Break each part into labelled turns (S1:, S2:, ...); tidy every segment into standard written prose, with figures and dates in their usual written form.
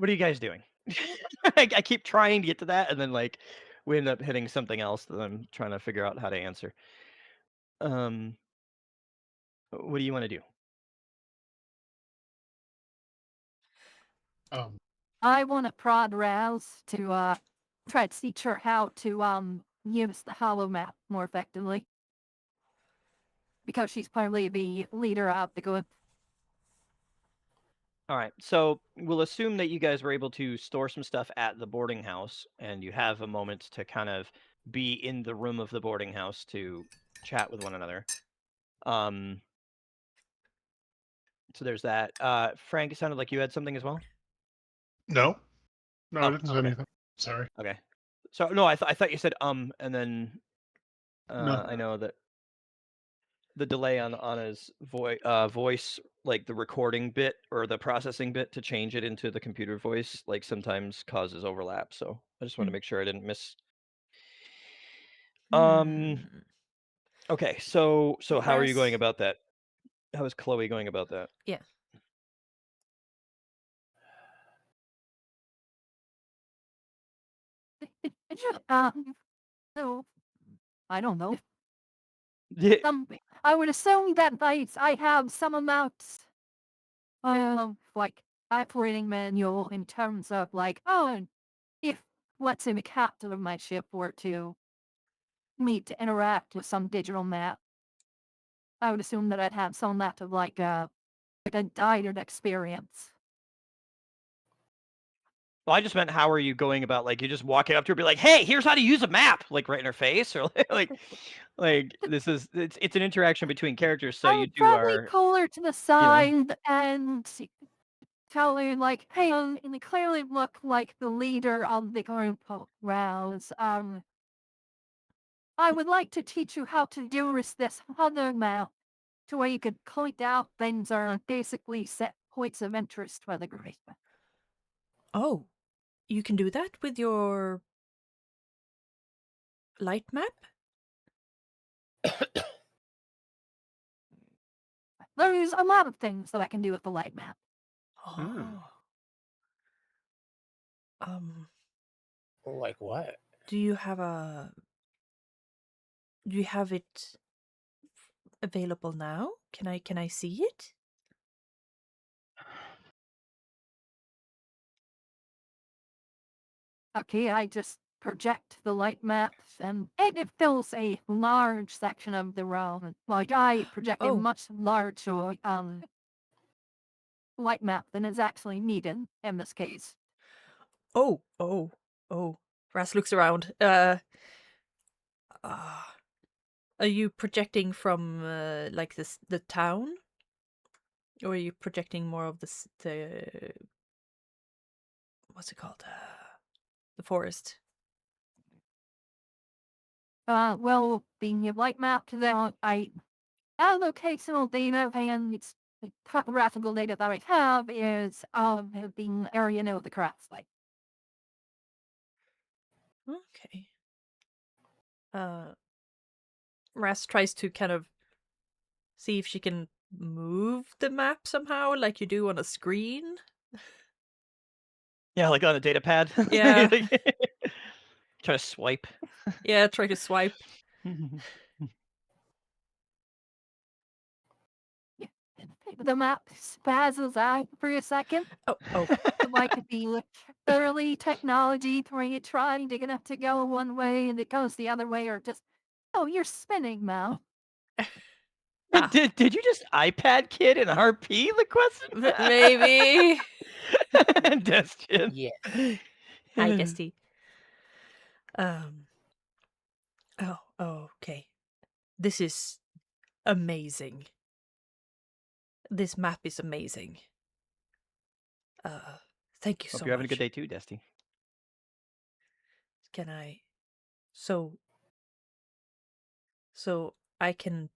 S1: What are you guys doing? I keep trying to get to that, and then, like, we end up hitting something else that I'm trying to figure out how to answer. Um, what do you wanna do?
S2: Um,
S3: I want to prod Raz to try to teach her how to use the hollow map more effectively because she's probably the leader of the group.
S1: Alright, so we'll assume that you guys were able to store some stuff at the boarding house, and you have a moment to kind of be in the room of the boarding house to chat with one another. Um, so there's that. Frank, it sounded like you had something as well?
S2: no, no, I
S1: Oh,
S2: didn't say
S1: okay,
S2: anything. Sorry.
S1: okay. So, no, I thought you said, and then,
S2: No.
S1: I know that the delay on Anna's voice, like the recording bit or the processing bit to change it into the computer voice, like sometimes causes overlap. So I just want to
S4: Mm.
S1: make sure I didn't miss. Um.
S4: Hmm.
S1: Okay. So how are you going
S4: Whereas,
S1: about that? How is Chloe going about that?
S4: yeah.
S3: So I don't know.
S1: Yeah.
S3: Some I would assume that I have some amounts of like operating manual in terms of like, oh, if let's say the captain of my ship were to need to interact with some digital map, I would assume that I'd have some amount of like a guided experience.
S1: Well, I just meant how are you going about like you just walking up to her, be like, "Hey, here's how to use a map," like right in her face, or like this is it's an interaction between characters. So
S3: I
S1: you
S3: would
S1: two
S3: probably
S1: are,
S3: pull her to the
S1: you know.
S3: side and tell her like, "Hey, and you clearly look like the leader of the group of Rouse. I would like to teach you how to use this other map to where you could point out things or basically set points of interest for the group."
S4: Oh, you can do that with your light map?
S3: There's a lot of things that I can do with the light map.
S2: Hmm.
S4: Oh. Um,
S5: Like what?
S4: do you have a do you have it available now? Can I see it?
S3: Okay, I just project the light maps and it fills a large section of the room. Like I project a
S4: Oh,
S3: much larger light map than is actually needed in this case.
S4: oh, oh, oh. Ras looks around. Uh, are you projecting from like this the town, or are you projecting more of the what's it called? The forest.
S3: Well, being a light map to that, I allocational data and it's the topographical data that I have is being area of the crafts like.
S4: Okay. Uh, Ras tries to kind of see if she can move the map somehow, like you do on a screen.
S1: Yeah, like on a data pad.
S4: Yeah,
S1: Try to swipe.
S4: yeah. Try to swipe.
S3: The map spazzes out for a second,
S4: Oh, oh.
S3: like the early technology where you're trying to get it to go one way and it goes the other way, or just, oh, you're spinning now.
S4: Ah,
S1: Did you just iPad kid and RP the question?
S4: maybe.
S1: Destian.
S5: Yeah.
S4: Hi, Dusty. Um. Oh, okay. This is amazing. This map is amazing. Uh, thank you
S1: Hope
S4: so
S1: you're having a good
S4: much.
S1: day too, Desty.
S4: Can I? So, so I can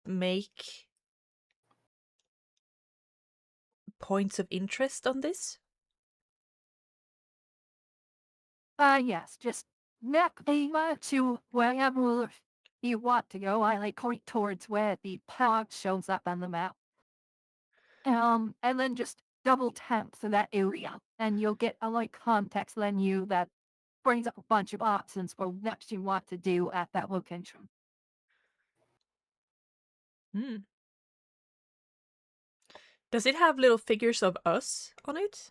S4: make points of interest on this.
S3: Yes, just neck over to wherever you want to go. I like point towards where the pod shows up on the map. And then just double tap to that area, and you'll get a like context menu that brings up a bunch of options for what you want to do at that location.
S4: Hmm. Does it have little figures of us on it?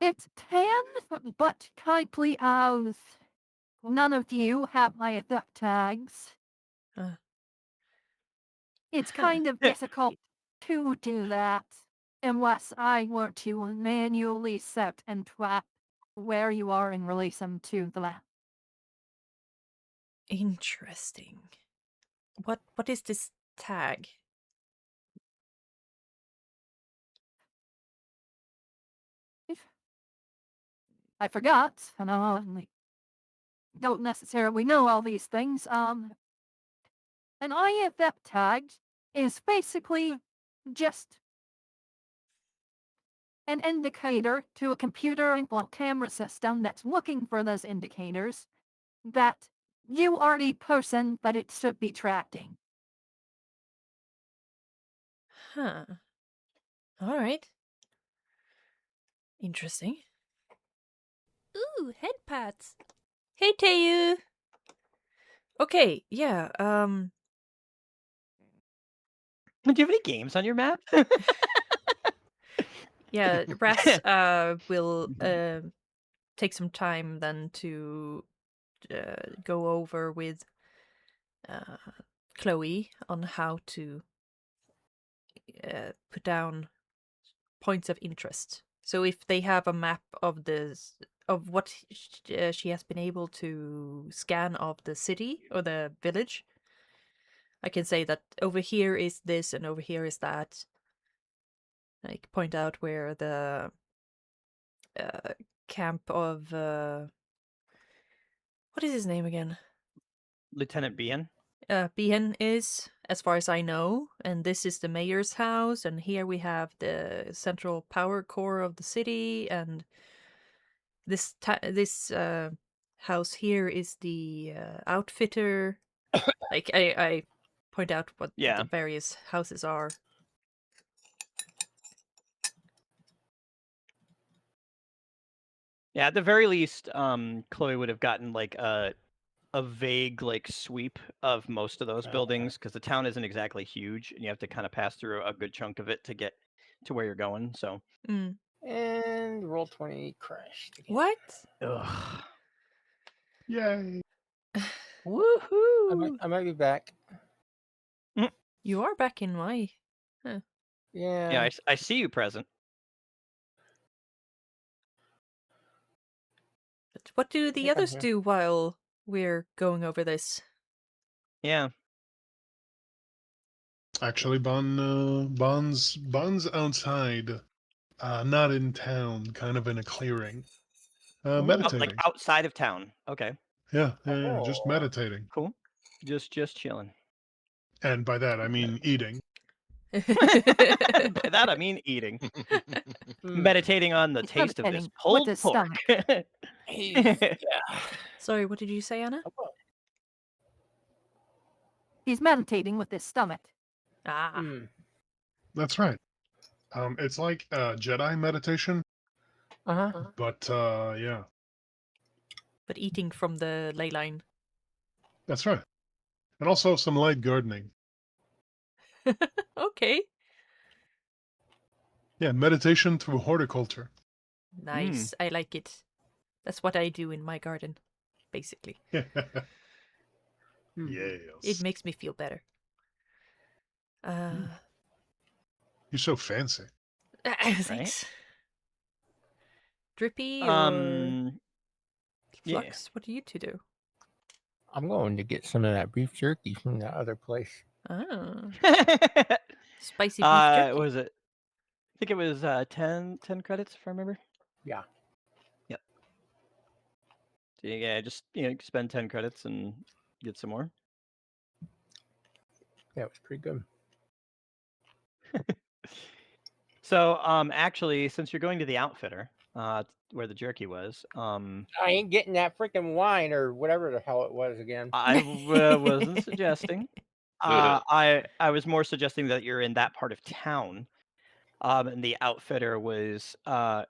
S3: It's 10, but kindly as none of you have my adept tags,
S4: Uh,
S3: it's
S4: huh.
S3: kind of difficult to do that unless I were to manually set and track where you are and release them to the lab.
S4: Interesting. What is this tag?
S3: I forgot, and I don't necessarily know all these things. An IFF tag is basically just an indicator to a computer and camera system that's looking for those indicators that you are the person that it should be tracking.
S4: Huh. All right. Interesting. Ooh, head pats. Hey, Teiyu. Okay, yeah.
S1: Do you have any games on your map?
S4: Yeah. Ras will take some time then to go over with Chloe on how to put down points of interest. So if they have a map of what she has been able to scan of the city or the village, I can say that over here is this and over here is that. Like point out where the camp of what is his name again?
S1: Lieutenant Bien?
S4: Bihen is, as far as I know, and this is the mayor's house, and here we have the central power core of the city, and this house here is the outfitter. Like I point out what
S1: Yeah.
S4: the various houses are.
S1: Yeah, at the very least, Chloe would have gotten like a vague like sweep of most of those buildings because the town isn't exactly huge, and you have to kind of pass through a good chunk of it to get to where you're going. So,
S4: Mm.
S5: And roll 20 crashed again.
S4: What?
S1: ugh.
S2: Yay.
S1: Woohoo!
S5: I might be back.
S4: You are back in my.
S5: Yeah.
S1: Yeah, I see you present.
S4: But what do the
S5: think I'm
S4: others
S5: here.
S4: do while we're going over this?
S1: Yeah.
S2: Actually, Bon's outside, not in town, kind of in a clearing,
S1: Like
S2: meditating.
S1: outside of town. Okay,
S2: Yeah, just
S5: Oh.
S2: meditating.
S1: cool. Just chilling.
S2: And by that I mean eating.
S1: By that I mean eating.
S5: Hmm.
S1: Meditating on the
S3: He's
S1: taste of this
S3: meditating with
S1: pulled
S3: his
S1: pork.
S5: Yeah.
S4: Sorry, what did you say, Anna?
S3: He's meditating with his stomach.
S4: Ah,
S5: Hmm.
S2: That's right. It's like Jedi meditation,
S5: Uh-huh.
S2: but yeah,
S4: but eating from the ley line.
S2: that's right. And also some light gardening.
S4: Okay.
S2: Yeah, meditation through horticulture.
S4: Nice. I like it. That's what I do in my garden, basically.
S5: Hmm.
S2: Yes.
S4: It makes me feel better.
S2: You're so fancy.
S4: Thanks. Drippy or
S1: Yeah.
S4: Flux, what do you two do?
S5: I'm going to get some of that beef jerky from that other place.
S4: Ah, spicy beef jerky.
S1: What was it? I think it was 10 credits if I remember.
S5: Yeah.
S1: Yep. So yeah, just spend 10 credits and get some more.
S5: Yeah, it was pretty good.
S1: So actually, since you're going to the outfitter, where the jerky was,
S5: I ain't getting that freaking wine or whatever the hell it was again.
S1: I wasn't suggesting. I was more suggesting that you're in that part of town, and the outfitter was a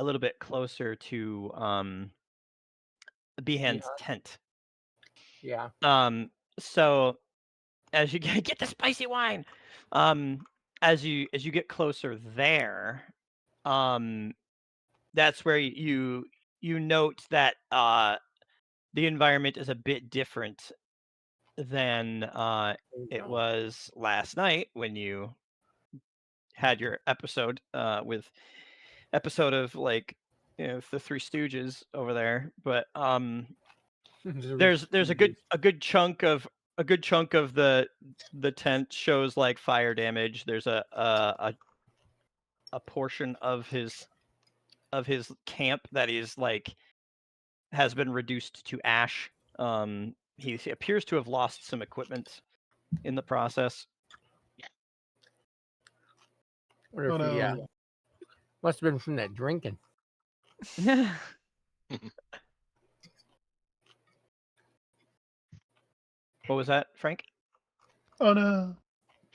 S1: little bit closer to Behan's
S5: Yeah.
S1: tent.
S5: Yeah.
S1: So as you get the spicy wine, um, as you get closer there, um, that's where you note that the environment is a bit different than
S5: Oh,
S1: it
S5: no.
S1: was last night when you had your episode with episode of like the Three Stooges over there. But there's a good chunk of the tent shows like fire damage. There's a portion of his camp that is like has been reduced to ash. He appears to have lost some equipment in the process.
S5: Wonder
S2: Oh
S5: if he
S2: no.
S5: must have been from that drinking.
S1: What was that, Frank?
S2: Oh no.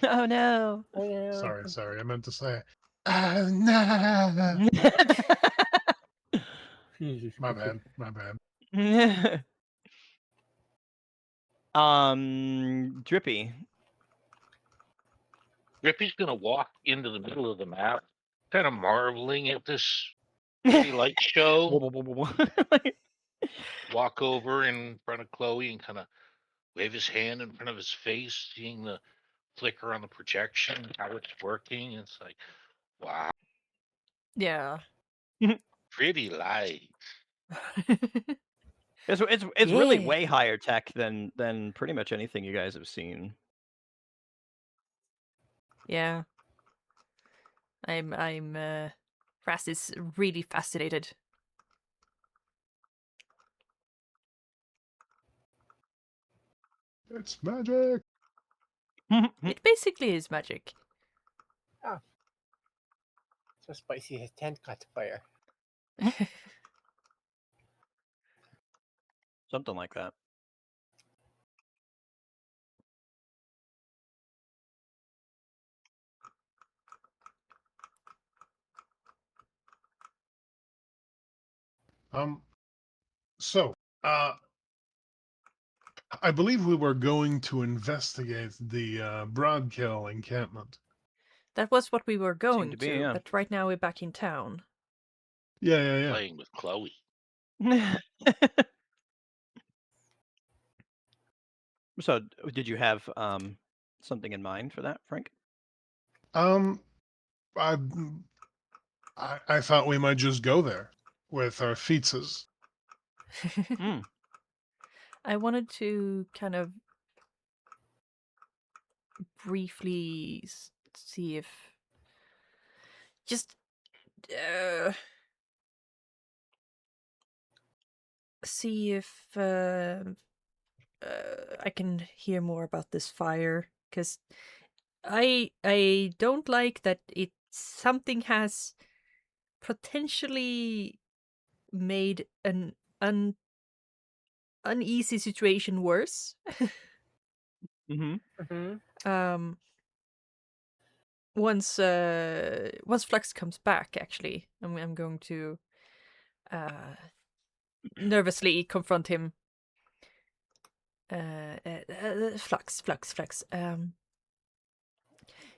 S1: Oh no.
S5: Oh yeah.
S2: Sorry. I meant to say, oh no.
S5: Jesus
S2: My
S5: Christ.
S2: bad. My bad.
S1: Drippy.
S6: Grippy's gonna walk into the middle of the map, kind of marveling at this pretty light show. Walk over in front of Chloe and kind of wave his hand in front of his face, seeing the flicker on the projection, how it's working. It's like, wow,
S4: Yeah.
S6: pretty light.
S1: It's really
S4: Yeah.
S1: way higher tech than pretty much anything you guys have seen.
S4: Yeah. Ras is really fascinated.
S2: It's magic.
S4: It basically is magic.
S5: So spicy his tent caught fire.
S1: Something like that.
S2: So, I believe we were going to investigate the Brodkil encampment.
S4: That was what we were
S1: Seemed
S4: going
S1: to be,
S4: to,
S1: yeah.
S4: but right now we're back in town.
S2: Yeah.
S6: Playing with Chloe.
S1: So, did you have something in mind for that, Frank?
S2: Um, I, I thought we might just go there with our feetses.
S1: Mm.
S4: I wanted to kind of briefly see if just see if I can hear more about this fire, because I don't like that something has potentially made an uneasy situation worse.
S1: Mm-hmm.
S5: Mm-hmm.
S4: Once Flux comes back, actually, I'm going to nervously confront him. Flux.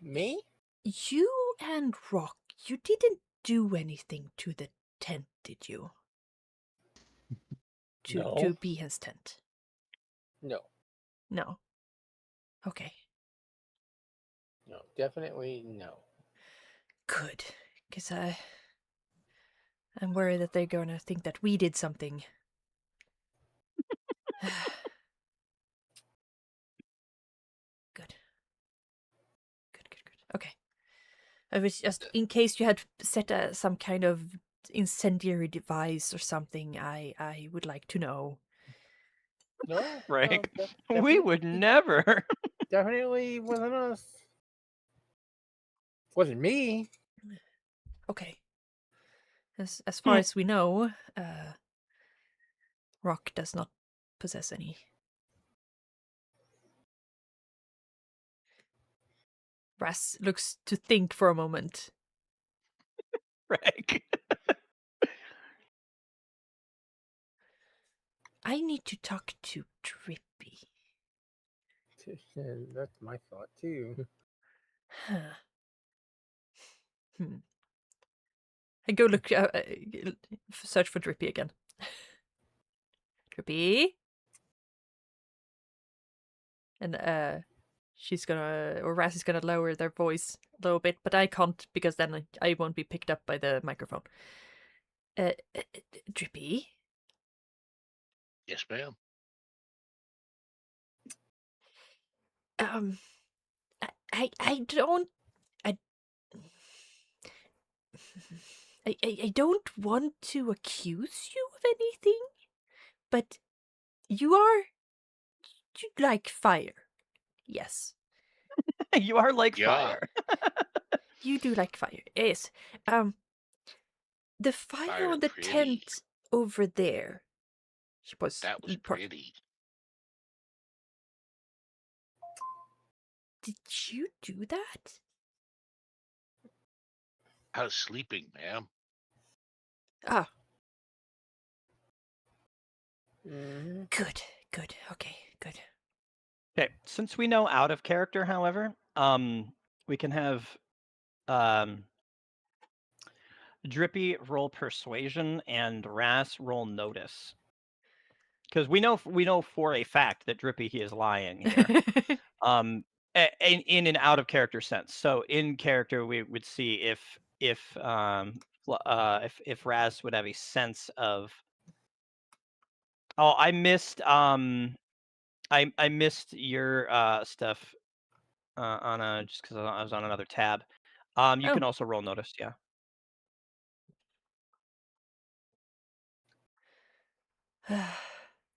S5: Me?
S4: You and Rock, you didn't do anything to the tent, did you?
S5: No.
S4: To Behan's tent?
S5: No.
S4: No. Okay.
S5: No. Definitely no.
S4: Good. Because I'm worried that they're gonna think that we did something. Good. Okay. I was just, in case you had set some kind of incendiary device or something, I would like to know.
S5: No.
S1: Frank, we
S5: definitely,
S1: would never.
S5: definitely wasn't us. Wasn't me.
S4: Okay. As far as we know, Rock does not possess any. Ras looks to think for a moment.
S1: Right.
S4: I need to talk to Drippy.
S5: That's my thought too.
S4: Huh. I go look, search for Drippy again. Drippy? And she's gonna, or Raz is gonna lower their voice a little bit, but I can't because then I won't be picked up by the microphone. Drippy?
S6: Yes, ma'am.
S4: I don't, I don't want to accuse you of anything, but you like fire. Yes.
S1: You are like
S6: Yeah.
S1: fire.
S4: You do like fire. Yes. The fire
S6: Fire
S4: on the
S6: pretty.
S4: tent over there.
S6: That was pretty.
S4: Did you do that?
S6: I was sleeping, ma'am.
S4: Ah,
S5: Mm-hmm.
S4: good. Okay, good.
S1: Okay, since we know out of character, however, we can have Drippy roll persuasion and Ras roll notice. Because we know for a fact that Drippy he is lying here. In an out of character sense. So in character, we would see if Raz would have a sense of. Oh, I missed I missed your stuff on just because I was on another tab. You can
S4: Oh.
S1: also roll notice, yeah.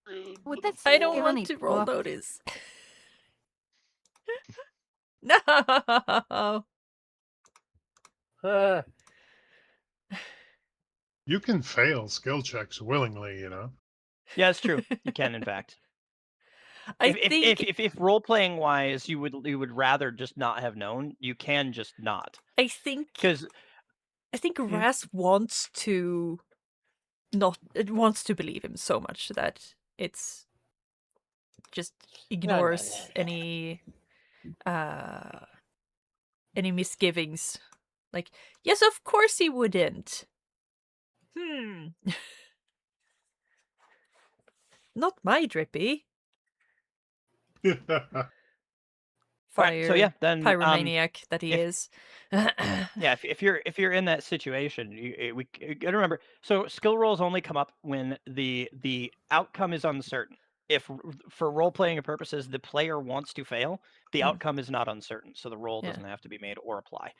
S6: Rude
S3: Would
S6: little
S3: this
S4: I don't
S3: give
S6: boy.
S4: want
S3: any
S4: to roll
S3: book?
S4: notice. No.
S2: You can fail skill checks willingly, you know.
S1: Yeah, it's true. You can, in fact.
S4: I think
S1: If role playing wise, you would rather just not have known. You can just not,
S4: I think
S1: because
S4: Raz wants to wants to believe him so much that it's just ignores any misgivings. Like, yes, of course he wouldn't. Not my Drippy. Fire.
S1: Alright, so yeah, then
S4: pyromaniac that he
S1: if-
S4: is.
S1: yeah, if you're in that situation, we gotta remember. So skill rolls only come up when the outcome is uncertain. If for role playing purposes, the player wants to fail, the outcome is not uncertain, so the roll
S4: Yeah.
S1: doesn't have to be made or apply.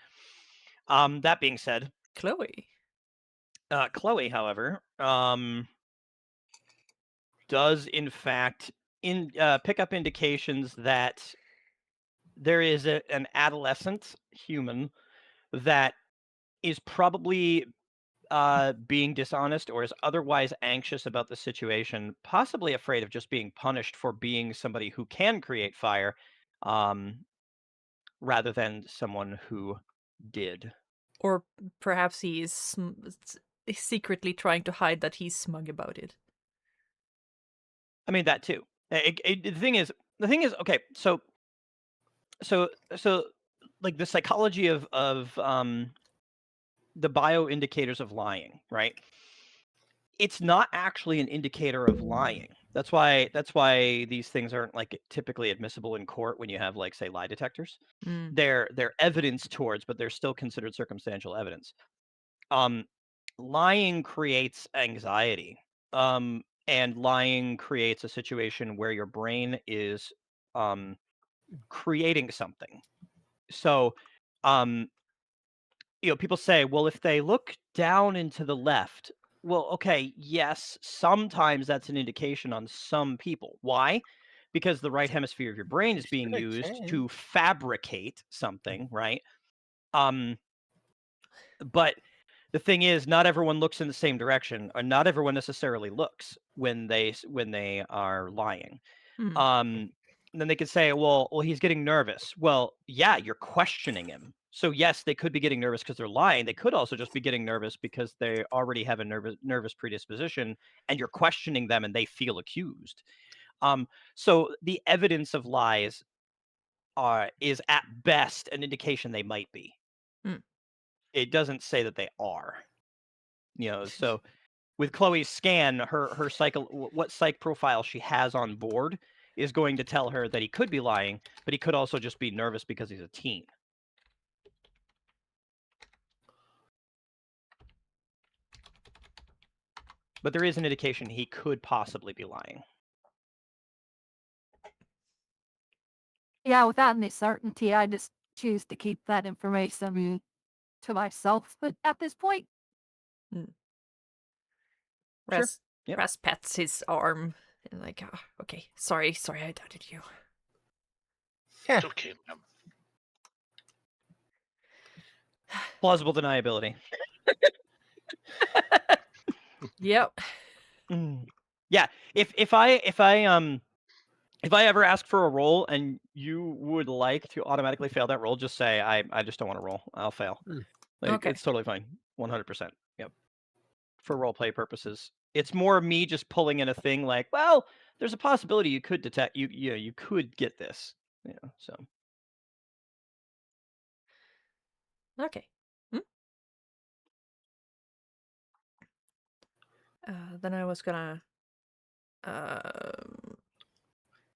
S1: That being said,
S4: Chloe.
S1: Chloe, however, does in fact pick up indications that there is an adolescent human that is probably being dishonest or is otherwise anxious about the situation, possibly afraid of just being punished for being somebody who can create fire, rather than someone who did.
S4: Or perhaps he is secretly trying to hide that he's smug about it.
S1: I mean that too. The thing is, okay. So, like the psychology of the bio indicators of lying, right? It's not actually an indicator of lying. That's why these things aren't like typically admissible in court when you have like say lie detectors. They're evidence towards, but they're still considered circumstantial evidence. Lying creates anxiety. And lying creates a situation where your brain is creating something. So people say, well, if they look down into the left, well, okay, yes, sometimes that's an indication on some people. Why? Because the right hemisphere of your brain is being used to fabricate something, right? But the thing is, not everyone looks in the same direction, or not everyone necessarily looks when they are lying. then they could say, well, he's getting nervous. Well, yeah, you're questioning him. So yes, they could be getting nervous because they're lying. They could also just be getting nervous because they already have a nervous predisposition, and you're questioning them, and they feel accused. So the evidence of lies is at best an indication they might be.
S4: Hmm.
S1: It doesn't say that they are. So with Chloe's scan, her what psych profile she has on board is going to tell her that he could be lying, but he could also just be nervous because he's a teen. But there is an indication he could possibly be lying.
S3: Yeah, without any certainty, I just choose to keep that information to myself. But at this point,
S1: Sure.
S4: Raz,
S1: Yep.
S4: Raz pats his arm and like, okay, sorry, I doubted you.
S6: It's okay, ma'am.
S1: Plausible deniability.
S4: Yep.
S1: Yeah. If I ever ask for a roll and you would like to automatically fail that roll, just say I just don't want to roll. I'll fail.
S4: Okay.
S1: It's totally fine. 100%. Yep. For role play purposes, it's more me just pulling in a thing like, well, there's a possibility you could detect you could get this. So.
S4: Okay. Then I was gonna,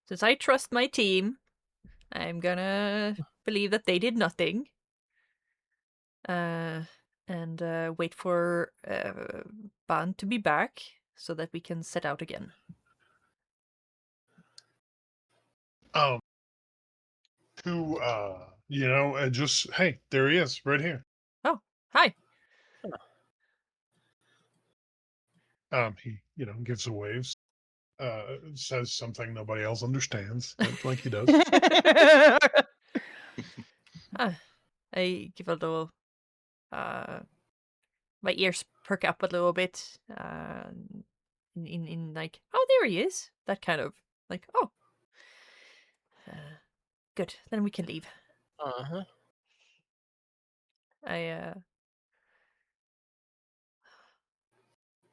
S4: since I trust my team, I'm gonna believe that they did nothing. And wait for Ban to be back so that we can set out again.
S2: Just hey, there he is, right here.
S4: Oh, hi.
S2: He gives a wave, says something nobody else understands, like he does.
S4: I give a little, my ears perk up a little bit, in like, oh, there he is. That kind of like, oh, good. Then we can leave.
S5: Uh-huh.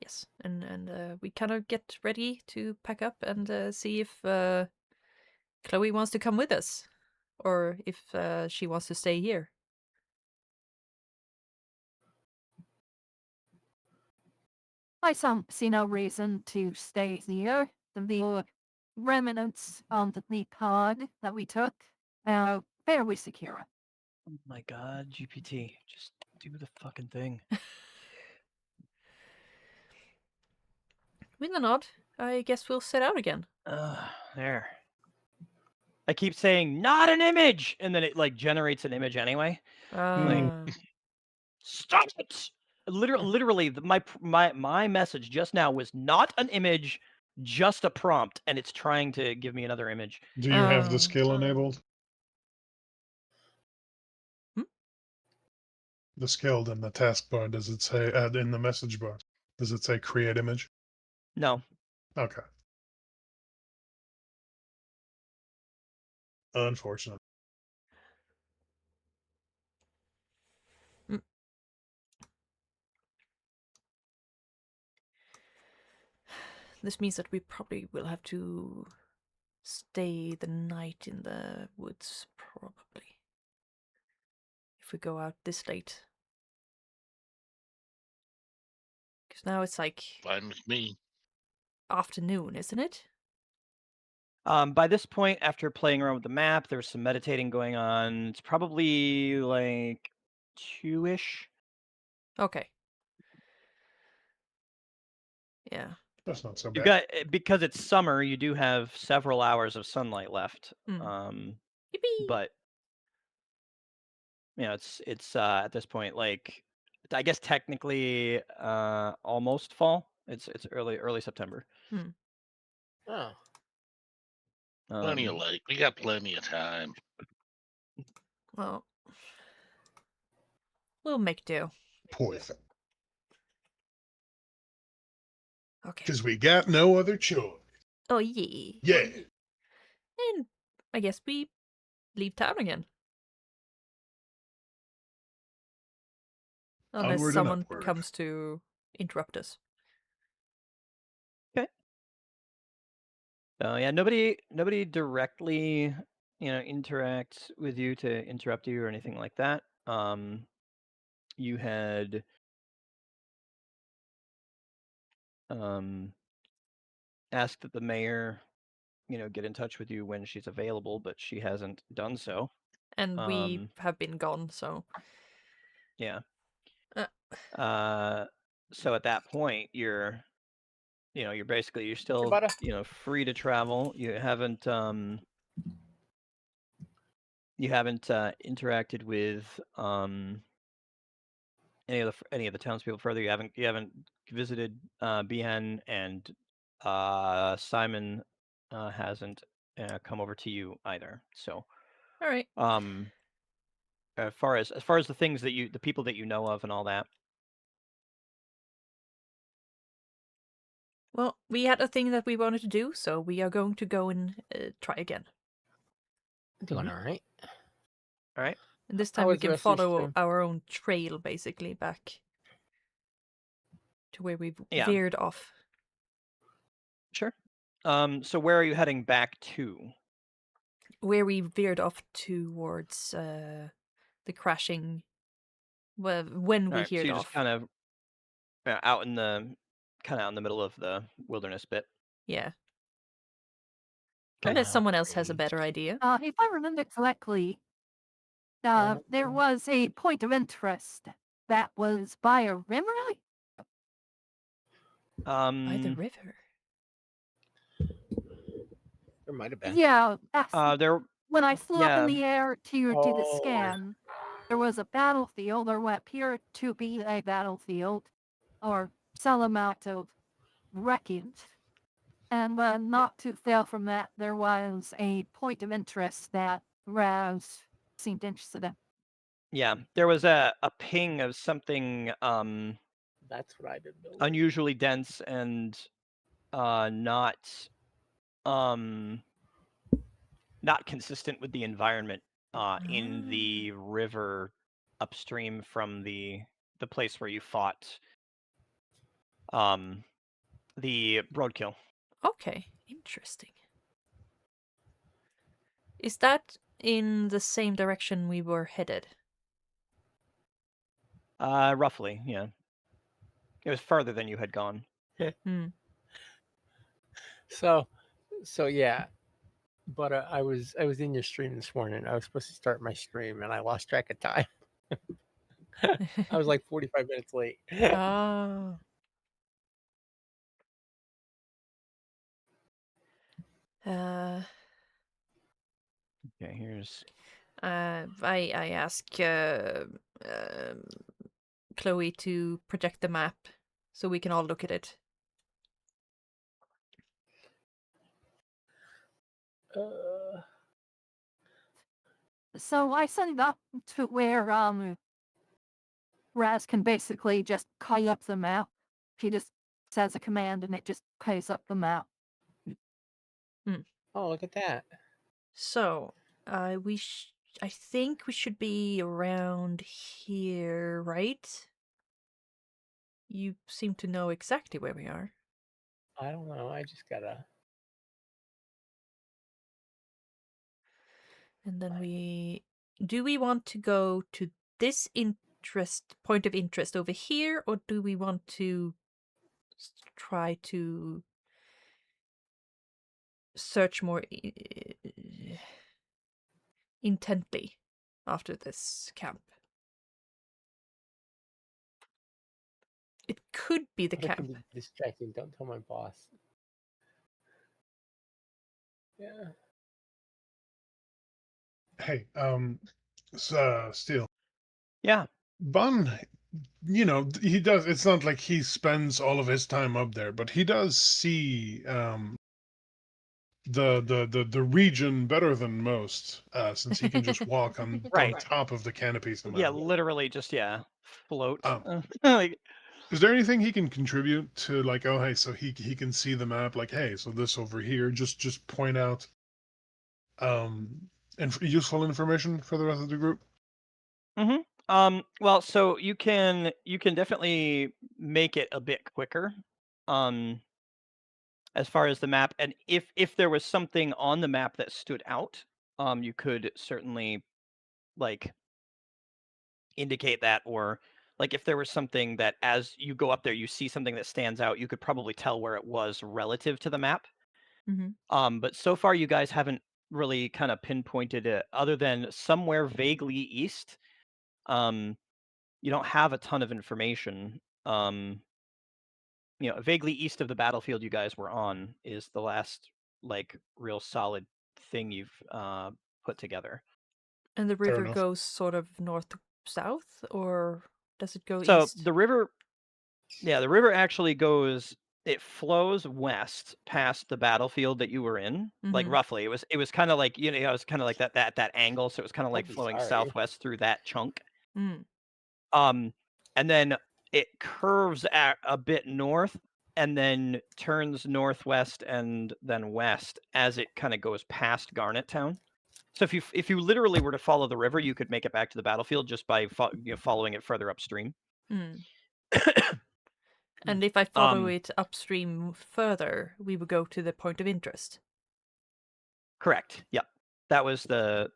S4: Yes, and we kind of get ready to pack up and see if Chloe wants to come with us, or if she wants to stay here.
S3: I see no reason to stay here. The remnants of the pod that we took are fairly secure.
S1: Oh my god, GPT, just do the fucking thing.
S4: With a nod, I guess we'll set out again.
S1: There. I keep saying not an image, and then it like generates an image anyway. Stop it! Literally, my message just now was not an image, just a prompt, and it's trying to give me another image.
S2: Do you have the skill enabled? The skill in the taskbar, does it say in the message bar? Does it say create image?
S1: No.
S2: Okay. Unfortunate.
S4: This means that we probably will have to stay the night in the woods, probably. If we go out this late. Because now it's like
S6: Fine with me.
S4: afternoon, isn't it?
S1: By this point, after playing around with the map, there's some meditating going on. It's probably like 2-ish.
S4: Okay. Yeah.
S2: That's not so
S1: You've
S2: bad.
S1: got, because it's summer, you do have several hours of sunlight left.
S4: Yippee!
S1: But it's at this point, like, I guess technically almost fall. It's early September.
S5: Oh.
S6: Plenty of light. We got plenty of time.
S4: Well, we'll make do.
S2: Poor thing.
S4: Okay.
S2: Because we got no other choice.
S4: Oh, yeah.
S2: Yeah.
S4: And I guess we leave town again. Unless
S2: Onward and
S4: someone
S2: upward.
S4: comes to interrupt us.
S1: Yeah, nobody directly, interacts with you to interrupt you or anything like that. You had asked that the mayor, get in touch with you when she's available, but she hasn't done so.
S4: And we have been gone, so.
S1: Yeah.
S4: Uh.
S1: So at that point, you're still,
S5: butter.
S1: free to travel. You haven't interacted with any of the townspeople further. You haven't visited Behan, and Simon hasn't come over to you either. So
S4: All right.
S1: as far as the people that you know of and all that.
S4: Well, we had a thing that we wanted to do, so we are going to go and try again.
S5: Doing all right.
S1: All right.
S4: And this
S5: How
S4: time we
S5: was the
S4: can
S5: rest of your
S4: follow
S5: stream?
S4: our own trail, basically, back to where we
S1: Yeah.
S4: veered off.
S1: Sure. So where are you heading back to?
S4: Where we veered off towards the crashing. Well, when
S1: All
S4: we
S1: right. So
S4: veered
S1: you're just
S4: off.
S1: kind of out in the middle of the wilderness bit.
S4: Yeah.
S1: Okay.
S4: Unless
S5: Oh,
S4: someone else has a
S5: great.
S4: better idea.
S3: If I remember correctly, there was a point of interest that was by a river.
S4: By the river.
S5: There might have been.
S3: Yeah,
S1: There.
S3: when I flew up in
S1: Yeah.
S3: the air to do the
S5: Oh.
S3: scan, there was a battlefield, or what appeared to be a battlefield, or some amount of wreckage. And not too far from that, there was a point of interest that Raz seemed interested in.
S1: Yeah. There was a ping of something
S5: That's what I did. Build.
S1: unusually dense and not consistent with the environment in the river upstream from the place where you fought the Brodkil.
S4: Okay, interesting. Is that in the same direction we were headed?
S1: Roughly, yeah. It was further than you had gone.
S5: So yeah. But I was in your stream this morning. I was supposed to start my stream, and I lost track of time. I was like 45 minutes late.
S4: Oh.
S1: Okay, here's.
S4: I ask Chloe to project the map so we can all look at it.
S3: So I set it up to where Raz can basically just call up the map. He just says a command and it just calls up the map.
S5: Oh, look at that.
S4: So, I think we should be around here, right? You seem to know exactly where we are.
S5: I don't know. I just gotta.
S4: And then do we want to go to this point of interest over here, or do we want to try to search more intently after this camp? It could be the
S5: It
S4: camp.
S5: can be distracting. Don't tell my boss. Yeah.
S2: Hey, Steel.
S1: Yeah.
S2: Bun, he does. It's not like he spends all of his time up there, but he does see the region better than most, since he can just walk on
S1: Right.
S2: top of the canopies.
S1: Yeah, literally just float.
S2: Like, is there anything he can contribute to, like, oh hey, so he can see the map, like, hey, so this over here, just point out Useful information for the rest of the group.
S1: Well, so you can definitely make it a bit quicker. As far as the map, and if there was something on the map that stood out, you could certainly like indicate that, or like if there was something that as you go up there you see something that stands out, you could probably tell where it was relative to the map. But so far you guys haven't really kind of pinpointed it other than somewhere vaguely east. You don't have a ton of information. Vaguely east of the battlefield you guys were on is the last like real solid thing you've put together.
S4: And the
S2: Fair
S4: river
S2: enough.
S4: goes sort of north-south, or does it go
S1: So
S4: east?
S1: the river actually goes, it flows west past the battlefield that you were in, like roughly. It was kind of like, it was kind of like that angle, so it was kind of
S5: I'll
S1: like
S5: be
S1: flowing
S5: sorry.
S1: southwest through that chunk.
S4: Mm.
S1: And then it curves a bit north and then turns northwest and then west as it kind of goes past Garnet Town. So if you literally were to follow the river, you could make it back to the battlefield just by following it further upstream.
S4: And if I follow it upstream further, we would go to the point of interest.
S1: Correct. Yep. That's the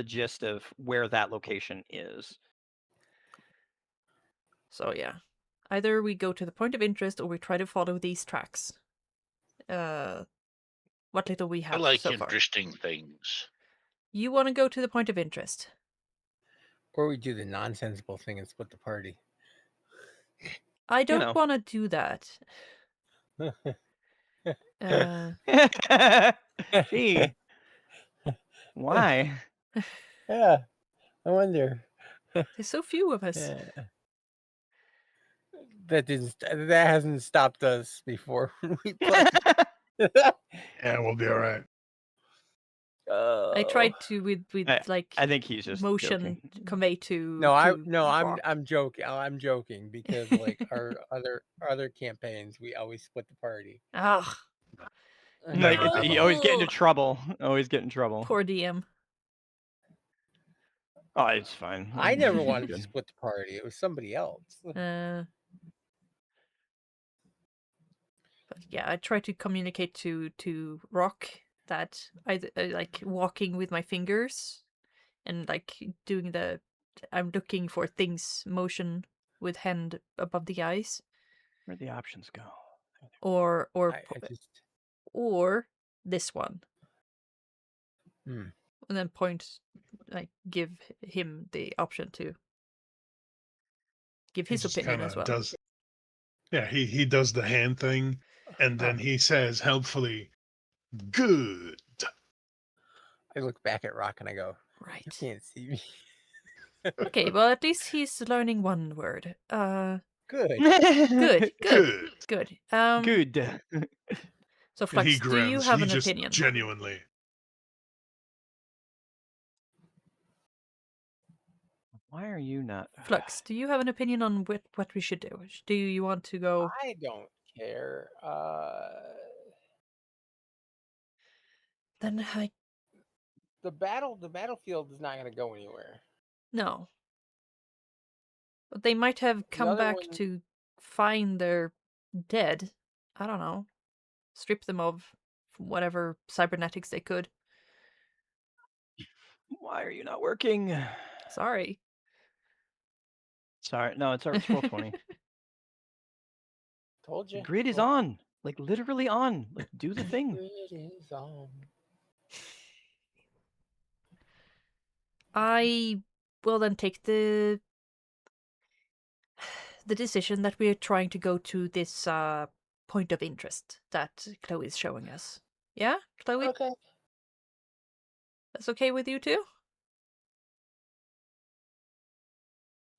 S1: gist of where that location is.
S4: So yeah, either we go to the point of interest or we try to follow these tracks. What little we
S6: I
S4: have
S6: like
S4: so far.
S6: interesting things.
S4: You want to go to the point of interest?
S5: Or we do the nonsensical thing and split the party.
S4: I don't want to do that.
S1: Gee. Why?
S5: Yeah, I wonder.
S4: There's so few of us.
S5: That hasn't stopped us before. We played.
S2: Yeah, we'll be all right.
S4: I tried to with like
S1: I think he's just
S4: motion
S1: joking.
S4: convey to
S5: I'm joking. I'm joking because like our other campaigns, we always split the party.
S4: Ugh.
S2: Never
S1: You
S2: ever.
S1: always get into trouble. Always get in trouble.
S4: Poor DM.
S1: Oh, it's fine.
S5: I never
S1: He's
S5: wanted to
S1: good.
S5: split the party. It was somebody else.
S4: But yeah, I try to communicate to Rock that I like walking with my fingers and like doing I'm looking for things motion with hand above the eyes.
S1: Where'd the options go?
S4: Or
S5: just...
S4: or this one.
S5: Hmm.
S4: And then point, like give him the option to give his opinion as well.
S2: He does the hand thing, and then he says helpfully, "Good."
S5: I look back at Rock and I go,
S4: right.
S5: You can't see me.
S4: Okay, well at least he's learning one word.
S5: Good.
S4: Good.
S1: Good.
S4: So Flux, do you have an
S2: just
S4: opinion?
S2: Genuinely.
S1: Why are you not?
S4: Flux, do you have an opinion on what we should do? Do you want to go?
S5: I don't care.
S4: Then
S5: the battlefield is not going to go anywhere.
S4: No. But they might have come back to find their dead. I don't know. Strip them of whatever cybernetics they could.
S1: Why are you not working?
S4: Sorry.
S1: No, it's 12:20.
S5: Told you.
S1: The grid is on. Like literally on. Like do the thing.
S5: Grid is on.
S4: I will then take the decision that we're trying to go to this point of interest that Chloe is showing us. Yeah, Chloe?
S5: Okay.
S4: That's okay with you too?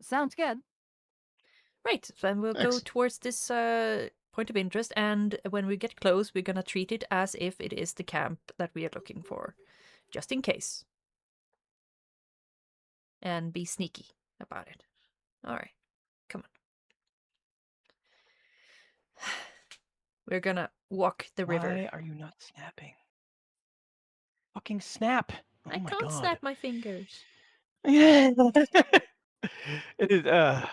S3: Sounds good.
S4: Right, then we'll go towards this point of interest, and when we get close, we're gonna treat it as if it is the camp that we are looking for, just in case. And be sneaky about it. Alright, come on. We're gonna walk the river.
S1: Why are you not snapping? fucking snap. Oh
S4: I
S1: my
S4: can't
S1: god.
S4: snap my fingers.
S1: Yeah. It is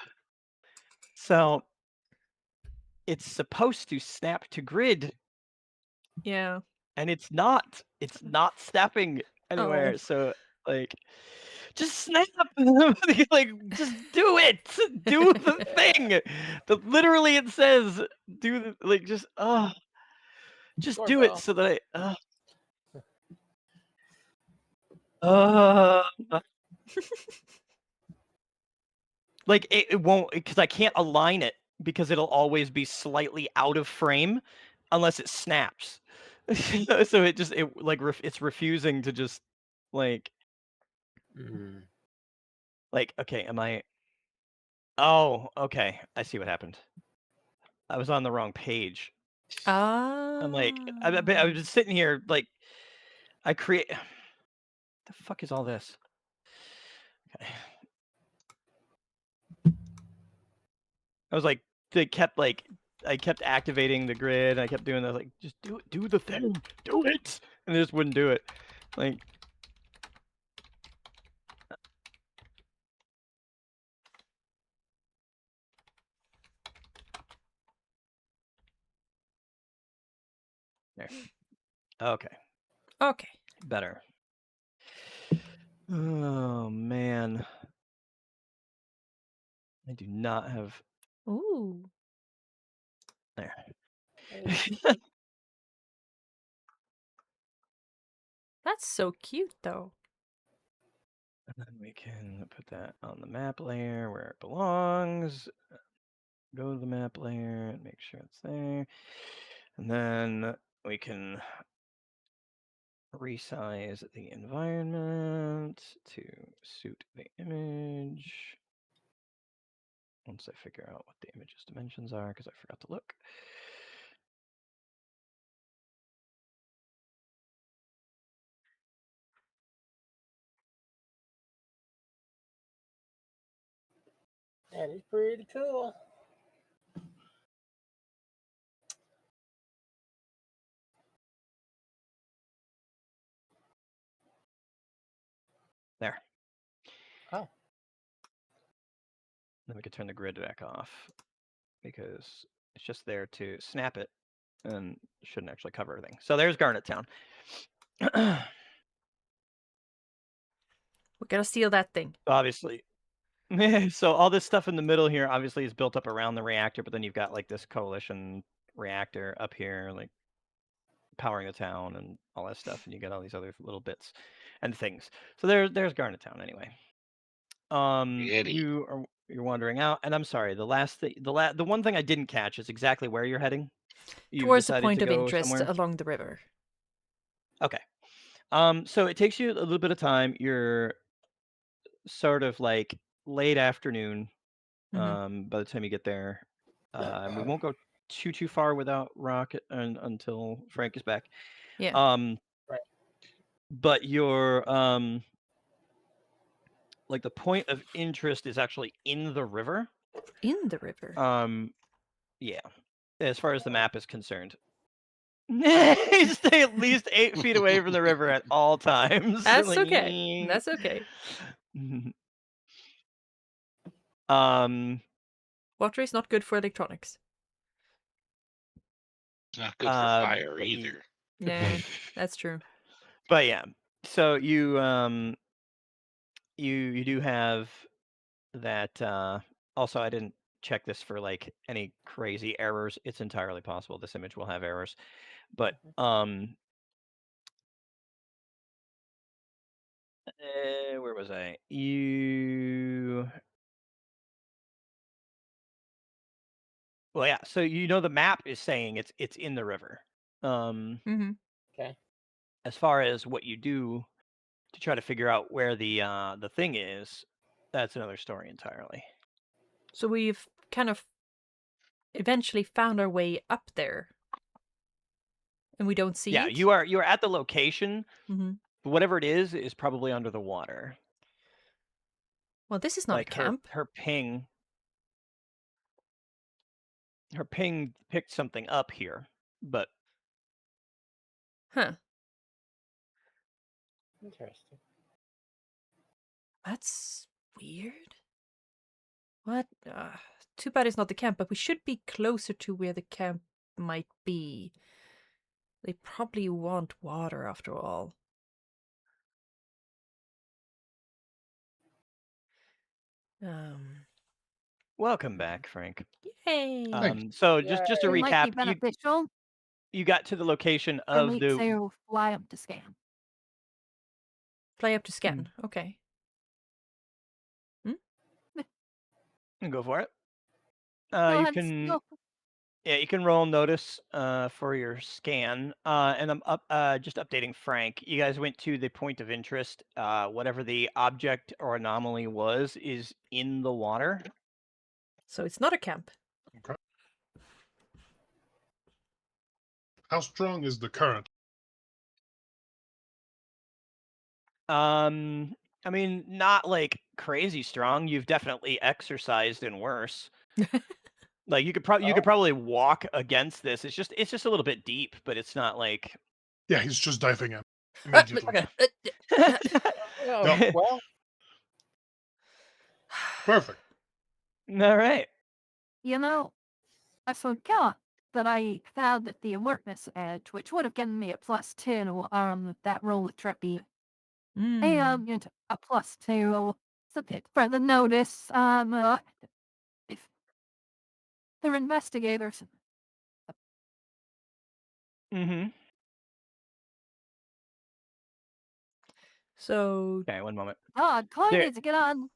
S1: so it's supposed to snap to grid,
S4: Yeah.
S1: and it's not. It's not snapping anywhere.
S4: Oh.
S1: So like just snap. Like just do it. Do the thing. Literally it says do the like just do it
S5: Doorbell.
S1: so that uh like it won't because I can't align it because it'll always be slightly out of frame unless it snaps. So it's refusing to just like
S5: Mm.
S1: okay, am I Oh, okay. I see what happened. I was on the wrong page. I'm like I was
S4: Ah.
S1: just sitting here like I create the fuck is all this? Okay. I was like they kept like I kept activating the grid and I kept doing the like just do the thing. Do it. And they just wouldn't do it. Like there. Okay.
S4: Okay.
S1: Better. Oh man. I do not have
S4: Ooh.
S1: there.
S4: That's so cute, though.
S1: And then we can put that on the map layer where it belongs. Go to the map layer and make sure it's there. And then we can resize the environment to suit the image. Once I figure out what the image's dimensions are, because I forgot to look.
S5: That is pretty cool.
S1: There.
S5: Oh.
S1: Then we could turn the grid back off because it's just there to snap it and shouldn't actually cover everything. So there's Garnet Town.
S4: We gotta steal that thing.
S1: Obviously. So all this stuff in the middle here obviously is built up around the reactor, but then you've got like this coalition reactor up here, like powering the town and all that stuff, and you get all these other little bits and things. So there's Garnet Town anyway.
S6: Eddie.
S1: You're wandering out, and I'm sorry. The one thing I didn't catch is exactly where you're heading. You've
S4: Towards the
S1: decided
S4: point
S1: to
S4: of
S1: go
S4: interest
S1: somewhere.
S4: along the river.
S1: Okay. So it takes you a little bit of time. You're sort of like late afternoon. By the time you get there, and we won't go too far without Rocket until Frank is back.
S4: Yeah.
S5: Right.
S1: But your like the point of interest is actually in the river.
S4: In the river.
S1: Yeah, as far as the map is concerned. You stay at least 8 feet away from the river at all times.
S4: That's
S1: Like,
S4: okay. That's okay. Water is not good for electronics.
S6: It's not good for fire
S1: but
S6: either.
S4: Yeah, that's true.
S1: But yeah, so you you do have that. Also, I didn't check this for like any crazy errors. It's entirely possible this image will have errors, but where was I? Well, yeah. So the map is saying it's in the river.
S5: Okay.
S1: As far as what you do to try to figure out where the thing is, that's another story entirely.
S4: So we've kind of eventually found our way up there. And we don't see
S1: Yeah,
S4: it?
S1: you are at the location,
S4: Mm-hmm.
S1: but whatever it is probably under the water.
S4: Well, this is not
S1: Like
S4: a camp.
S1: her ping picked something up here, but
S4: Huh.
S5: Interesting.
S4: That's weird. What? Too bad it's not the camp, but we should be closer to where the camp might be. They probably want water after all.
S1: Welcome back, Frank.
S4: Yay!
S1: So just to
S3: It might be
S1: recap,
S3: beneficial
S1: you got to the location
S3: for
S1: of
S3: me
S1: the.
S3: to fly up to scan.
S4: Play up to scan. Okay.
S1: Go for it.
S3: Go
S1: You
S3: ahead,
S1: can.
S3: go.
S1: Yeah, you can roll notice for your scan. And I'm just updating Frank. You guys went to the point of interest. Whatever the object or anomaly was is in the water.
S4: So it's not a camp.
S2: Okay. How strong is the current?
S1: I mean, not like crazy strong. You've definitely exercised in worse. Like you could probably walk against this. It's just a little bit deep, but it's not like.
S2: Yeah, he's just diving in immediately.
S1: Okay.
S5: Oh, well,
S2: Perfect.
S1: All right.
S3: You know, I forgot that I found that the alertness edge, which would have given me a +2 on that roll of trippy, and a +2 for the notice. If they're investigators,
S1: Mm-hmm.
S4: So
S1: Okay, one moment.
S3: Chloe
S1: There-
S3: needs to get on.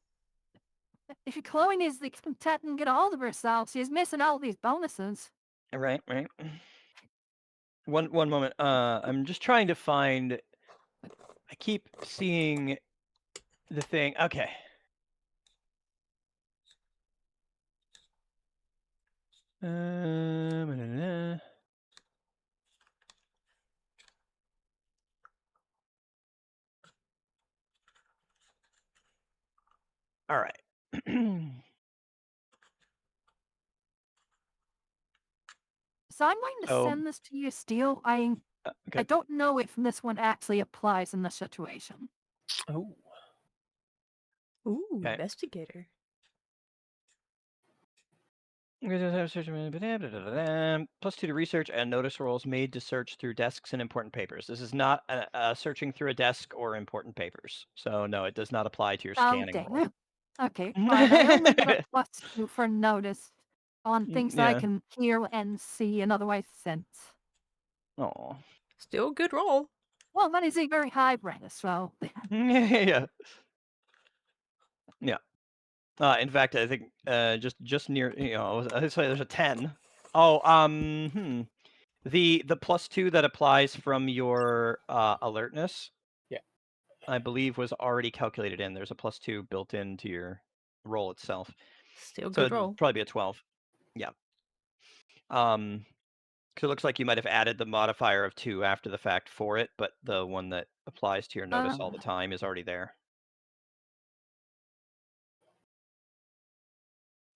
S3: If Chloe needs to content and get all of herself, she's missing all these bonuses.
S1: Right. One moment. I'm just trying to find. I keep seeing the thing. Okay. Um, All right.
S3: So I'm going to
S1: So,
S3: send this to you, Steele. I
S1: okay.
S3: don't know if this one actually applies in this situation.
S5: oh,
S4: ooh,
S1: Okay.
S4: investigator.
S1: +2 to research and notice rolls made to search through desks and important papers. This is not searching through a desk or important papers. So no, it does not apply to your scanning
S3: Okay.
S1: roll.
S3: Okay, fine. I only get a +2 for notice on things that I
S1: Yeah.
S3: can hear and see and otherwise sense.
S1: Oh.
S4: Still a good roll.
S3: Well, that is a very high brand, so
S1: Yeah. Yeah. In fact, I think just near, I'd say there's a 10. Oh, the +2 that applies from your alertness,
S5: yeah.
S1: I believe, was already calculated in. There's a +2 built into your roll itself,
S4: Still
S1: so
S4: good
S1: it'd
S4: roll.
S1: probably be a 12. Yeah. So it looks like you might have added the modifier of 2 after the fact for it, but the one that applies to your notice all the time is already there.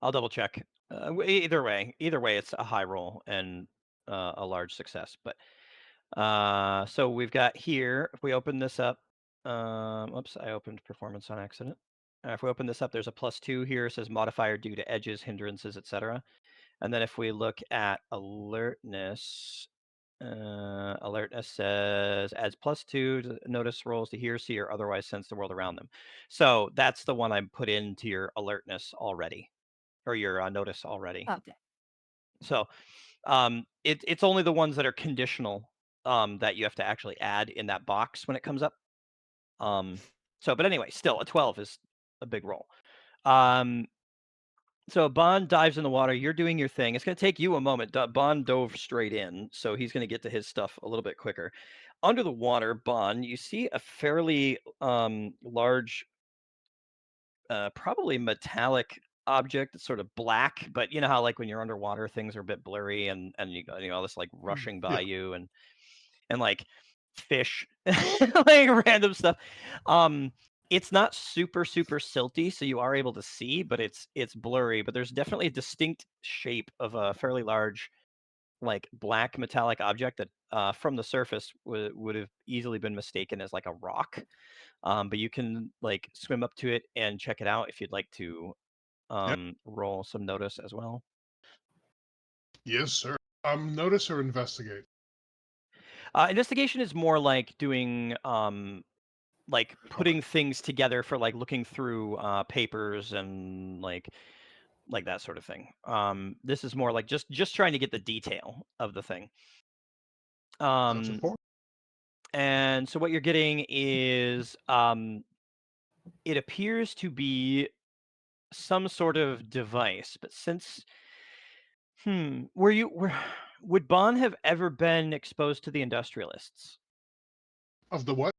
S1: I'll double check. Either way, it's a high roll and a large success. But so we've got here. If we open this up, oops, I opened performance on accident. If we open this up, there's a +2 here. It says modifier due to edges, hindrances, etc. And then if we look at alertness, alertness says adds +2 to notice rolls to hear, see, or otherwise sense the world around them. So that's the one I put into your alertness already, or your notice already.
S3: okay.
S1: So it's only the ones that are conditional that you have to actually add in that box when it comes up. But anyway, still a 12 is a big roll. So Bond dives in the water. You're doing your thing. It's going to take you a moment. Bond dove straight in, so he's going to get to his stuff a little bit quicker. Under the water, Bond, you see a fairly large, probably metallic object. It's sort of black, but you know how like when you're underwater, things are a bit blurry, and you got all this like rushing by you and like fish, like random stuff. It's not super silty, so you are able to see, but it's blurry. But there's definitely a distinct shape of a fairly large like black metallic object that from the surface would have easily been mistaken as like a rock. But you can like swim up to it and check it out if you'd like to roll some notice as well.
S2: Yes, sir. Notice or investigate?
S1: Investigation is more like doing like putting things together for like looking through papers and like that sort of thing. This is more like just trying to get the detail of the thing.
S2: That's
S1: Um,
S2: important.
S1: and so what you're getting is it appears to be some sort of device, but since would Bond have ever been exposed to the industrialists?
S2: Of the what?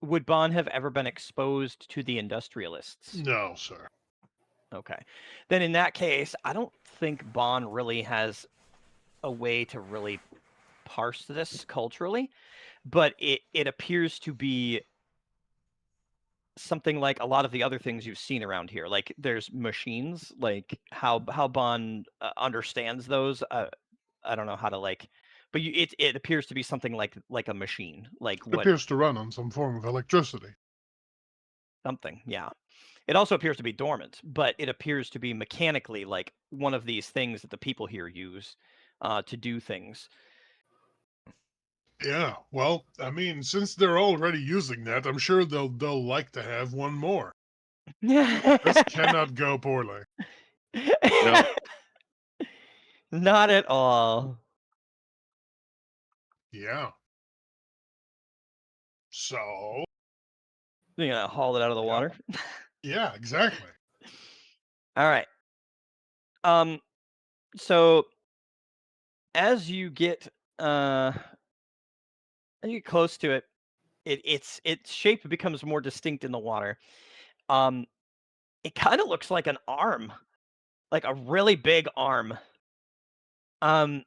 S1: Would Bond have ever been exposed to the industrialists?
S2: No, sir.
S1: Okay. Then in that case, I don't think Bond really has a way to really parse this culturally, but it appears to be something like a lot of the other things you've seen around here. Like there's machines, like how Bond understands those. I don't know how to like, but it appears to be something like a machine, like
S2: It
S1: what
S2: appears to run on some form of electricity.
S1: something. Yeah. It also appears to be dormant, but it appears to be mechanically like one of these things that the people here use to do things.
S2: Yeah. Well, I mean, since they're already using that, I'm sure they'll like to have one more. This cannot go poorly.
S6: No.
S1: Not at all.
S2: Yeah. So,
S1: You're gonna haul it out of the
S2: yeah,
S1: water.
S2: yeah, exactly.
S1: All right. So as you get close to it, its shape becomes more distinct in the water. Um, it kind of looks like an arm, like a really big arm. Um,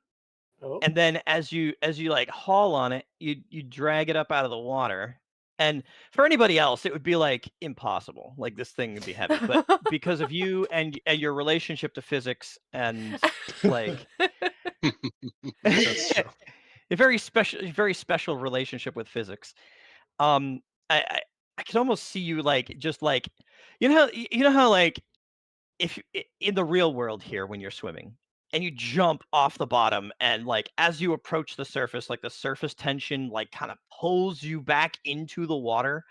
S5: Oh,
S1: and then as you like haul on it, you drag it up out of the water. And for anybody else, it would be like impossible. Like this thing would be heavy, but because of you and your relationship to physics and like
S2: That's true.
S1: a very special relationship with physics. Um, I could almost see you like just like you know how like if in the real world here when you're swimming and you jump off the bottom and like as you approach the surface, like the surface tension like kind of pulls you back into the water.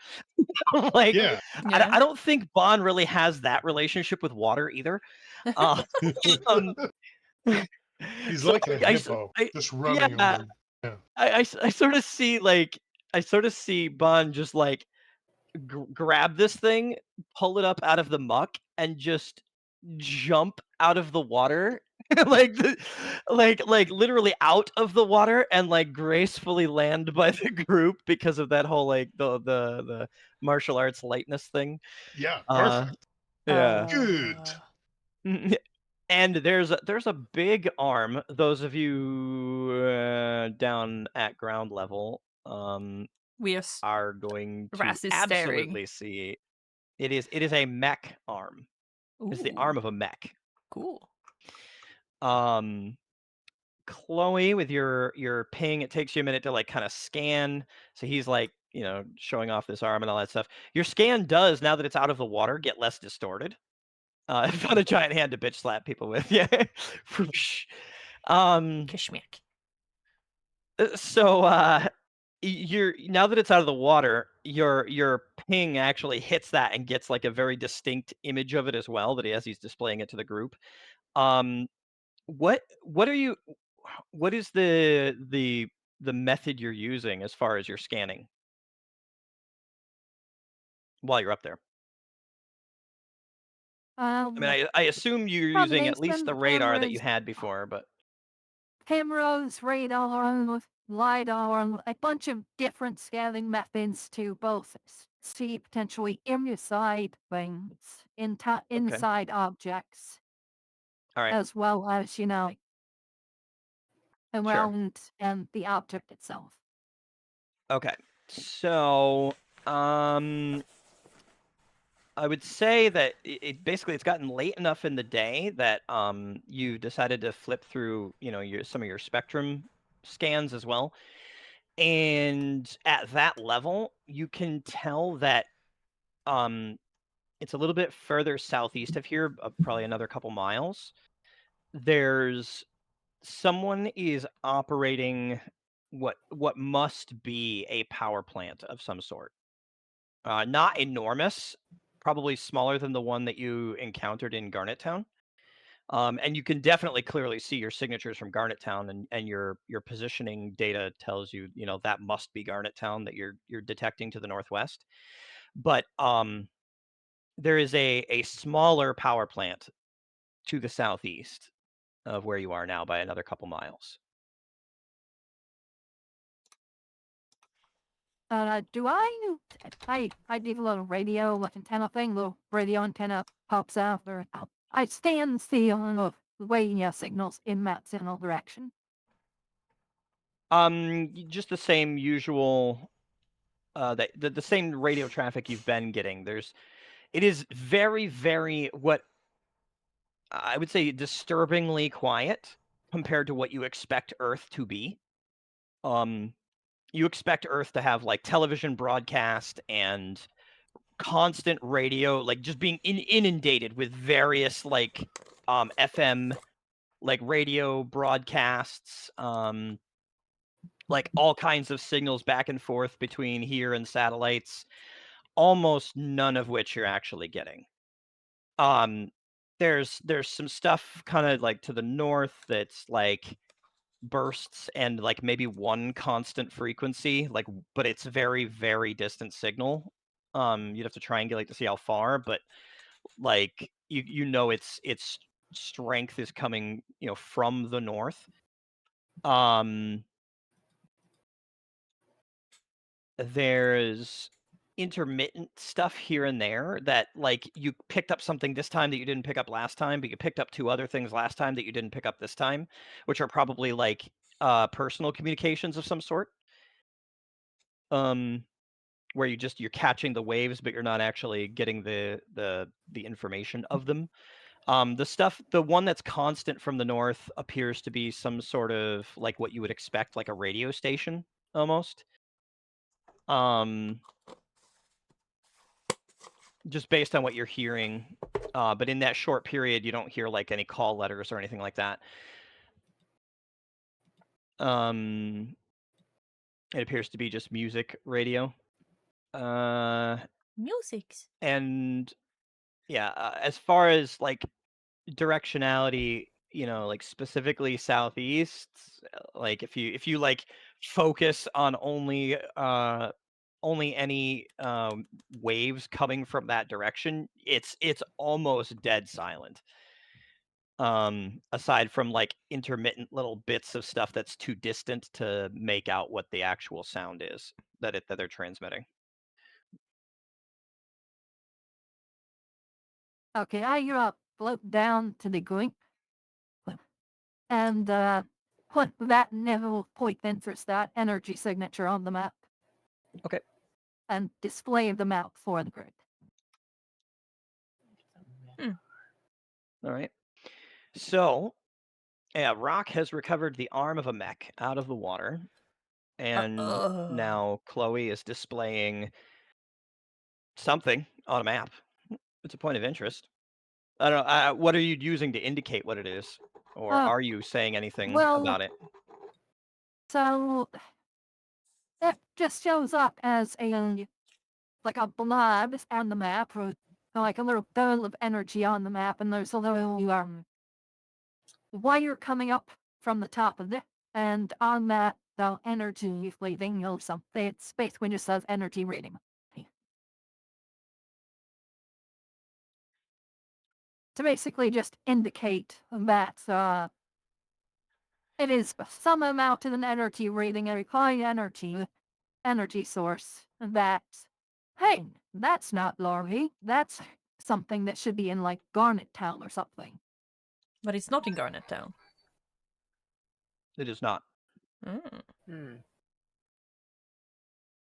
S1: Like
S2: Yeah.
S4: Yeah.
S1: I don't think Bond really has that relationship with water either. Uh, um,
S2: He's
S1: so
S2: like a hippo, just running on
S1: yeah,
S2: the. Yeah.
S1: I sort of see like I sort of see Bond just like grab this thing, pull it up out of the muck, and just jump out of the water, like like literally out of the water, and like gracefully land by the group because of that whole like the martial arts lightness thing.
S2: Yeah.
S1: Uh,
S2: Perfect.
S1: yeah.
S2: Good.
S1: And there's a big arm. Those of you down at ground level
S4: We are.
S1: are going to
S4: Ras is staring.
S1: absolutely see it is a mech arm. It's the arm
S4: Ooh,
S1: of a mech.
S4: cool.
S1: Um Chloe with your ping, it takes you a minute to like kind of scan. So he's like, showing off this arm and all that stuff. Your scan does, now that it's out of the water, get less distorted. I found a giant hand to bitch slap people with. Yeah. Whoosh. um
S4: Kishmiak.
S1: so you're now that it's out of the water, your ping actually hits that and gets like a very distinct image of it as well that he's displaying it to the group. um what are you what is the method you're using as far as your scanning while you're up there? I mean, I assume you're using at least
S3: Combination
S1: the
S3: of
S1: radar that you had before, but
S3: cameras, radar, LiDAR, a bunch of different scanning methods to both see potentially inside things,
S1: okay.
S3: inside objects,
S1: All right.
S3: as well as,
S1: Sure.
S3: around and the object itself.
S1: Okay. So, um I would say that basically it's gotten late enough in the day that you decided to flip through, some of your spectrum scans as well. And at that level, you can tell that it's a little bit further southeast of here, probably another couple miles. There's someone is operating what must be a power plant of some sort. Not enormous, probably smaller than the one that you encountered in Garnet Town. And you can definitely clearly see your signatures from Garnet Town, and your positioning data tells you, that must be Garnet Town that you're detecting to the northwest. But there is a smaller power plant to the southeast of where you are now by another couple miles.
S3: Do I did a little radio like antenna thing, little radio antenna pops out, or I stand still of radio signals in that signal direction.
S1: Just the same usual, the same radio traffic you've been getting. It is very, very, what I would say, disturbingly quiet compared to what you expect Earth to be. You expect Earth to have like television broadcast and constant radio, like just being inundated with various like FM like radio broadcasts, like all kinds of signals back and forth between here and satellites, almost none of which you're actually getting. There's some stuff kind of like to the north that's like bursts and like maybe one constant frequency, like, but it's very, very distant signal. You'd have to triangulate to see how far, but like its strength is coming, from the north. There's intermittent stuff here and there that, like, you picked up something this time that you didn't pick up last time, but you picked up two other things last time that you didn't pick up this time, which are probably like personal communications of some sort. Where you're catching the waves, but you're not actually getting the information of them. The one that's constant from the north appears to be some sort of like what you would expect, like a radio station almost. Just based on what you're hearing. But in that short period, you don't hear like any call letters or anything like that. It appears to be just music radio.
S4: Musics.
S1: And yeah, as far as like directionality, like specifically southeast, like if you like focus on only any waves coming from that direction, it's almost dead silent. Aside from like intermittent little bits of stuff that's too distant to make out what the actual sound is that they're transmitting.
S3: Okay, I float down to the group and put that Neville point enters that energy signature on the map.
S1: Okay.
S3: And display the map for the group.
S1: All right. So, yeah, Rock has recovered the arm of a mech out of the water, and now Chloe is displaying something on a map. It's a point of interest. I don't know. What are you using to indicate what it is, or are you saying anything about it?
S3: So it just shows up as like a blob on the map, or like a little ball of energy on the map, and there's a little wire coming up from the top of it, and on that the energy reading or something. It's basically just says energy reading. To basically just indicate that it is some amount of an energy reading, a required energy source that, hey, that's not Laurie. That's something that should be in like Garnet Town or something.
S4: But it's not in Garnet Town.
S1: It is not.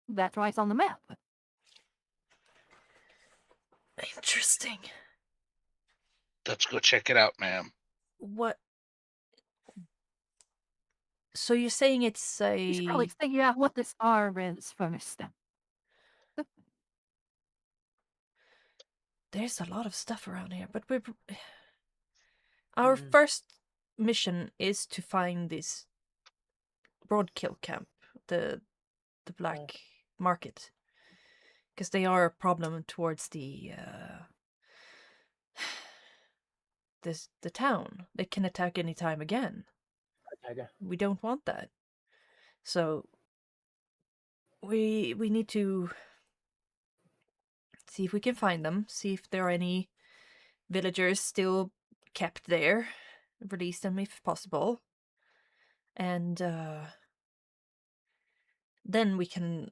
S3: That's why it's on the map.
S4: Interesting.
S6: Let's go check it out, ma'am.
S4: What? So you're saying it's
S3: You should probably
S4: a...
S3: figure out what this arm is first.
S4: There's a lot of stuff around here, but our
S5: Mhm.
S4: first mission is to find this Brodkil camp, the black market, because they are a problem towards the the town. They can attack any time again. We don't want that. So we need to see if we can find them, see if there are any villagers still kept there, release them if possible, and then we can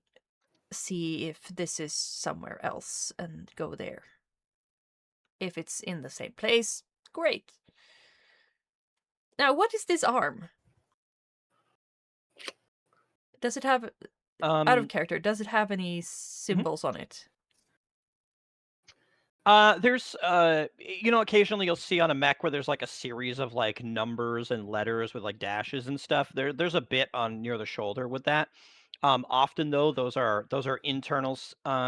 S4: see if this is somewhere else and go there. If it's in the same place, great. Now, what is this arm? Does it have, out of character, does it have any symbols on it?
S1: There's occasionally you'll see on a mech where there's like a series of like numbers and letters with like dashes and stuff. There's a bit on near the shoulder with that. Often though, those are internal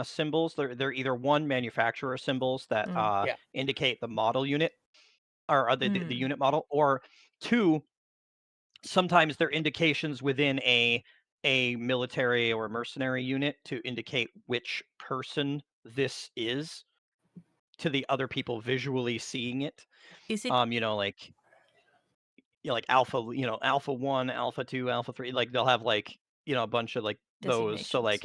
S1: symbols. They're either one manufacturer symbols that
S5: Yeah.
S1: indicate the model unit or the
S4: Mm.
S1: unit model, or two, sometimes they're indications within a military or mercenary unit to indicate which person this is to the other people visually seeing it.
S4: Is it
S1: Like alpha, alpha 1, alpha 2, alpha 3, like they'll have like, a bunch of like those. So
S4: designations?
S1: like,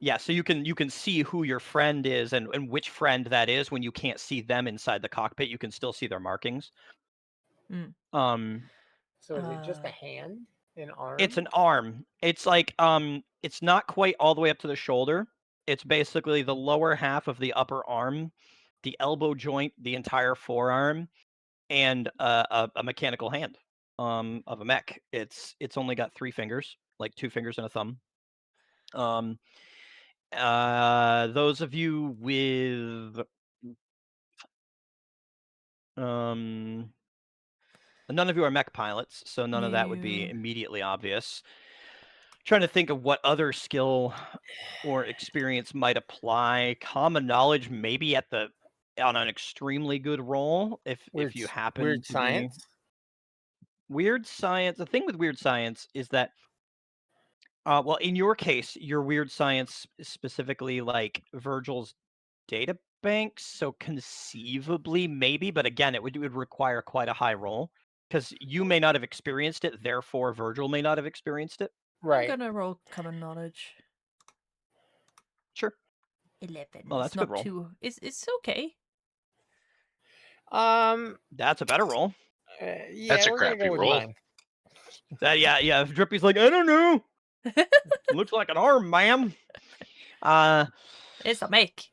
S1: yeah, so you can see who your friend is and which friend that is when you can't see them inside the cockpit. You can still see their markings.
S4: Mm.
S1: Um
S5: So is it just a hand, an arm?
S1: It's an arm. It's like it's not quite all the way up to the shoulder. It's basically the lower half of the upper arm, the elbow joint, the entire forearm, and a mechanical hand of a mech. It's only got 3 fingers, like 2 fingers and a thumb. Those of you with none of you are mech pilots, so none of that would be
S4: No.
S1: immediately obvious. Trying to think of what other skill or experience might apply. Common knowledge, maybe on an extremely good roll, if you happen
S5: Weird
S1: to be
S5: science.
S1: weird science. The thing with weird science is that, well, in your case, your weird science is specifically like Virgil's data banks, so conceivably maybe, but again, it would require quite a high roll because you may not have experienced it, therefore Virgil may not have experienced it.
S4: I'm
S5: Right.
S4: gonna roll common knowledge.
S1: Sure.
S4: 11.
S1: Well,
S4: It's
S1: that's a good
S4: not
S1: roll.
S4: too. It's okay.
S1: That's a better roll.
S5: Yeah,
S6: That's a
S5: we're gonna
S6: crappy
S5: go with
S6: roll.
S5: 9.
S1: Yeah. If Drippy's like, I don't know. Looks like an arm, ma'am.
S4: It's a make.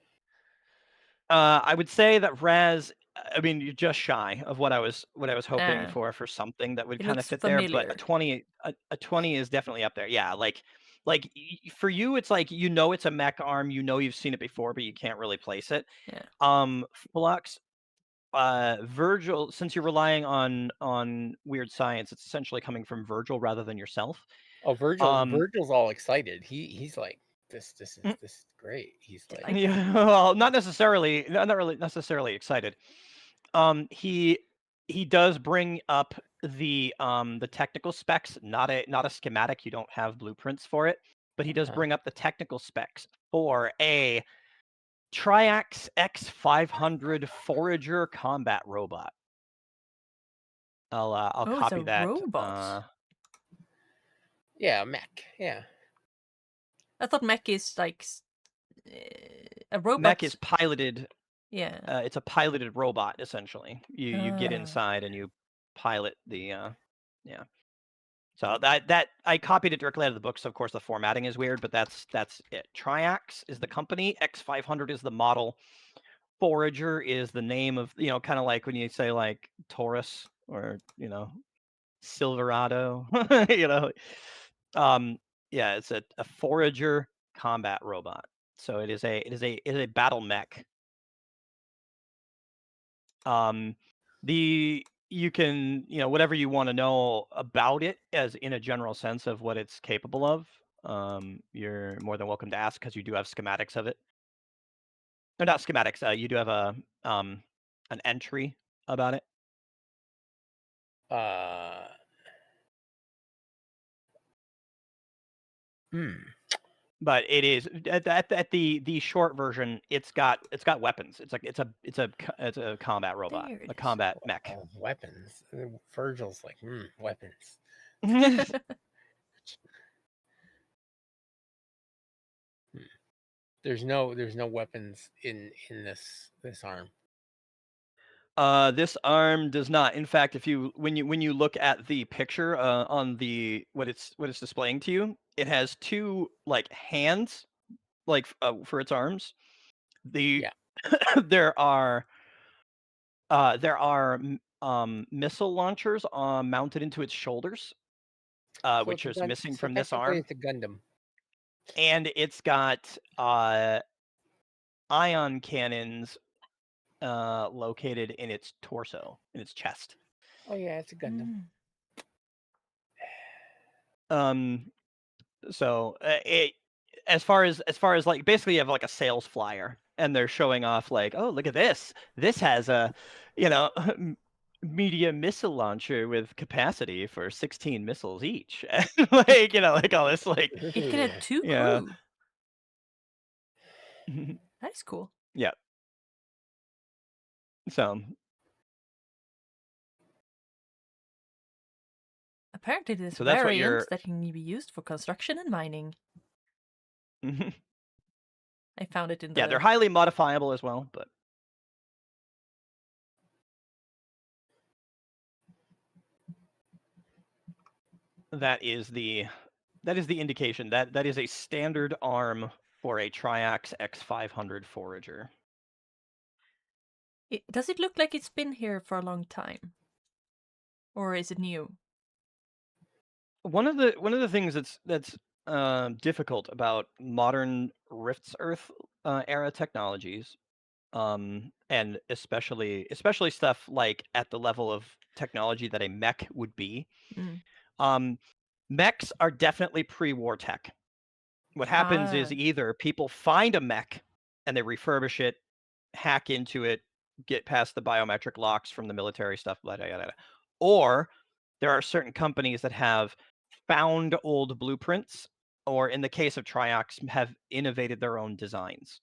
S1: I would say that Raz. I mean, you're just shy of what I was hoping
S4: Ah.
S1: for something that would
S4: It
S1: kind of
S4: looks
S1: fit there. But
S4: familiar.
S1: a 20, a 20 is definitely up there. Yeah, like for you, it's like it's a mech arm. You've seen it before, but you can't really place it.
S4: Yeah.
S1: Flux. Virgil, since you're relying on weird science, it's essentially coming from Virgil rather than yourself.
S5: Oh, Virgil's all excited. He's like, this
S1: Mm.
S5: is great. He's like,
S4: Delightful.
S1: Yeah, well, not necessarily, not really necessarily excited. He does bring up the technical specs, not a schematic. You don't have blueprints for it, but he does bring up the technical specs for a Triax X500 Forager combat robot. I'll
S4: Oh, it's
S1: copy
S4: a
S1: that.
S4: robot.
S5: yeah, mech. Yeah.
S4: I thought mech is like a robot.
S1: Mech is piloted.
S4: Yeah.
S1: It's a piloted robot essentially. You get inside and you pilot the yeah. So that I copied it directly out of the book. So of course the formatting is weird, but that's it. Triax is the company. X500 is the model. Forager is the name of kind of like when you say like Taurus or Silverado. Yeah, it's a forager combat robot. So it is a battle mech. You can, whatever you want to know about it as in a general sense of what it's capable of, you're more than welcome to ask because you do have schematics of it. No, not schematics. You do have an entry about it.
S5: Uh, hmm.
S1: But it is at the short version. It's got weapons. It's a combat robot,
S4: There it
S1: a
S4: is.
S1: combat mech.
S5: Oh, weapons. Virgil's like, weapons. There's no weapons in this arm.
S1: This arm does not. In fact, when you look at the picture on what it's displaying to you, it has two like hands like for its arms.
S5: Yeah.
S1: There are missile launchers mounted into its shoulders,
S5: So
S1: which
S5: it's
S1: is missing
S5: so
S1: from this
S5: technically
S1: arm,
S5: it's a Gundam.
S1: and it's got ion cannons located in its torso, in its chest.
S5: Oh yeah, it's a Gundam.
S1: So it as far as like basically you have like a sales flyer and they're showing off like, oh, look at this. This has a, you know, medium missile launcher with capacity for 16 missiles each. Like, like all this like,
S4: It can have 2
S1: yeah.
S4: crew. That's cool.
S1: Yeah. So
S4: Apparently there's
S1: that's what you're
S4: variants that can be used for construction and mining. I found it in the...
S1: Yeah, they're highly modifiable as well, but that is the indication. That is a standard arm for a Triax X500 forager.
S4: Does it look like it's been here for a long time? Or is it new?
S1: One of the things that's difficult about modern Rifts Earth era technologies, and especially stuff like at the level of technology that a mech would be, mechs are definitely pre-war tech. What happens is either people find a mech and they refurbish it, hack into it, get past the biometric locks from the military stuff, blah, blah, blah, blah. Or there are certain companies that have found old blueprints, or in the case of Triox, have innovated their own designs,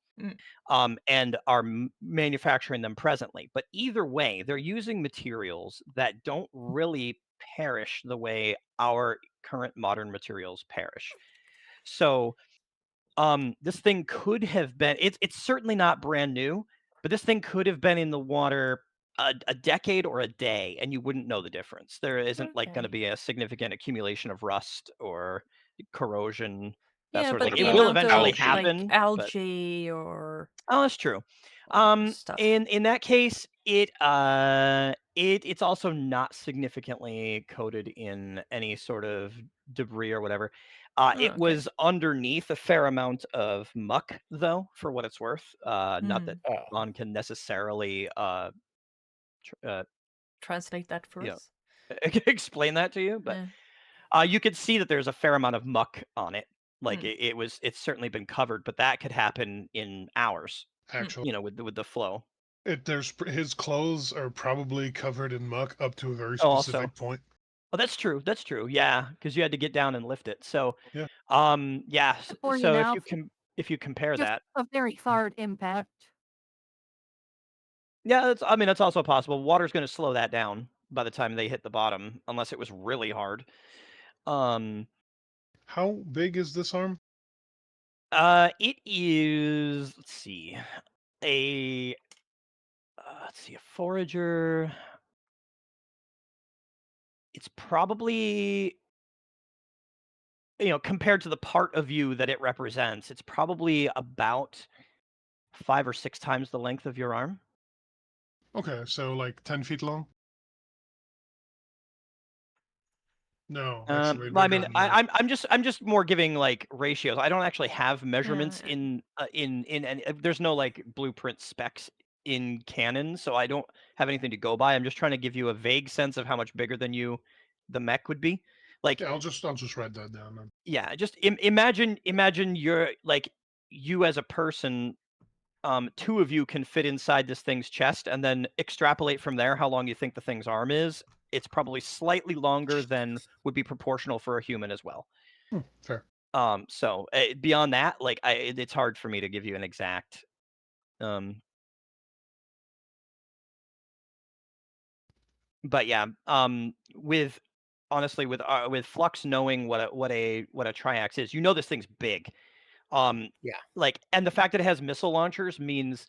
S1: and are manufacturing them presently. But either way, they're using materials that don't really perish the way our current modern materials perish. So this thing could have been, it's certainly not brand new, but this thing could have been in the water a decade or a day, and you wouldn't know the difference. There isn't like going to be a significant accumulation of rust or corrosion, that
S4: Yeah,
S1: sort of
S4: but
S1: thing.
S4: the
S1: It will
S4: amount
S1: eventually
S4: of
S1: happen,
S4: like
S1: but
S4: algae or
S1: oh, that's true.
S4: stuff.
S1: In that case, it's also not significantly coated in any sort of debris or whatever. It
S4: Okay.
S1: was underneath a fair amount of muck, though, for what it's worth. Not that
S5: Oh.
S1: Ron can necessarily
S4: Translate that for us.
S1: explain that to you, but you could see that there's a fair amount of muck on it. Like it's certainly been covered, but that could happen in hours.
S2: Actually,
S1: with the flow.
S2: His clothes are probably covered in muck up to a very
S1: Oh,
S2: specific
S1: also.
S2: point.
S1: Oh, that's true. That's true. Yeah, because you had to get down and lift it. So,
S2: Yeah.
S1: yeah.
S3: Or,
S1: So if you compare
S3: just
S1: that,
S3: a very hard impact.
S1: yeah, that's also possible. Water's going to slow that down by the time they hit the bottom, unless it was really hard.
S2: How big is this arm?
S1: It is. Let's see, a forager. It's probably, compared to the part of you that it represents, it's probably about 5 or 6 times the length of your arm.
S2: Okay, so like 10 feet long? No, actually,
S1: Well, I
S2: bigger
S1: mean,
S2: than that.
S1: I'm just more giving like ratios. I don't actually have measurements in any, there's no like blueprint specs in canon, so I don't have anything to go by. I'm just trying to give you a vague sense of how much bigger than you the mech would be. Like,
S2: Yeah, I'll just write that down then.
S1: yeah, just imagine you're like you as a person. Two of you can fit inside this thing's chest, and then extrapolate from there how long you think the thing's arm is. It's probably slightly longer than would be proportional for a human as well.
S2: Fair.
S1: So beyond that, like it's hard for me to give you an exact. But yeah, with honestly with Flux knowing what a triax is, you know this thing's big.
S5: Yeah.
S1: Like, and the fact that it has missile launchers means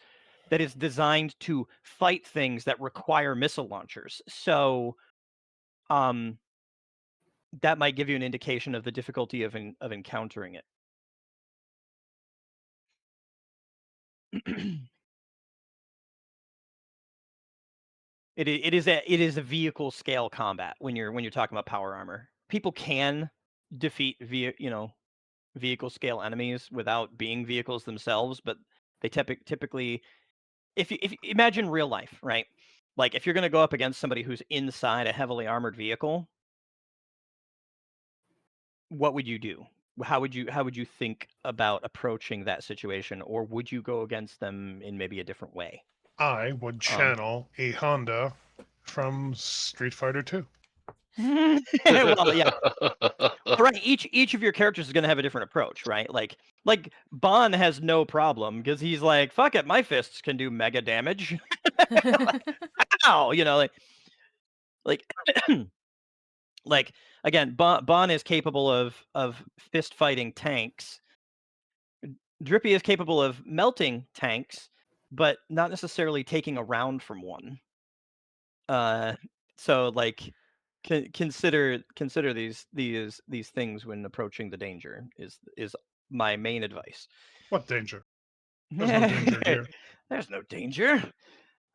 S1: that it's designed to fight things that require missile launchers. So, that might give you an indication of the difficulty of encountering it. It is a vehicle scale combat when you're talking about power armor. People can defeat vehicle scale enemies without being vehicles themselves, but they typically if you imagine real life, right? Like if you're going to go up against somebody who's inside a heavily armored vehicle, what would you do? How would you think about approaching that situation, or would you go against them in maybe a different way?
S2: I would channel a Honda from Street Fighter 2.
S1: Well, yeah. Right. Each of your characters is going to have a different approach, right? Like Bon has no problem because he's like, fuck it, my fists can do mega damage. Ow, like like again, Bon is capable of fist fighting tanks. Drippy is capable of melting tanks, but not necessarily taking a round from one. So like consider these things when approaching the danger is my main advice.
S2: What danger? There's no danger here.
S1: There's no danger.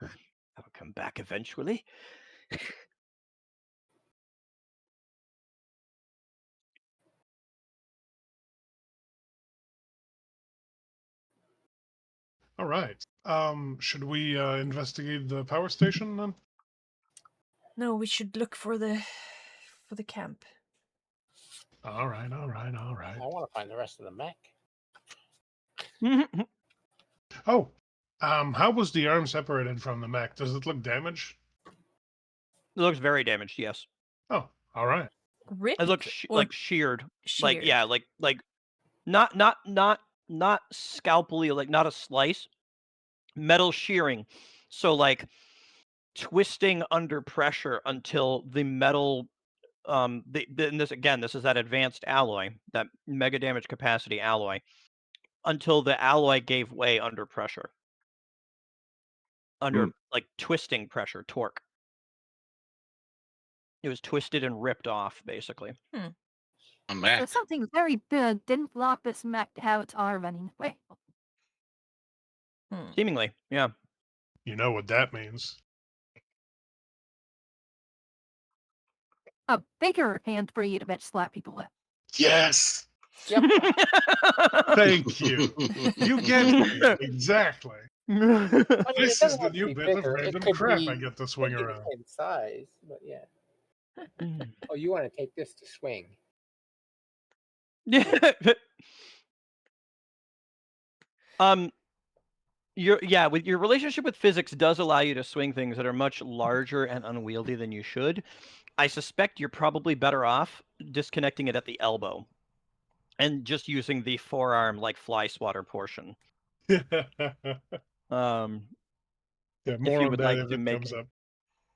S1: I'll come back eventually.
S2: All right. Should we investigate the power station then?
S4: No, we should look for the camp.
S2: All right.
S5: I want to find the rest of the mech.
S1: It
S2: Oh, how was the arm separated from the mech? Does it look damaged?
S1: looks very damaged, yes.
S2: Oh, all right.
S4: Ripped
S1: It looks
S4: or
S1: like sheared. Like
S4: sheared?
S1: yeah, like not scalpely, like not a slice. Metal shearing. So like twisting under pressure until the metal and this is that advanced alloy, that mega damage capacity alloy, until the alloy gave way under pressure. Under like twisting pressure, torque. It was twisted and ripped off, basically.
S6: A
S3: So
S6: Mac.
S3: something very big didn't block this mech to have its arm anyway.
S1: Seemingly, yeah.
S2: You know what that means.
S3: A bigger hand for you to bitch slap people with.
S2: Yes.
S5: Yep.
S2: Thank you. You get me. Exactly.
S5: I mean, it
S2: This is
S5: doesn't
S2: the
S5: have to
S2: new
S5: be
S2: bit of
S5: bigger. It
S2: random
S5: could
S2: crap
S5: be,
S2: I get to
S5: could
S2: swing
S5: be the
S2: around.
S5: same size, but yeah. Oh, you want to take this to swing?
S1: With your relationship with physics does allow you to swing things that are much larger and unwieldy than you should. I suspect you're probably better off disconnecting it at the elbow and just using the forearm like fly swatter portion. Um,
S2: Yeah,
S1: if
S2: more
S1: you
S2: on
S1: would
S2: that
S1: like
S2: if
S1: to
S2: it
S1: make
S2: comes up.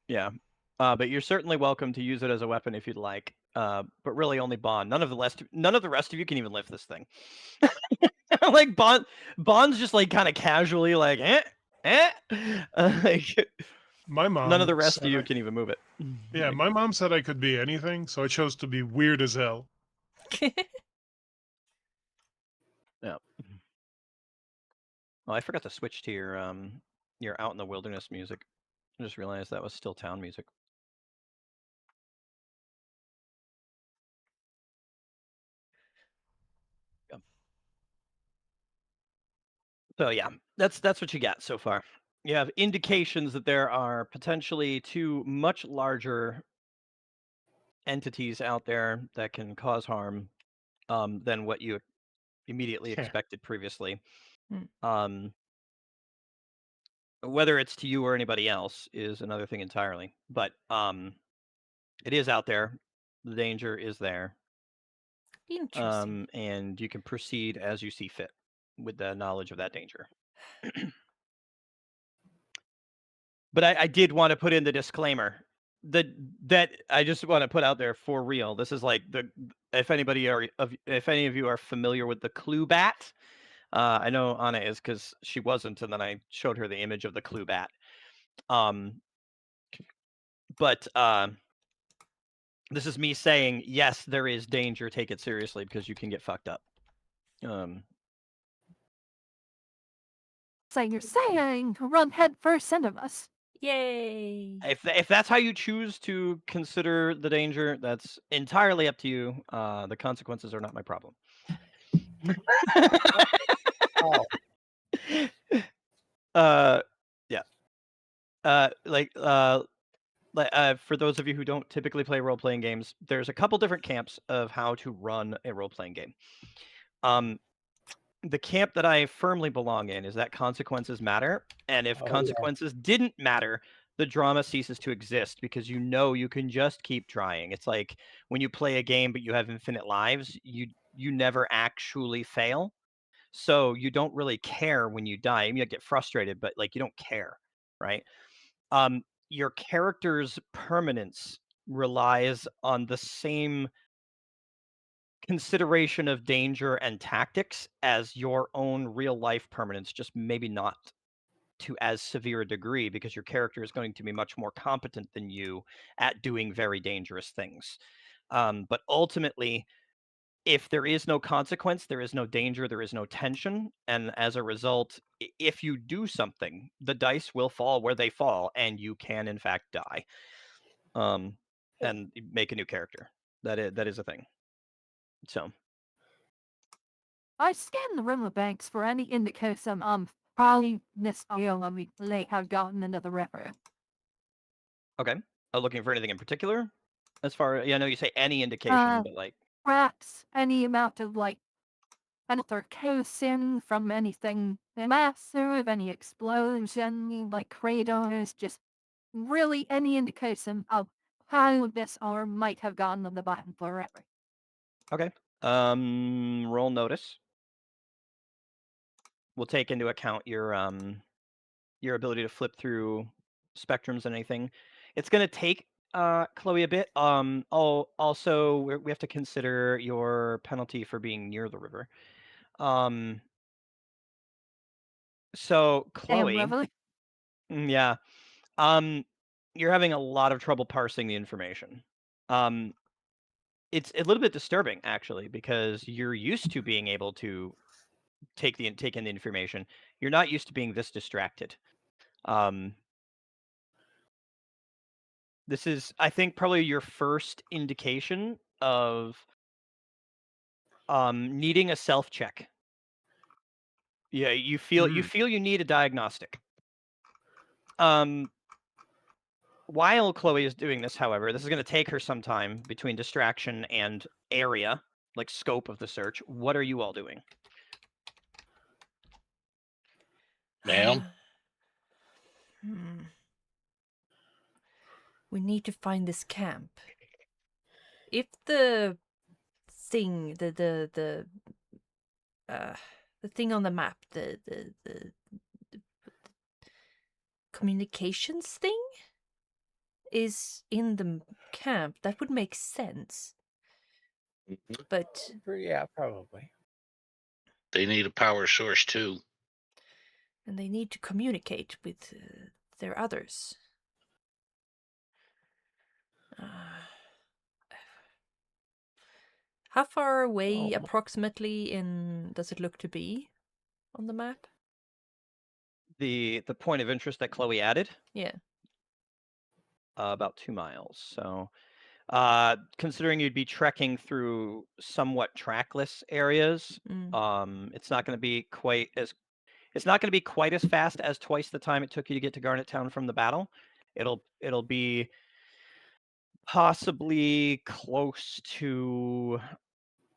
S1: yeah. But you're certainly welcome to use it as a weapon if you'd like. But really only Bond. None of the rest of you can even lift this thing. Like Bond's just like kind of casually like like
S2: My
S1: none of
S2: mom
S1: the rest of
S2: said
S1: you can even move it.
S2: yeah,
S1: Like,
S2: my mom said I could be anything, so I chose to be weird as hell.
S1: yeah. Oh, I forgot to switch to your out in the wilderness music. I just realized that was still town music. Yeah. So yeah, that's what you got so far. you have indications that there are potentially two much larger entities out there that can cause harm than what you immediately
S2: Yeah.
S1: expected previously.
S4: Hmm.
S1: Whether it's to you or anybody else is another thing entirely. But it is out there. The danger is there.
S4: Interesting.
S1: And you can proceed as you see fit with the knowledge of that danger. But I did want to put in the disclaimer that I just want to put out there for real. This is like if any of you are familiar with the clue bat, I know Anna is because she wasn't, and then I showed her the image of the clue bat. But this is me saying yes, there is danger. Take it seriously because you can get fucked up.
S3: So you're saying to run head first into us.
S4: Yay!
S1: If that's how you choose to consider the danger, that's entirely up to you. The consequences are not my problem.
S5: Oh,
S1: Yeah. For those of you who don't typically play role-playing games, there's a couple different camps of how to run a role-playing game. The camp that I firmly belong in is that consequences matter, and if
S5: oh yeah.
S1: consequences didn't matter, the drama ceases to exist because you know you can just keep trying. It's like when you play a game but you have infinite lives, you never actually fail. So you don't really care when you die. You get frustrated, but like you don't care, right? Your character's permanence relies on the same consideration of danger and tactics as your own real life permanence, just maybe not to as severe a degree because your character is going to be much more competent than you at doing very dangerous things. But ultimately, if there is no consequence, there is no danger, there is no tension, and as a result, if you do something, the dice will fall where they fall, and you can in fact die, and make a new character. That is a thing. So.
S3: I scanned the riverbanks for any indication probably this we may have gotten into the river.
S1: Okay. Looking for anything in particular? As far I know you say any indication, but like
S3: Perhaps any amount of another in from anything massive, any explosion, like craters, just really any indication of how this arm might have gotten on the bottom forever.
S1: okay. Roll notice. We'll take into account your ability to flip through spectrums and anything. It's gonna take Chloe a bit. Also we have to consider your penalty for being near the river. So
S3: Damn,
S1: Chloe,
S3: Reveille.
S1: yeah. You're having a lot of trouble parsing the information. It's a little bit disturbing actually because you're used to being able to take in the information. You're not used to being this distracted. This is, I think, probably your first indication of needing a self check. Yeah, you feel you need a diagnostic. While Chloe is doing this, however, this is going to take her some time between distraction and area, like scope of the search. What are you all doing?
S6: Ma'am?
S4: Hmm. We need to find this camp. If the thing, the thing on the map, the communications thing is in the camp, that would make sense. But
S5: Yeah, probably.
S6: They need a power source too.
S4: and they need to communicate with their others. How far away approximately does it look to be on the map?
S1: The point of interest that Chloe added?
S4: Yeah.
S1: About 2 miles. So, considering you'd be trekking through somewhat trackless areas,
S4: Mm.
S1: it's not going to be quite as It's not going to be quite as fast as twice the time it took you to get to Garnet Town from the battle. It'll be possibly close to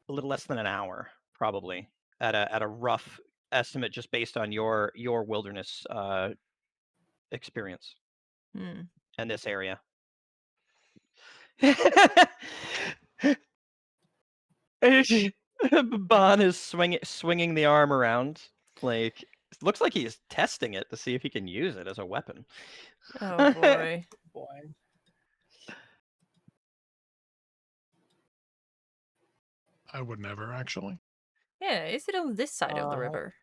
S1: a little less than an hour, probably at a rough estimate, just based on your wilderness experience
S4: Hmm.
S1: in this area. Bon is swinging the arm around, like it looks like he's testing it to see if he can use it as a weapon.
S4: Oh boy.
S5: Boy.
S2: I would never actually.
S4: Yeah, is it on this side of the
S5: Uh-huh.
S4: river?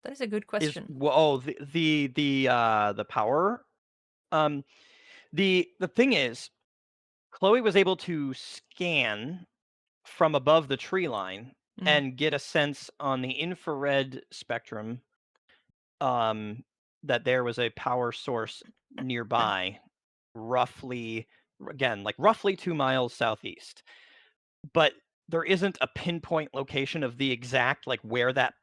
S4: That is a good
S1: Is
S4: question.
S1: well, the power. The thing is, Chloe was able to scan from above the tree line
S4: Mm.
S1: and get a sense on the infrared spectrum that there was a power source nearby, roughly, again, like roughly 2 miles southeast. But there isn't a pinpoint location of the exact, like where that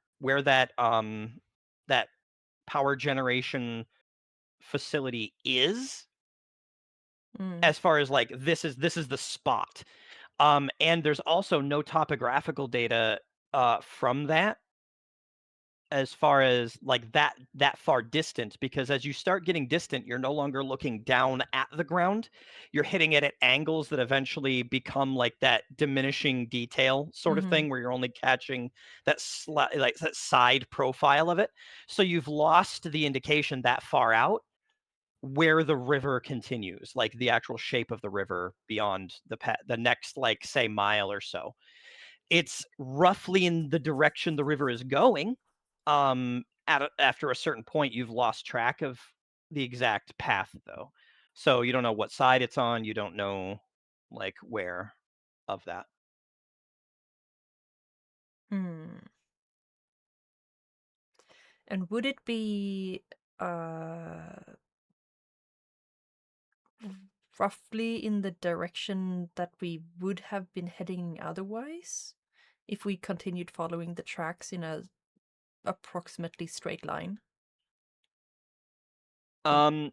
S1: that power generation facility is,
S4: Mm.
S1: as far as like this is the spot. And there's also no topographical data from that, as far as like that far distant, because as you start getting distant, you're no longer looking down at the ground. You're hitting it at angles that eventually become like that diminishing detail sort of
S4: Mhm.
S1: thing, where you're only catching that like that side profile of it. So you've lost the indication that far out where the river continues, like the actual shape of the river beyond the next, like, say, mile or so. It's roughly in the direction the river is going. After a certain point, you've lost track of the exact path, though. So you don't know what side it's on. You don't know, like, where of that.
S4: Hmm. And would it be roughly in the direction that we would have been heading otherwise if we continued following the tracks in a approximately straight line?
S1: Um,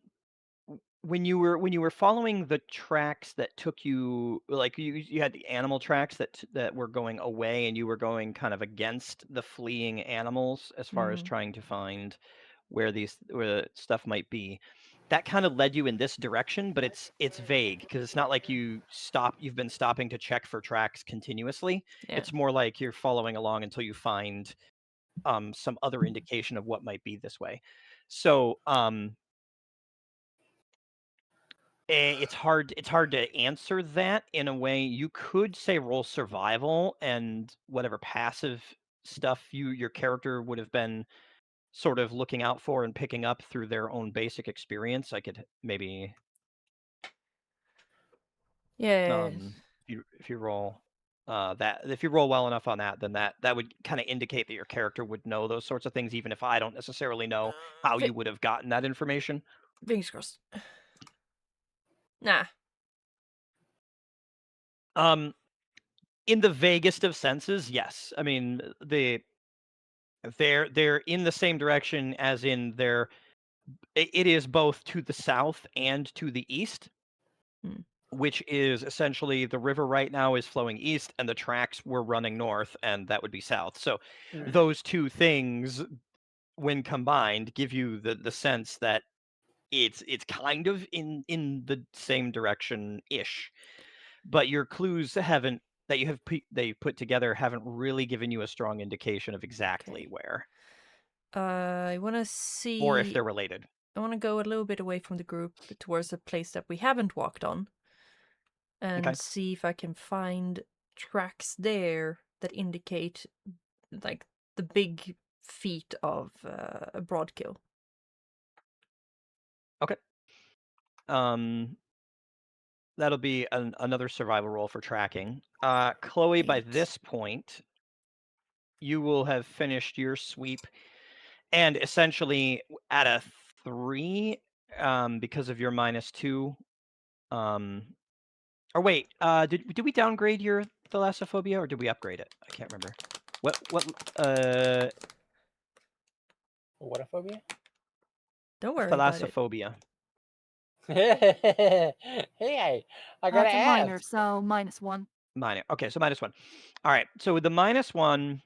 S1: when you were following the tracks that took you, like you had the animal tracks that were going away, and you were going kind of against the fleeing animals as far as
S4: Mhm.
S1: trying to find where the stuff might be. That kind of led you in this direction, but it's vague, because it's not like you've been stopping to check for tracks continuously.
S4: Yeah.
S1: It's more like you're following along until you find some other indication of what might be this way. So it's hard to answer that in a way. You could say roll survival, and whatever passive stuff your character would have been sort of looking out for and picking up through their own basic experience. I could maybe
S4: Yeah.
S1: if you roll if you roll well enough on that, then that would kind of indicate that your character would know those sorts of things, even if I don't necessarily know how you would have gotten that information.
S4: Fingers crossed. Nah.
S1: In the vaguest of senses, yes. I mean, they're in the same direction, as in it is both to the south and to the east,
S4: Hmm.
S1: which is essentially the river right now is flowing east and the tracks were running north, and that would be south. So
S5: Mm.
S1: those two things, when combined, give you the sense that it's kind of in the same direction ish. But your clues haven't that you have they put together haven't really given you a strong indication of exactly
S4: Okay.
S1: where,
S4: I want to
S1: or if
S4: see.
S1: they're related.
S4: I want to go a little bit away from the group towards a place that we haven't walked on
S1: Okay.
S4: and see if I can find tracks there that indicate like the big feat of Brodkil.
S1: Okay. That'll be another survival roll for tracking. Chloe, by
S4: 8.
S1: this point, you will have finished your sweep, and essentially at a 3, because of your -2. Or wait, did we downgrade your thalassophobia, or did we upgrade it? I can't remember. What
S5: What a phobia?
S4: Don't worry about it.
S1: Thalassophobia.
S5: Hey, I gotta
S3: That's a minor,
S5: ask.
S3: so -1.
S1: Minor. Okay, so -1. All right. So with the -1,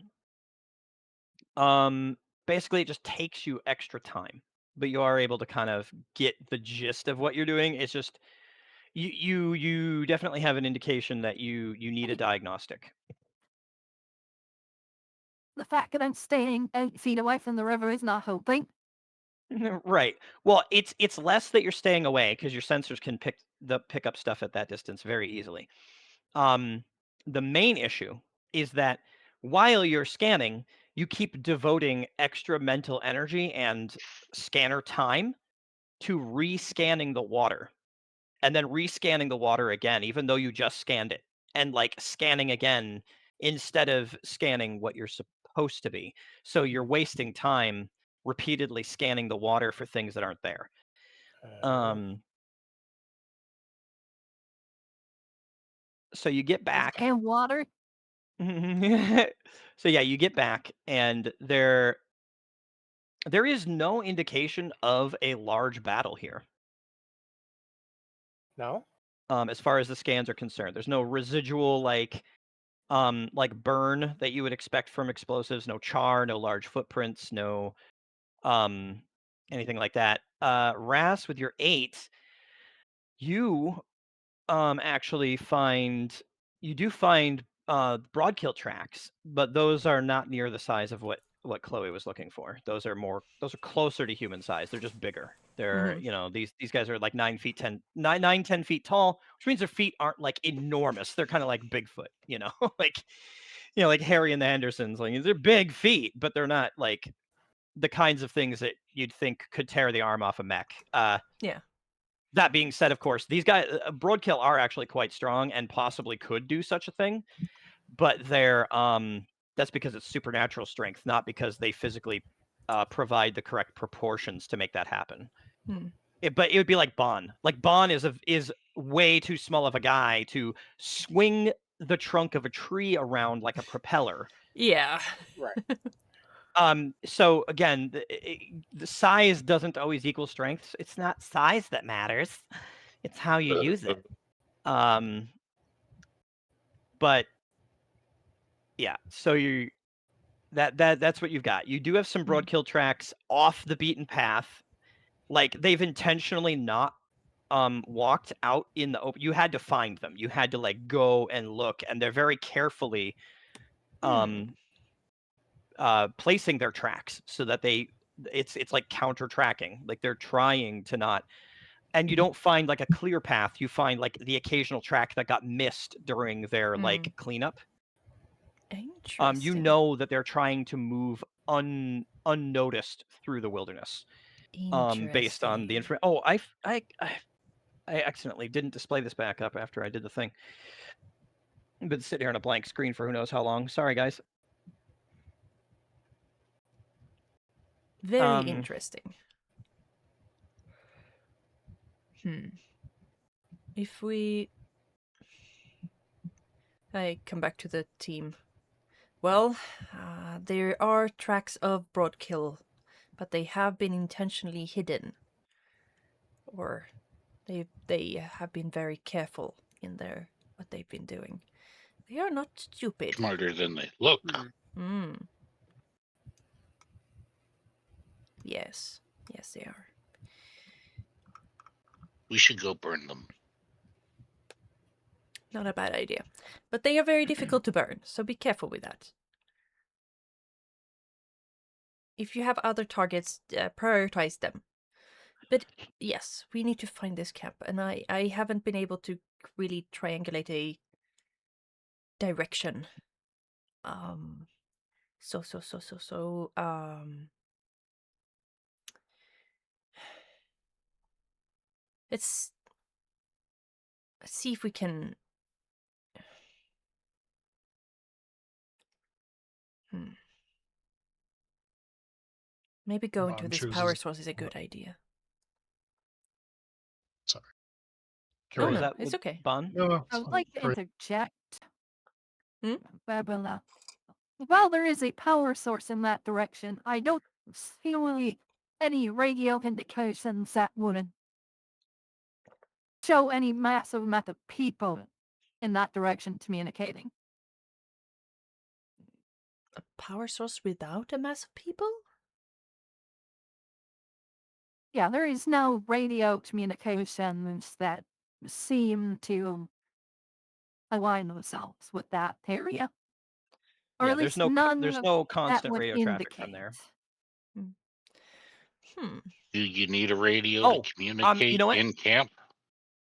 S1: basically it just takes you extra time, but you are able to kind of get the gist of what you're doing. It's just you definitely have an indication that you need a diagnostic.
S3: The fact that I'm staying 8 feet away from the river is not helping.
S1: Right. Well, it's less that you're staying away because your sensors can pick up stuff at that distance very easily. Um, the main issue is that while you're scanning, you keep devoting extra mental energy and scanner time to rescanning the water and then rescanning the water again, even though you just scanned it, and like scanning again instead of scanning what you're supposed to be. So you're wasting time repeatedly scanning the water for things that aren't there.
S5: Oh,
S1: Um, so you get back.
S3: And water?
S1: So yeah, you get back, and there is no indication of a large battle here.
S5: no?
S1: As far as the scans are concerned, there's no residual like burn that you would expect from explosives. No char, no large footprints, no um anything like that. Ras, with your 8, you actually you do find Brodkil tracks, but those are not near the size of what Chloe was looking for. Those are closer to human size. They're just bigger. They're,
S4: Mhm.
S1: these guys are like 10 feet tall, which means their feet aren't like enormous. They're kind of like Bigfoot, like like Harry and the Hendersons. Like they're big feet, but they're not like the kinds of things that you'd think could tear the arm off a mech.
S4: Yeah.
S1: That being said, of course, these guys, Brodkill, are actually quite strong and possibly could do such a thing, but that's because it's supernatural strength, not because they physically provide the correct proportions to make that happen.
S4: Hmm.
S1: But it would be like Bon. Like Bon is way too small of a guy to swing the trunk of a tree around like a propeller.
S4: Yeah.
S5: Right.
S1: So again, the size doesn't always equal strength. It's not size that matters. It's how you use it. Um, but yeah, so that's what you've got. You do have some
S4: Mm.
S1: Broadkill tracks off the beaten path. Like they've intentionally not walked out in the open. You had to find them. You had to like go and look, and they're very carefully um placing their tracks so that it's like counter tracking. Like they're trying to not, and you don't find like a clear path. You find like the occasional track that got missed during their like cleanup. You
S4: Interesting.
S1: know that they're trying to move unnoticed through the wilderness. Based on the
S4: Interesting.
S1: information. Oh, I accidentally didn't display this back up after I did the thing. I've been sitting here on a blank screen for who knows how long. Sorry, guys.
S4: Very interesting. If I come back to the team. Well, there are tracks of Brodkill, but they have been intentionally hidden, or they have been very careful in what they've been doing. They are not stupid.
S6: Smarter than they look.
S4: Yes, they are.
S6: We should go burn them.
S4: Not a bad idea, but they are very difficult to burn, so be careful with that. If you have other targets, prioritize them. But yes, we need to find this camp, and I haven't been able to really triangulate a direction. Let's see if we can. Maybe going to
S2: Bond
S4: this
S2: chooses.
S4: power source is a good idea.
S2: Sorry.
S1: What
S2: Carry
S1: was
S2: on.
S1: that?
S4: It's okay.
S1: Bon?
S2: No,
S3: I would like to
S2: carry-
S3: interject.
S4: Hmm?
S3: While there is a power source in that direction, I don't see any radio indications that wouldn't show any massive amount of people in that direction communicating.
S4: A power source without a mass of people?
S3: Yeah, there is no radio communications that seem to align themselves with that area. Or
S1: Yeah,
S3: at least none
S1: there's no
S3: that
S1: constant
S3: would
S1: radio traffic from
S3: indicate.
S1: there.
S4: Hmm.
S6: Do you need a radio
S1: Oh,
S6: to communicate
S1: you know what?
S6: in camp?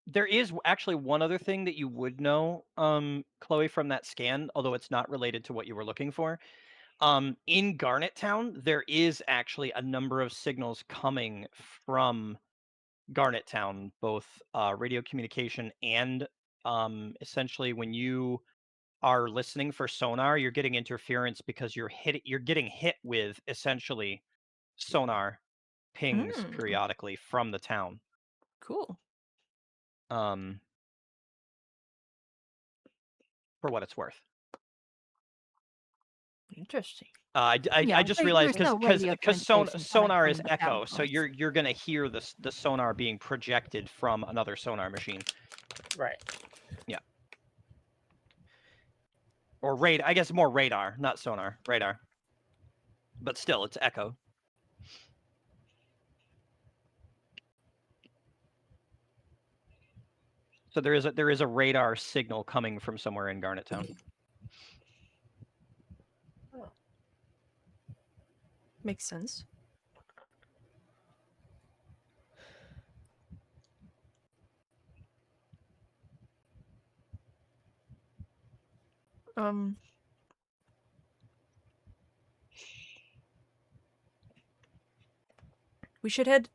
S1: There is actually one other thing that you would know, Chloe, from that scan, although it's not related to what you were looking for. In Garnet Town, there is actually a number of signals coming from Garnet Town, both radio communication and essentially when you are listening for sonar, you're getting interference because you're getting hit with essentially sonar pings
S4: Mm,
S1: periodically from the town.
S4: cool.
S1: Um, for what it's worth.
S4: Interesting.
S3: Yeah,
S1: I just realized
S3: there's no radio communication coming
S1: sonar
S3: from
S1: is
S3: the
S1: echo, so
S3: outpost.
S1: you're gonna hear the sonar being projected from another sonar machine.
S5: Right.
S1: Or radar, I guess more radar, not sonar, radar. But still, it's echo. So there is a radar signal coming from somewhere in Garnet Town.
S4: Makes sense. We should head.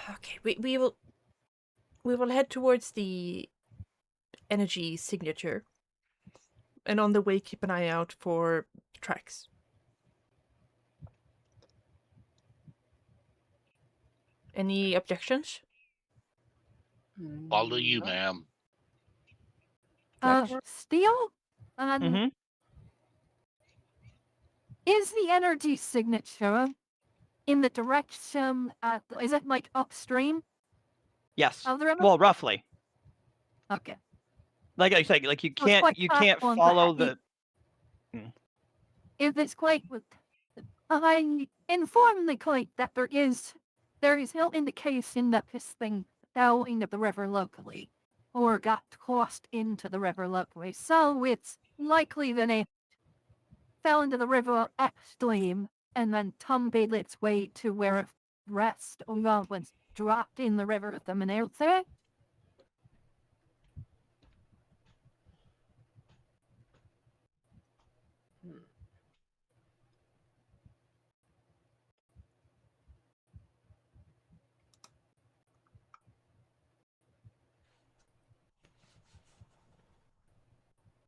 S4: Okay, we will head towards the energy signature, and on the way keep an eye out for tracks. Any objections?
S6: Follow you,
S5: No.
S6: ma'am.
S3: Steel?
S1: Mm-hmm.
S3: Is the energy signature in the direction, is it like upstream
S1: Yes.
S3: of the river?
S1: Well, roughly.
S3: Okay.
S1: Like I said, like you
S3: So it's quite
S1: can't
S3: possible
S1: follow
S3: that
S1: the.
S3: if it's quite, I informed the client that there is no indication that this thing fell into the river locally or got tossed into the river locally. So it's likely that it fell into the river upstream and then tumbled its way to where it rest or was dropped in the river at the Minerva.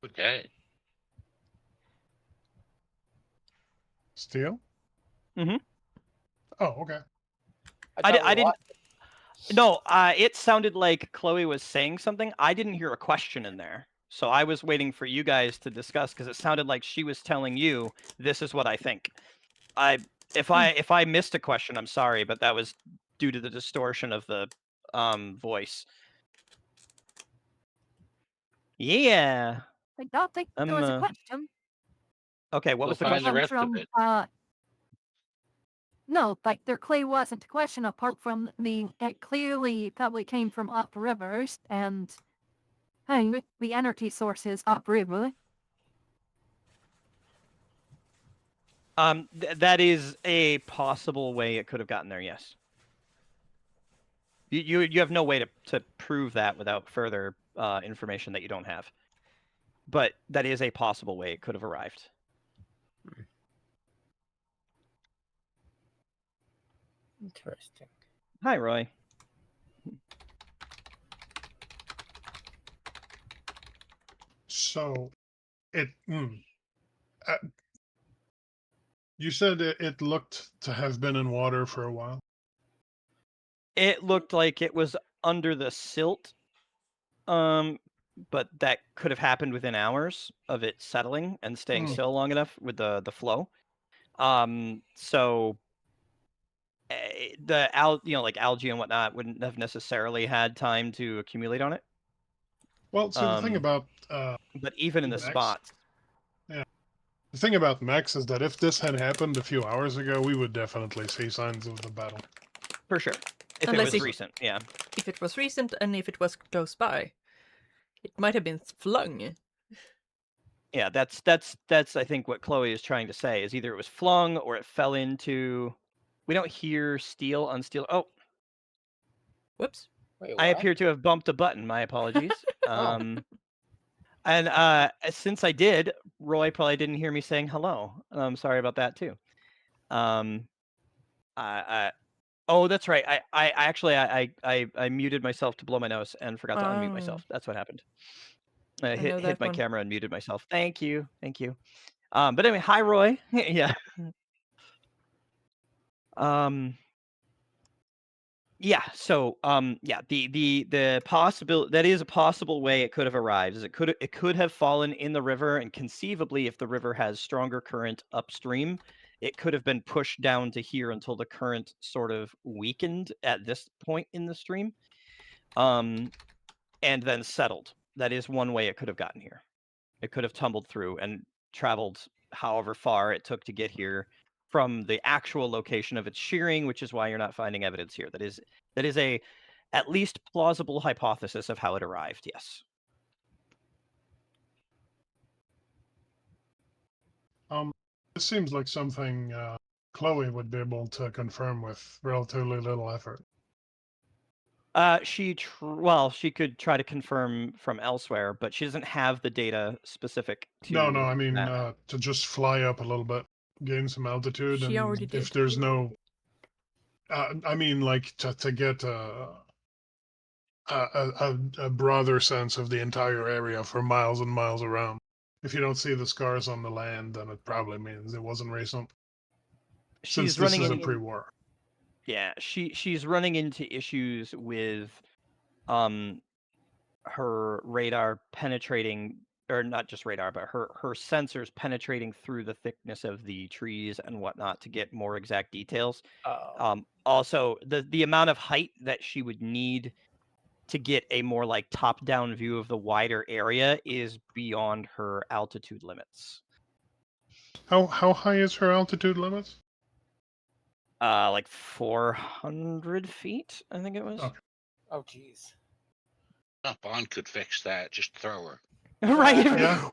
S6: Okay.
S2: Steel?
S1: Mm-hmm.
S2: Oh, okay.
S1: I didn't. No, it sounded like Chloe was saying something. I didn't hear a question in there. So I was waiting for you guys to discuss because it sounded like she was telling you, this is what I think. If I missed a question, I'm sorry, but that was due to the distortion of the voice. Yeah.
S3: I don't think there was a question.
S1: Okay, what
S6: We'll
S1: was the
S6: find
S1: question?
S6: the rest of it.
S3: No, like there clearly wasn't a question apart from it clearly probably came from uprivers and hey, the energy source is upriver.
S1: That is a possible way it could have gotten there, yes. You have no way to prove that without further information that you don't have. But that is a possible way it could have arrived.
S5: Interesting.
S1: Hi, Roy.
S2: So, you said it looked to have been in water for a while.
S1: It looked like it was under the silt, but that could have happened within hours of it settling and staying still long enough with the flow. So the like algae and whatnot wouldn't have necessarily had time to accumulate on it.
S2: Well, see, the thing about
S1: but even in the
S2: Max?
S1: spots,
S2: the thing about Max is that if this had happened a few hours ago, we would definitely see signs of the battle.
S1: for sure. If
S4: Unless
S1: it was
S4: it-
S1: recent, yeah.
S4: If it was recent and if it was close by, it might have been flung.
S1: Yeah, that's I think what Chloe is trying to say is either it was flung or it fell into. We don't hear steel on steel. Oh,
S4: Whoops.
S5: Wait,
S1: I
S5: what?
S1: appear to have bumped a button. My apologies.
S5: Oh.
S1: And since I did, Roy probably didn't hear me saying hello. I'm sorry about that too. Oh, that's right. I actually I muted myself to blow my nose and forgot to unmute
S4: Oh.
S1: myself. That's what happened. I
S4: know
S1: hit
S4: that
S1: my
S4: one.
S1: camera and muted myself. Thank you. But anyway, hi Roy. Yeah. Yeah. So yeah, the possible that is a possible way it could have arrived. Is it could have fallen in the river, and conceivably, if the river has stronger current upstream, it could have been pushed down to here until the current sort of weakened at this point in the stream. And then settled. That is one way it could have gotten here. It could have tumbled through and traveled however far it took to get here from the actual location of its shearing, which is why you're not finding evidence here. That is a at least plausible hypothesis of how it arrived. Yes.
S2: This seems like something Chloe would be able to confirm with relatively little effort.
S1: She could try to confirm from elsewhere, but she doesn't have the data specific to.
S2: No, I mean
S1: that.
S2: to just fly up a little bit, gain some altitude,
S4: She
S2: and
S4: already
S2: if
S4: did.
S2: there's no, I mean, like to get a broader sense of the entire area for miles and miles around. If you don't see the scars on the land, then it probably means it wasn't recent. Since
S1: She's
S2: this
S1: running
S2: is a
S1: in.
S2: pre-war.
S1: Yeah, she's running into issues with her radar penetrating, or not just radar, but her sensors penetrating through the thickness of the trees and whatnot to get more exact details.
S5: Oh.
S1: Also, the amount of height that she would need to get a more like top-down view of the wider area is beyond her altitude limits.
S2: How high is her altitude limit?
S1: Like 400 feet, I think it was.
S2: Okay.
S5: Oh, jeez.
S6: Bond could fix that. Just throw her.
S1: Right?
S2: Yeah.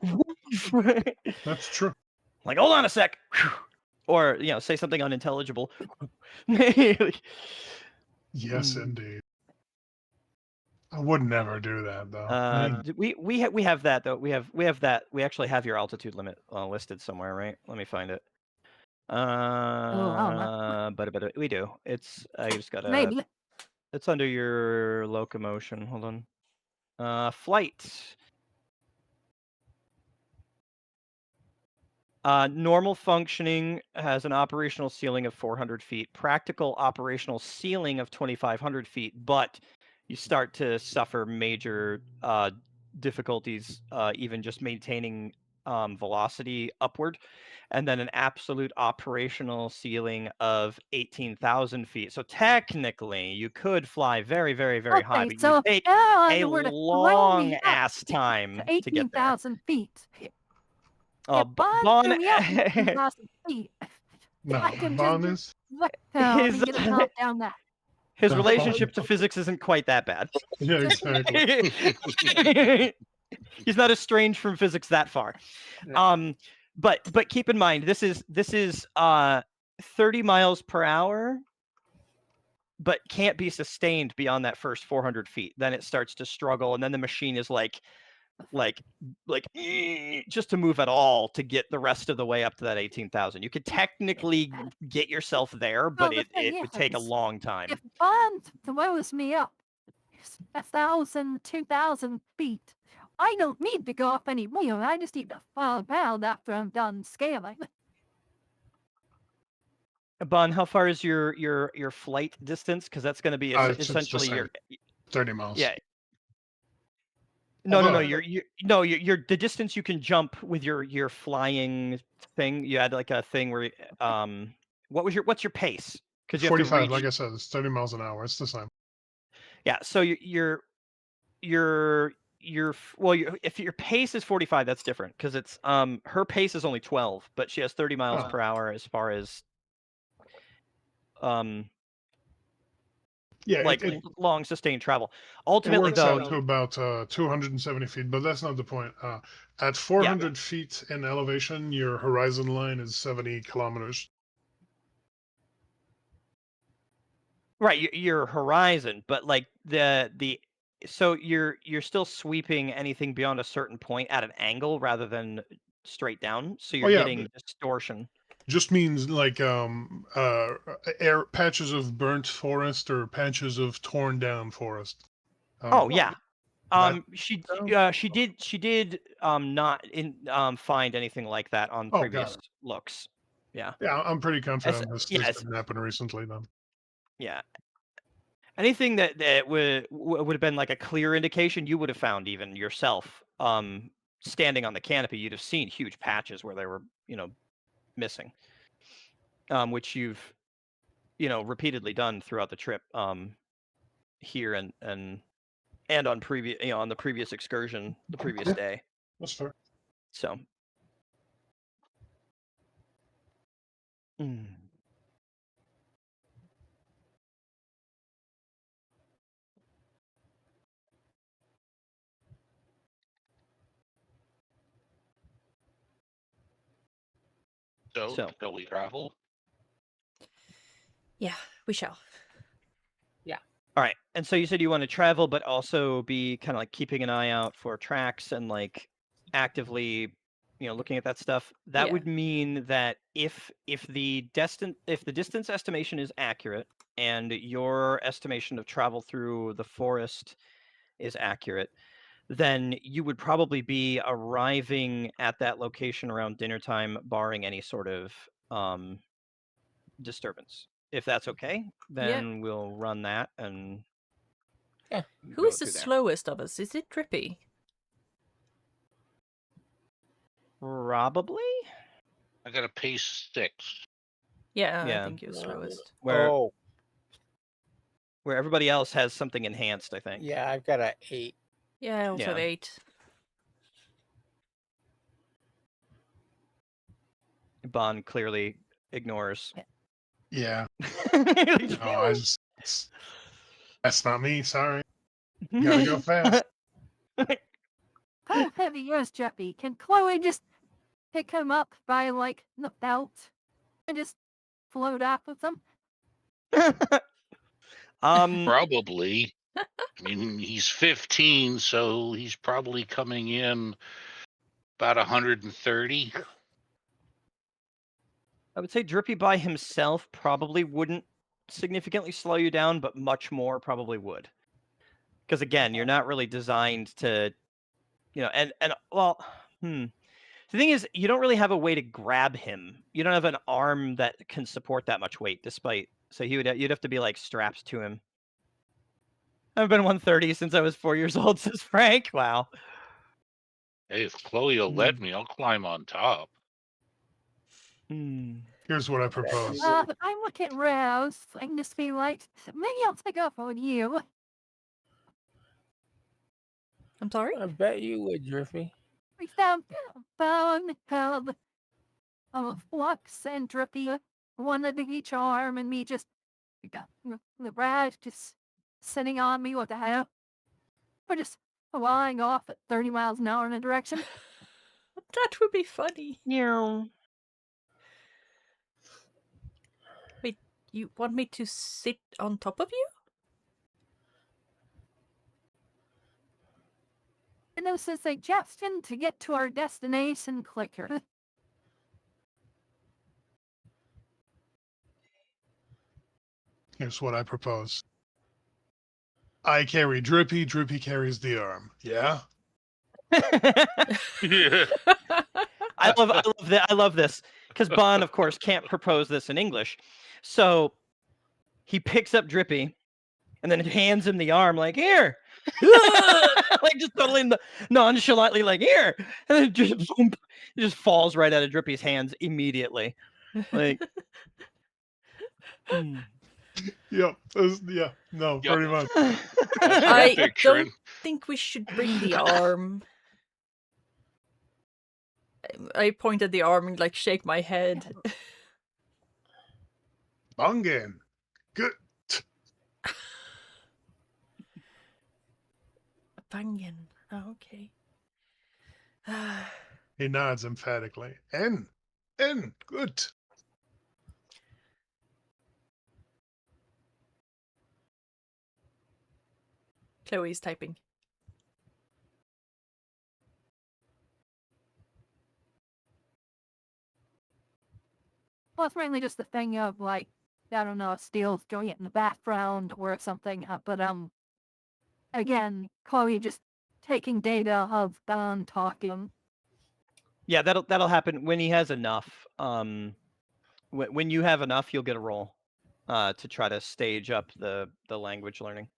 S2: That's true.
S1: Like, hold on a sec. Or, say something unintelligible.
S2: Yes, indeed. I would never do that though.
S1: We have that though. We have that. We actually have your altitude limit listed somewhere, right? Let me find it. But we do. I just gotta.
S3: Maybe.
S1: It's under your locomotion. Hold on. Flight. Normal functioning has an operational ceiling of 400 feet, practical operational ceiling of 2,500 feet, but you start to suffer major difficulties even just maintaining velocity upward, and then an absolute operational ceiling of 18,000 feet. So technically, you could fly very, very, very high,
S3: Okay,
S1: but you
S3: so
S1: would take
S3: if
S1: a
S3: you were to throw
S1: long
S3: me up
S1: ass
S3: to
S1: time to get there.
S3: 18,000 feet.
S1: Oh,
S3: If Bond
S1: Bon,
S3: threw me up to 18,000 feet,
S2: No,
S3: I can
S2: Bond
S3: just
S2: is
S3: let down
S1: his
S3: and get a drop down that.
S1: his
S2: No,
S1: relationship to
S2: Bond.
S1: physics isn't quite that bad.
S2: Yeah, exactly.
S1: He's not estranged from physics that far.
S5: No.
S1: But keep in mind this is 30 miles per hour, but can't be sustained beyond that first 400 feet. Then it starts to struggle, and then the machine is like just to move at all to get the rest of the way up to that 18,000. You could technically get yourself there, but
S3: the thing
S1: it would take a
S3: is,
S1: long time.
S3: if Bond throws me up 1,000, 2,000 feet, I don't need to go up anymore. I just need to fall down after I'm done scaling.
S1: Bon, how far is your flight distance? Because that's going to be
S2: It's the
S1: essentially
S2: same.
S1: your
S2: 30 miles.
S1: yeah. No,
S2: Although,
S1: you're the distance you can jump with your flying thing. You had like a thing where what's your pace? Because you have to
S2: 45,
S1: reach.
S2: like I said, it's 30 miles an hour. It's the same.
S1: Yeah, so if your pace is 45, that's different because it's her pace is only 12, but she has 30 miles
S2: Oh.
S1: per hour as far as
S2: Yeah,
S1: like long sustained travel.
S2: it
S1: Ultimately,
S2: works
S1: though,
S2: out to about 270 feet, but that's not the point. At 400 feet in elevation, your horizon line is 70 kilometers.
S1: right, your horizon, but like so you're still sweeping anything beyond a certain point at an angle rather than straight down, so you're
S2: yeah,
S1: getting distortion.
S2: Just means like air patches of burnt forest or patches of torn down forest.
S1: Oh yeah.
S2: that-
S1: She did not find anything like that on
S2: Oh, got
S1: previous
S2: it.
S1: looks. Yeah.
S2: Yeah, I'm pretty
S1: As,
S2: confident this
S1: yeah,
S2: just didn't happen recently then.
S1: yeah. Anything that would have been like a clear indication, you would have found even yourself. Standing on the canopy, you'd have seen huge patches where they were, missing. Which you've, repeatedly done throughout the trip. Here and on on the previous excursion, the previous
S2: Yeah.
S1: day.
S2: That's fair.
S1: So. Mm.
S6: So, shall we travel?
S4: Yeah, we shall.
S1: All right. And so you said you want to travel, but also be kind of like keeping an eye out for tracks and like actively, looking at that stuff. That
S4: Yeah.
S1: would mean that if the distance estimation is accurate and your estimation of travel through the forest is accurate, then you would probably be arriving at that location around dinner time, barring any sort of disturbance. If that's okay, then we'll run that and
S4: Who
S1: go
S4: is the
S1: through there.
S4: slowest of us? Is it Drippy?
S1: Probably.
S6: I got a pace 6.
S4: Yeah,
S1: Yeah.
S4: I think you're slowest.
S1: Where
S5: Oh,
S1: everybody else has something enhanced, I think.
S5: yeah, I've got a 8.
S4: Yeah, I also have
S1: Yeah.
S4: 8.
S1: Bond clearly ignores.
S2: Yeah.
S1: Like,
S2: No, that's not me. Sorry. Gotta go fast.
S3: How heavy is Jeppy? Can Chloe just pick him up by like the belt and just float off with him?
S6: Probably. I mean, he's 15, so he's probably coming in about 130.
S1: I would say Drippy by himself probably wouldn't significantly slow you down, but much more probably would. Because again, you're not really designed to, and well, the thing is, you don't really have a way to grab him. You don't have an arm that can support that much weight, so you'd have to be like strapped to him. I've been 130 since I was 4 years old, says Frank. Wow.
S6: Hey, if Chloe will let me, I'll climb on top.
S2: Here's what I propose.
S3: I'm looking at Rose and just be like, maybe I'll take off on you.
S4: I'm sorry?
S5: I bet you would, Drippy.
S3: We found bone called Flux and Drippy, one of each arm, and me just got the rat just sitting on me. What the hell? We're just flying off at 30 miles an hour in a direction.
S4: That would be funny.
S1: Yeah.
S4: Wait, you want me to sit on top of you?
S3: And this is a suggestion to get to our destination quicker.
S2: Here's what I propose. I carry Drippy, Drippy carries the arm. Yeah?
S6: Yeah.
S1: I love this because Bond, of course, can't propose this in English. So he picks up Drippy and then hands him the arm like, here. Like just totally nonchalantly like, here. And then just boom, it just falls right out of Drippy's hands immediately. Like, hmm.
S2: Yep. Yeah. No,
S6: Yep.
S2: pretty much.
S6: That's what I'm
S4: I
S6: picturing.
S4: don't think we should bring the arm. I point at the arm and like shake my head.
S2: Bungen. Good.
S4: Bangin. Oh, okay.
S2: He nods emphatically. N. Good.
S4: Chloe's typing.
S3: Well, it's mainly just the thing of like, I don't know, Steele's doing it in the background or something. But again, Chloe just taking data of Don talking.
S1: Yeah, that'll happen when he has enough. When you have enough, you'll get a roll to try to stage up the language learning.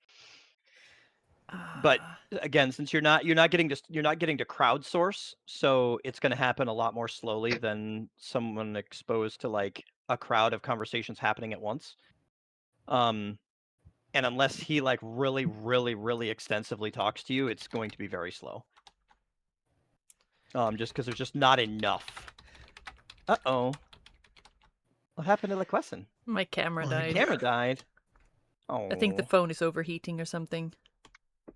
S1: But again, since you're not getting to crowdsource, so it's going to happen a lot more slowly than someone exposed to like a crowd of conversations happening at once. And unless he like really, really, really extensively talks to you, it's going to be very slow. Just because there's just not enough. Uh-oh. What happened to Liquessen?
S4: My camera died.
S1: Camera died. Oh.
S4: I think the phone is overheating or something.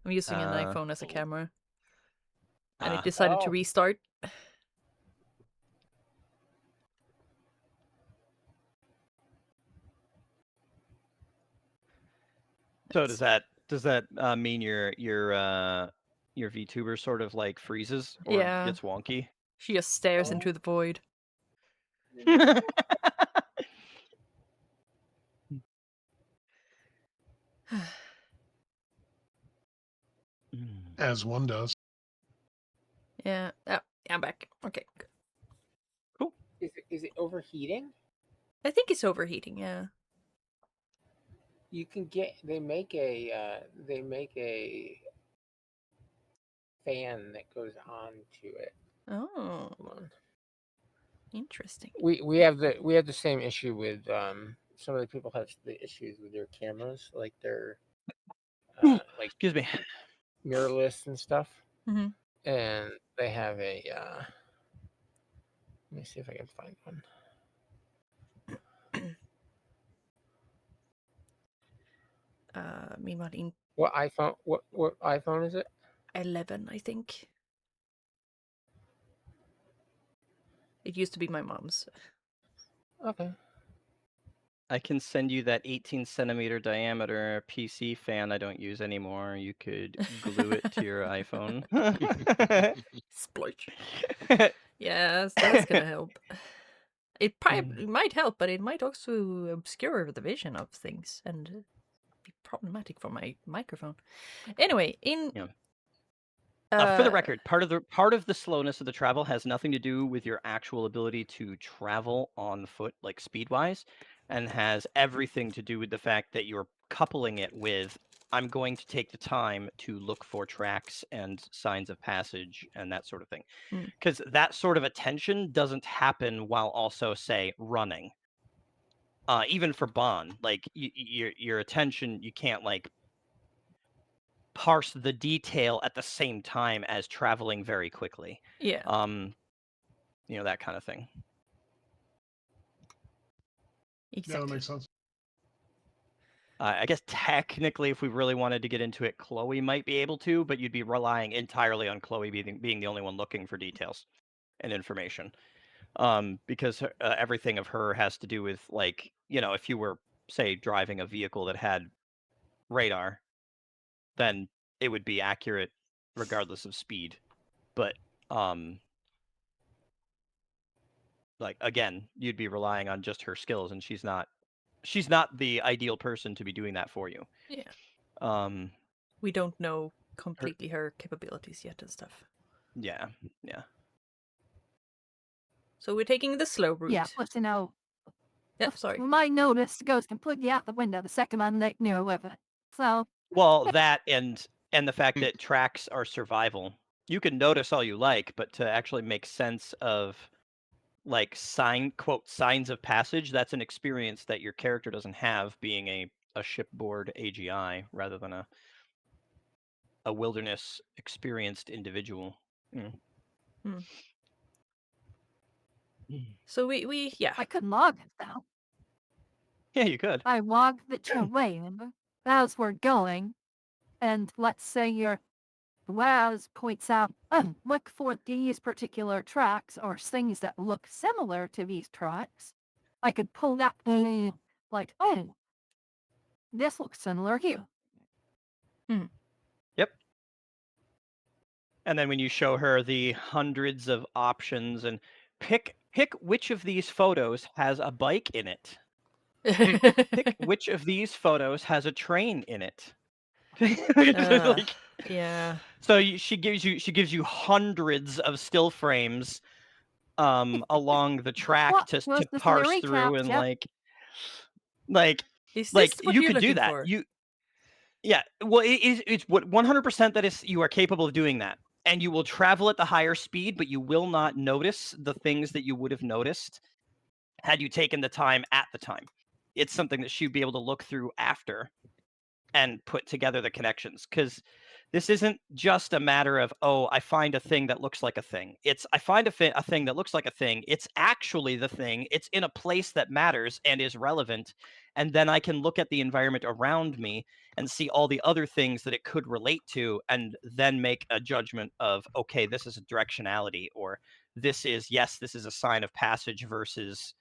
S4: I'm using an iPhone as a
S6: Oh.
S4: camera. And it
S1: Ah.
S4: decided to
S5: Oh.
S4: restart.
S1: So does that mean your VTuber sort of like freezes or
S4: Yeah.
S1: gets wonky?
S4: She just stares
S5: Oh.
S4: into the void.
S2: As one does.
S4: Yeah. Oh, I'm back. Okay. Good.
S5: Is it overheating?
S4: I think it's overheating, yeah.
S5: You can get. They make a fan that goes on to it.
S4: Oh,
S5: Hold on.
S4: interesting.
S5: We have the same issue with some of the people have the issues with their cameras, like their like
S1: Excuse me.
S5: mirrorless and stuff,
S4: Mm-hmm.
S5: and they have a. Let me see if I can find one.
S4: Meanwhile, in
S5: What iPhone? What iPhone is it?
S4: 11, I think. It used to be my mom's.
S5: Okay.
S1: I can send you that 18 centimeter diameter PC fan I don't use anymore. You could glue it to your iPhone.
S4: Splurge. Yes, that's gonna help. It probably might help, but it might also obscure the vision of things and be problematic for my microphone. Anyway, in
S1: Yeah. For the record, part of the slowness of the travel has nothing to do with your actual ability to travel on foot, like speed-wise, and has everything to do with the fact that you're coupling it with, I'm going to take the time to look for tracks and signs of passage and that sort of thing.
S4: Mm.
S1: Because that sort of attention doesn't happen while also, say, running. Even for Bond, like your attention, you can't like parse the detail at the same time as traveling very quickly.
S4: yeah,
S1: That kind of thing.
S2: Yeah,
S4: exactly.
S2: that makes sense.
S1: I guess technically, if we really wanted to get into it, Chloe might be able to, but you'd be relying entirely on Chloe being the only one looking for details and information. Because everything of her has to do with, like, if you were, say, driving a vehicle that had radar, then it would be accurate regardless of speed. But like, again, you'd be relying on just her skills, and she's not the ideal person to be doing that for you.
S4: Yeah. We don't know completely her capabilities yet and stuff.
S1: Yeah.
S4: So we're taking the slow route.
S3: Yeah, plus,
S4: Yeah, sorry.
S3: my notice goes completely out the window the second I'm near with it. So
S1: Well, that and the fact that tracks are survival. You can notice all you like, but to actually make sense of like signs of passage, that's an experience that your character doesn't have being a shipboard AGI rather than a wilderness experienced individual. Mm.
S4: Hmm.
S1: Mm.
S4: So we yeah.
S3: I could log it though.
S1: Yeah, you could.
S3: I log the terrain as we're going, and let's say your Laz points out, look for these particular tracks or things that look similar to these tracks. I could pull that thing, like, oh, this looks similar here.
S1: Yep. And then when you show her the hundreds of options and pick which of these photos has a bike in it. Pick which of these photos has a train in it. Like,
S4: Yeah.
S1: so she gives you hundreds of still frames along the track
S3: What
S1: to
S3: was this in the
S1: parse through
S3: recap,
S1: and
S3: Jeff?
S1: like
S4: Is this what
S1: you
S4: you're
S1: could do
S4: looking
S1: that.
S4: for?
S1: Yeah, well, it's what 100% that is you are capable of doing that. And you will travel at the higher speed, but you will not notice the things that you would have noticed had you taken the time at the time. It's something that she'd be able to look through after and put together the connections, because this isn't just a matter of, oh, I find a thing that looks like a thing. It's I find a thing that looks like a thing. It's actually the thing. It's in a place that matters and is relevant. And then I can look at the environment around me and see all the other things that it could relate to, and then make a judgment of, okay, this is a directionality, or this is, yes, this is a sign of passage versus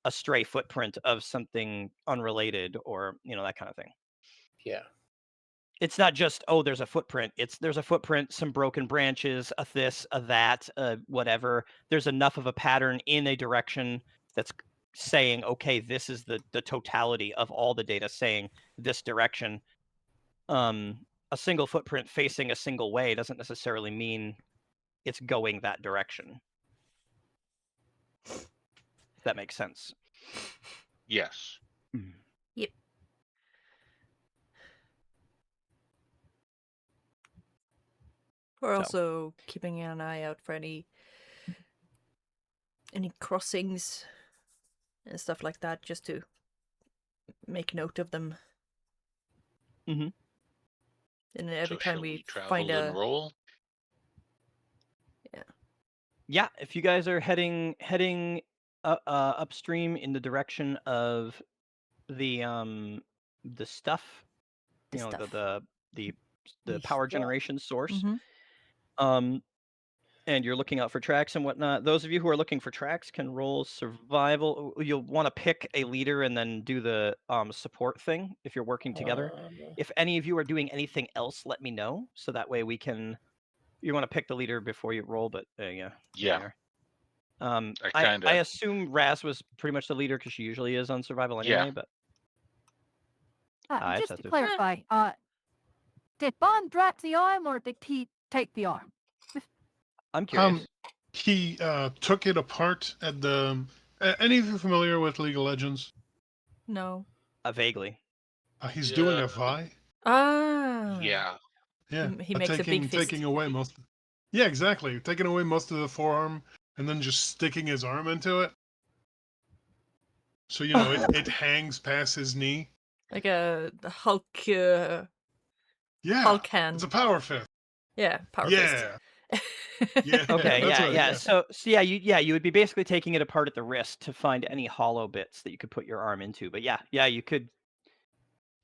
S1: a stray footprint of something unrelated, or, that kind of thing.
S5: Yeah.
S1: It's not just, oh, there's a footprint. It's there's a footprint, some broken branches, a this, a that, whatever. There's enough of a pattern in a direction that's saying, okay, this is the totality of all the data saying this direction. A single footprint facing a single way doesn't necessarily mean it's going that direction. If that makes sense.
S6: Yes.
S4: Yep. We're
S1: So.
S4: also keeping an eye out for any crossings and stuff like that, just to make note of them.
S1: Mm-hmm.
S4: And every
S6: So
S4: time
S6: shall
S4: we
S6: travel
S4: find
S6: and roll?
S1: Yeah, if you guys are heading upstream in the direction of the stuff,
S4: the
S1: you know,
S4: stuff.
S1: the
S5: The
S1: power
S5: stuff.
S1: generation source,
S4: Mm-hmm.
S1: and you're looking out for tracks and whatnot. Those of you who are looking for tracks can roll survival. You'll want to pick a leader and then do the support thing if you're working together. If any of you are doing anything else, let me know, so that way we can. You want to pick the leader before you roll, but yeah.
S6: Yeah.
S1: There you are.
S6: I
S1: I
S6: kinda
S1: assume Raz was pretty much the leader because she usually is on survival anyway.
S6: Yeah.
S1: But
S3: Just
S1: that's
S3: to
S1: it.
S3: clarify, did Bond drop the arm or did he take the arm?
S1: I'm curious.
S2: He took it apart at the. Any of you familiar with League of Legends?
S4: No.
S1: Vaguely.
S2: He's
S6: Yeah.
S2: doing a Vi.
S6: Yeah.
S2: Yeah,
S4: He makes a big fist.
S2: taking away most. Yeah, exactly. Taking away most of the forearm and then just sticking his arm into it. So it hangs past his knee.
S4: Like a Hulk.
S2: Yeah,
S4: Hulk hand.
S2: it's a power fist.
S4: Yeah, power
S2: Yeah,
S4: fist.
S2: yeah.
S1: Okay,
S2: that's
S1: yeah,
S2: what,
S1: yeah. So you would be basically taking it apart at the wrist to find any hollow bits that you could put your arm into. But yeah, you could.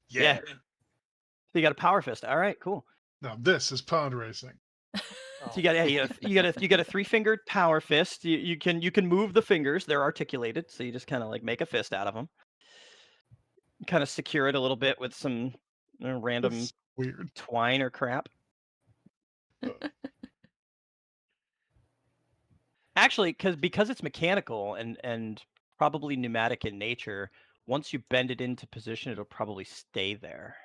S2: yeah.
S1: So you got a power fist. All right, cool.
S2: Now this is pod racing.
S1: So you got a 3-fingered power fist. You can move the fingers. They're articulated, so you just kind of like make a fist out of them. Kind of secure it a little bit with some random
S2: That's weird.
S1: twine or crap. Actually, because it's mechanical and probably pneumatic in nature, once you bend it into position, it'll probably stay there.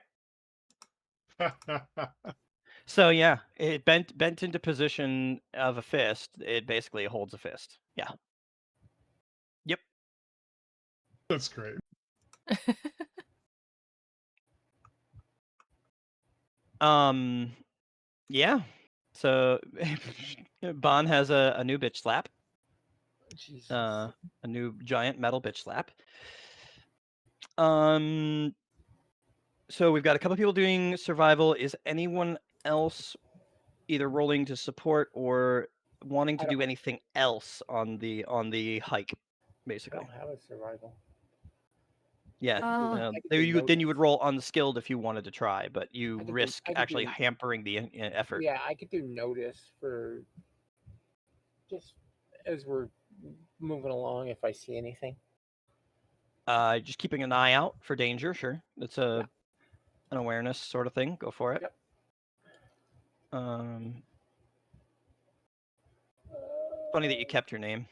S1: So yeah, it bent into position of a fist. It basically holds a fist. Yeah. Yep.
S2: That's great.
S1: Yeah. So Bon has a new bitch slap.
S5: Jesus.
S1: A new giant metal bitch slap. So we've got a couple people doing survival. Is anyone else either rolling to support or wanting to
S5: I
S1: do anything else on the hike,
S5: I
S1: basically?
S5: don't have a survival.
S1: Yeah.
S3: Uh,
S5: I could
S1: Then
S5: do
S1: you would
S5: notice.
S1: roll unskilled if you wanted to try, but you
S5: I
S1: risk
S5: could
S1: actually
S5: do
S1: hampering the effort.
S5: yeah, I could do notice for just as we're moving along if I see anything.
S1: Just keeping an eye out for danger. Sure, it's
S5: Yeah.
S1: an awareness sort of thing. Go for it.
S5: Yep.
S1: Funny that you kept your name.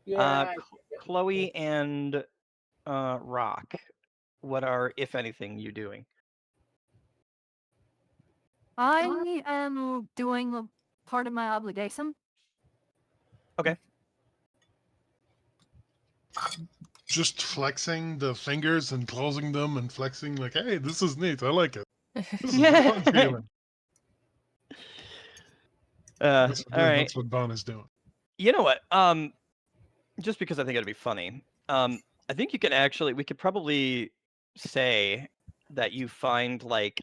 S5: Yeah.
S1: Chloe and Rock, what are, if anything, you doing?
S3: I am doing a part of my obligation.
S1: Okay.
S2: Just flexing the fingers and closing them and flexing like, hey, this is neat. I like it. This is a fun feeling.
S1: All right.
S2: That's what Bon is doing.
S1: You know what? Just because I think it'd be funny. I think you can actually. We could probably say that you find like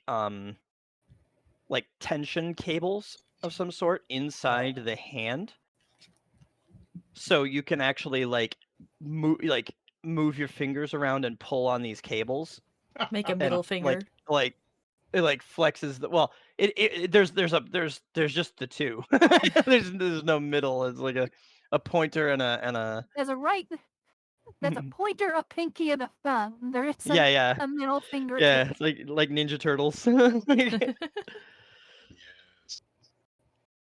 S1: tension cables of some sort inside the hand, so you can actually move your fingers around and pull on these cables.
S4: Make a
S1: And
S4: middle finger.
S1: it flexes the there's just the two. there's no middle. It's like a pointer and a
S3: There's a pointer, a pinky, and a thumb. There isn't
S1: yeah
S3: a middle finger.
S1: yeah. It's like Ninja Turtles.
S2: Yes.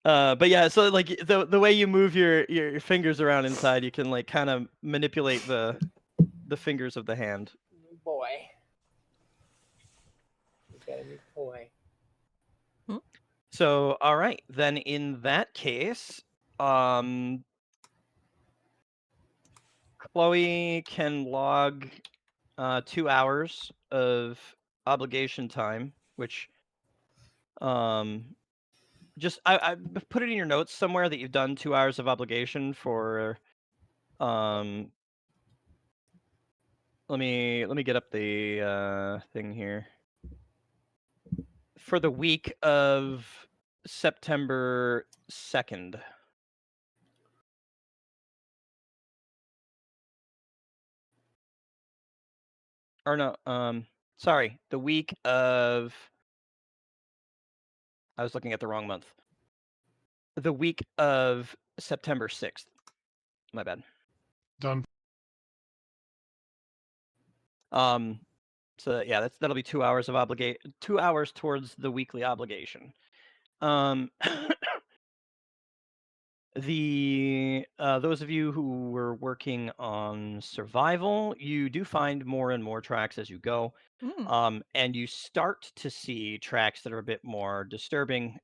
S1: But yeah, so like the way you move your fingers around inside, you can like kind of manipulate the fingers of the hand.
S5: Boy. We got a new toy.
S1: So all right, then in that case, Chloe can log 2 hours of obligation time, which just I put it in your notes somewhere that you've done 2 hours of obligation for let me get up the thing here. For the week of September 2nd. Or no, sorry, the week of I was looking at the wrong month. The week of September 6th. My bad.
S2: Done.
S1: So yeah, that'll be 2 hours of 2 hours towards the weekly obligation. Those of you who were working on survival, you do find more and more tracks as you go. And you start to see tracks that are a bit more disturbing.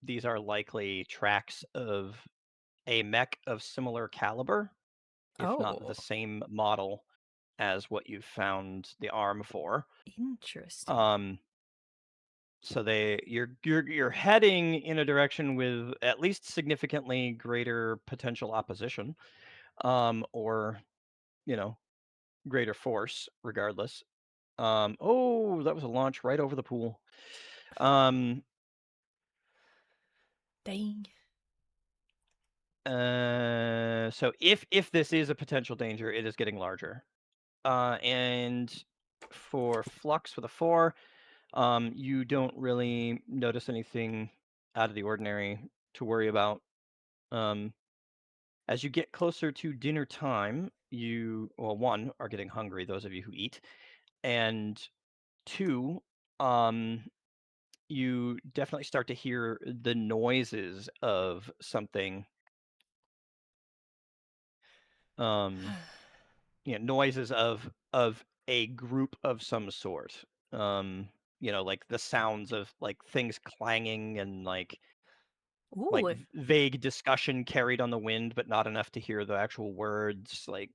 S1: These are likely tracks of a mech of similar caliber, if not the same model as what you found the arm for.
S4: Interesting.
S1: So you're heading in a direction with at least significantly greater potential opposition, or greater force, regardless. Oh, that was a launch right over the pool.
S4: Dang.
S1: So if this is a potential danger, it is getting larger. And for Flux with a 4, you don't really notice anything out of the ordinary to worry about. As you get closer to dinner time, one, are getting hungry, those of you who eat, and two, you definitely start to hear the noises of something. Noises of a group of some sort. Like the sounds of like things clanging and like
S4: Ooh,
S1: vague discussion carried on the wind, but not enough to hear the actual words, like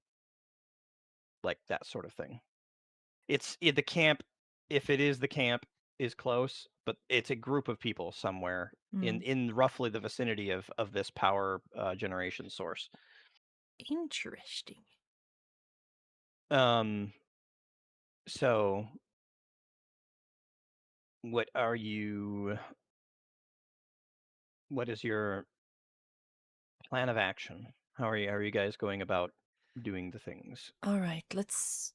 S1: that sort of thing. It's the camp. If it is the camp, is close, but it's a group of people somewhere
S4: Mm.
S1: in roughly the vicinity of this power generation source.
S4: Interesting.
S1: So what is your plan of action? How are you guys going about doing the things?
S4: All right, let's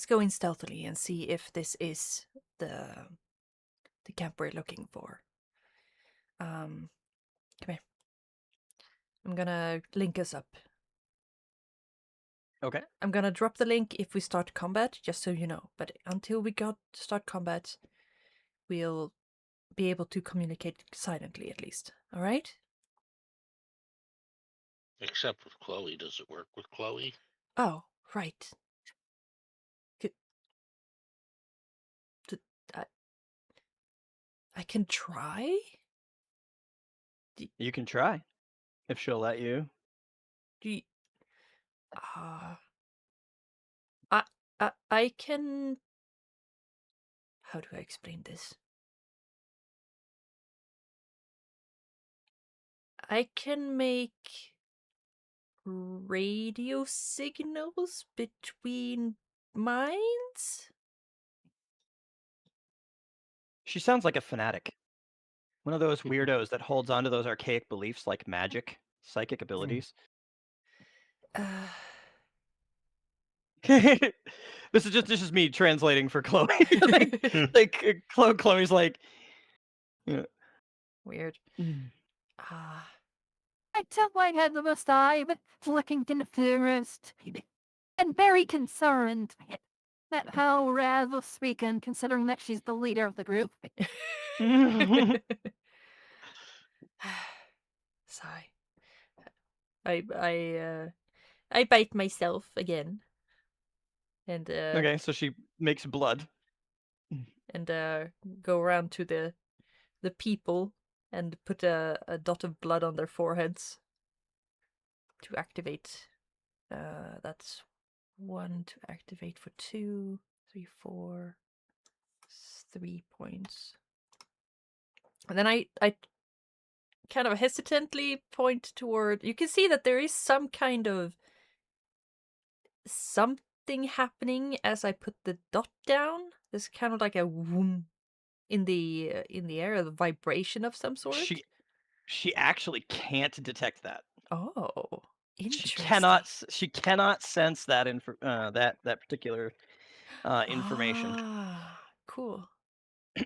S4: go in stealthily and see if this is the camp we're looking for. Come here. I'm gonna link us up.
S1: Okay.
S4: I'm gonna drop the link if we start combat, just so you know. But until we start combat, we'll be able to communicate silently at least. All right?
S6: Except with Chloe. Does it work with Chloe?
S4: Oh, right. Could, I, I can try.
S1: You can try if she'll let you.
S4: Do you, uh, I can. How do I explain this? I can make radio signals between minds?
S1: She sounds like a fanatic. One of those weirdos that holds onto those archaic beliefs like magic, psychic abilities.
S4: Uh,
S1: This is me translating for Chloe. Chloe's like, yeah.
S4: Weird.
S1: Mm.
S3: I tell my head the most eye, but looking confused and very concerned at how rather speaking, considering that she's the leader of the group.
S4: Sigh. I bite myself again. And
S1: Okay, so she makes blood.
S4: and go around to the people and put a dot of blood on their foreheads to activate. That's 1 to activate for 2, 3, 4, 3 points. And then I kind of hesitantly point toward. You can see that there is some kind of something happening as I put the dot down. There's kind of like a whoom in the air, the vibration of some sort.
S1: She actually can't detect that.
S4: Oh, interesting.
S1: She cannot sense that that particular information.
S4: Ah, cool.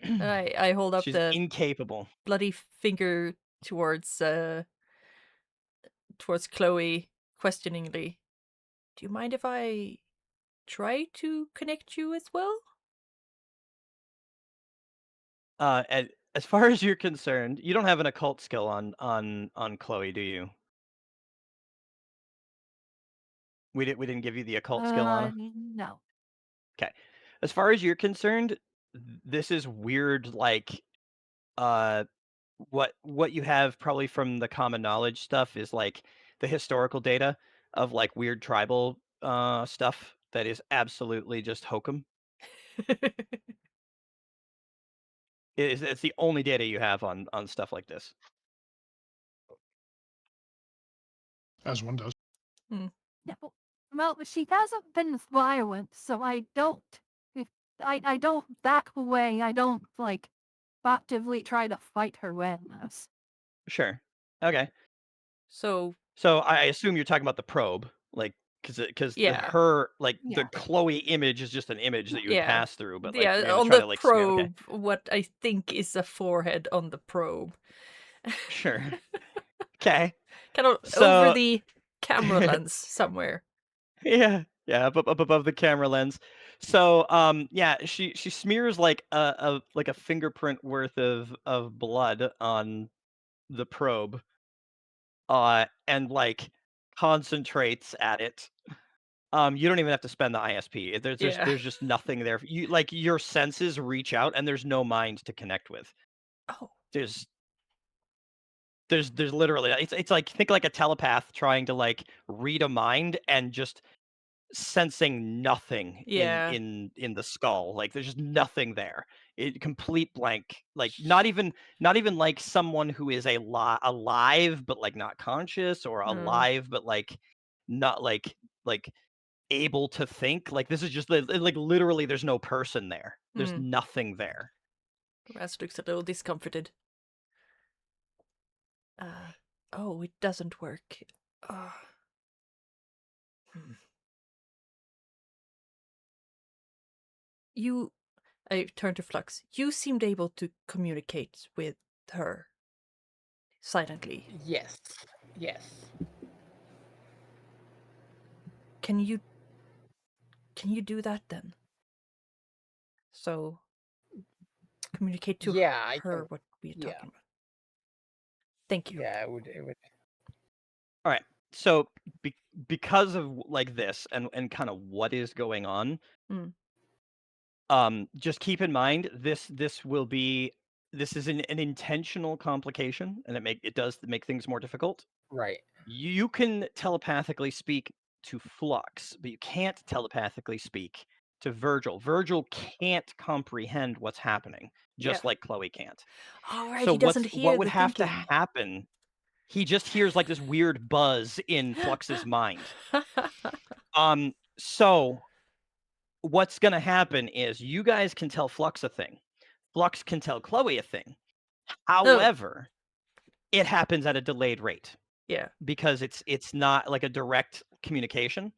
S4: And I hold up
S1: She's
S4: the
S1: incapable.
S4: bloody finger towards Chloe questioningly. Do you mind if I try to connect you as well?
S1: As far as you're concerned, you don't have an occult skill on Chloe, do you? We didn't give you the occult skill on her?
S3: No.
S1: Okay. As far as you're concerned, this is weird, like what you have probably from the common knowledge stuff is like the historical data of like weird tribal stuff that is absolutely just hokum. It's the only data you have on stuff like this.
S2: As one does.
S3: Yeah, well, she hasn't been violent, so I don't. I don't back away. I don't like actively try to fight her with this.
S1: Sure. Okay.
S4: So
S1: So I assume you're talking about the probe, like because
S4: yeah,
S1: the Chloe image is just an image that you would
S4: yeah,
S1: pass through, but like you're gonna
S4: on
S1: try
S4: the
S1: to like smear. Okay.
S4: probe, what I think is a forehead on the probe.
S1: Sure. Okay.
S4: Kind of
S1: So
S4: over the camera lens somewhere.
S1: yeah, up above the camera lens. So yeah, she smears like a fingerprint worth of blood on the probe, and like concentrates at it. You don't even have to spend the ISP.
S4: Yeah.
S1: There's just nothing there. You like your senses reach out, and there's no mind to connect with.
S4: Oh.
S1: There's literally it's like think like a telepath trying to like read a mind and just sensing nothing
S4: Yeah.
S1: in the skull. Like there's just nothing there. Complete blank. Like not even like someone who is alive but like not conscious, or alive but like not like able to think. Like this is just like literally there's no person there. There's nothing there.
S4: Raz looks a little discomforted. Oh, it doesn't work. I turn to Flux. You seemed able to communicate with her silently.
S5: Yes.
S4: Can you do that then? So communicate to
S5: I
S4: her
S5: can.
S4: what we're
S5: Yeah.
S4: talking about. Thank you.
S5: Yeah, it would.
S1: All right. So because of like this and kind of what is going on, just keep in mind this is an intentional complication, and it does make things more difficult.
S5: Right.
S1: You can telepathically speak to Flux, but you can't telepathically speak to Virgil. Virgil can't comprehend what's happening, just like Chloe can't.
S4: All right,
S1: So
S4: he doesn't hear
S1: what would
S4: the
S1: have
S4: thinking.
S1: to happen? He just hears like this weird buzz in Flux's mind. So what's gonna happen is you guys can tell Flux a thing. Flux can tell Chloe a thing. However, it happens at a delayed rate.
S4: Yeah.
S1: Because it's not like a direct communication.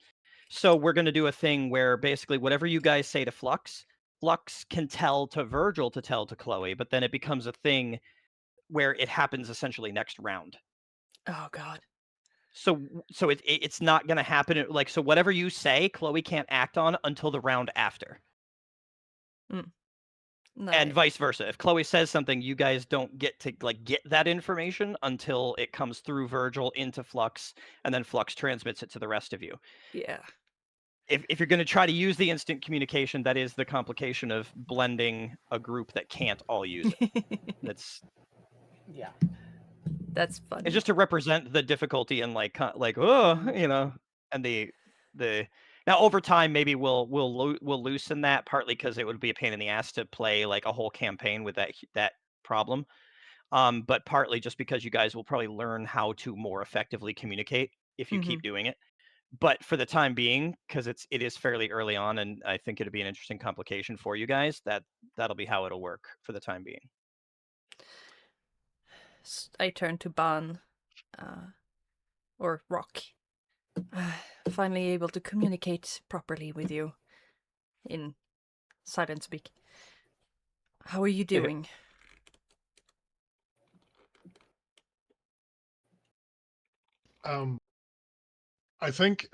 S1: So we're gonna do a thing where basically whatever you guys say to Flux, Flux can tell to Virgil to tell to Chloe, but then it becomes a thing where it happens essentially next round.
S4: Oh God.
S1: So it's not gonna happen like, so whatever you say, Chloe can't act on until the round after. And vice versa. If Chloe says something, you guys don't get to like get that information until it comes through Virgil into Flux, and then Flux transmits it to the rest of you.
S4: Yeah.
S1: If you're going to try to use the instant communication, that is the complication of blending a group that can't all use it. That's
S4: funny.
S1: It's just to represent the difficulty and like and the now over time maybe we'll loosen that, partly because it would be a pain in the ass to play like a whole campaign with that problem, but partly just because you guys will probably learn how to more effectively communicate if you keep doing it. But for the time being, because it is fairly early on, and I think it'd be an interesting complication for you guys, that'll be how it'll work for the time being.
S4: I turn to Ban, or Rock. Finally able to communicate properly with you in silent speak. How are you doing?
S2: I think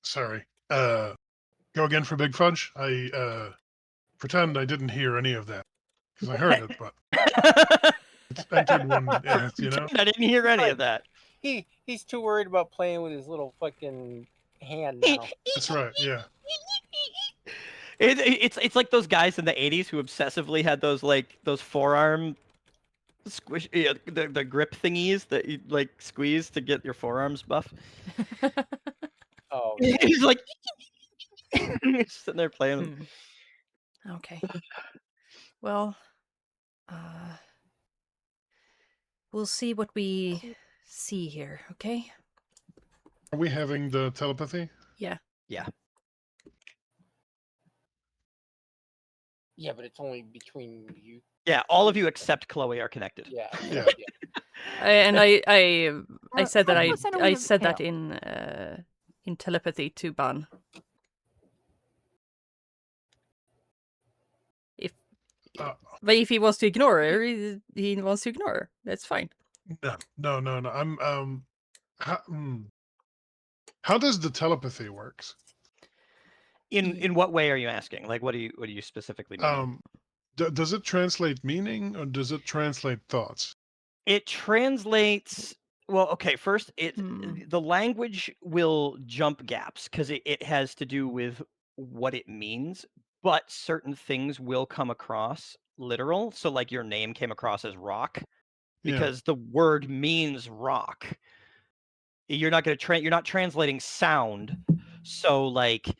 S2: sorry. Go again for Big Fudge. I pretend I didn't hear any of that because I heard it, but it's entered one. Yeah,
S1: I didn't hear any of that.
S5: He's too worried about playing with his little fucking hand now.
S2: That's right. Yeah.
S1: It's like those guys in the 80s who obsessively had those forearm squish, the grip thingies that you like squeeze to get your forearms buff.
S5: Oh, yeah.
S1: He's like he's sitting there playing.
S4: Okay. Well, we'll see what we see here, okay?
S2: Are we having the telepathy?
S4: Yeah.
S1: Yeah.
S5: Yeah, but it's only between you.
S1: Yeah, all of you except Chloe are connected.
S5: Yeah.
S4: I said that I said that in telepathy to Ban. But if he wants to ignore her, he wants to ignore her. That's fine.
S2: No. I'm how does the telepathy works?
S1: In what way are you asking? Like, what do you specifically mean?
S2: Does it translate meaning or does it translate thoughts?
S1: It translates. Well, okay. First, the language will jump gaps because it has to do with what it means, but certain things will come across literal. So, like your name came across as rock because the word means rock. You're not going to you're not translating sound, So like,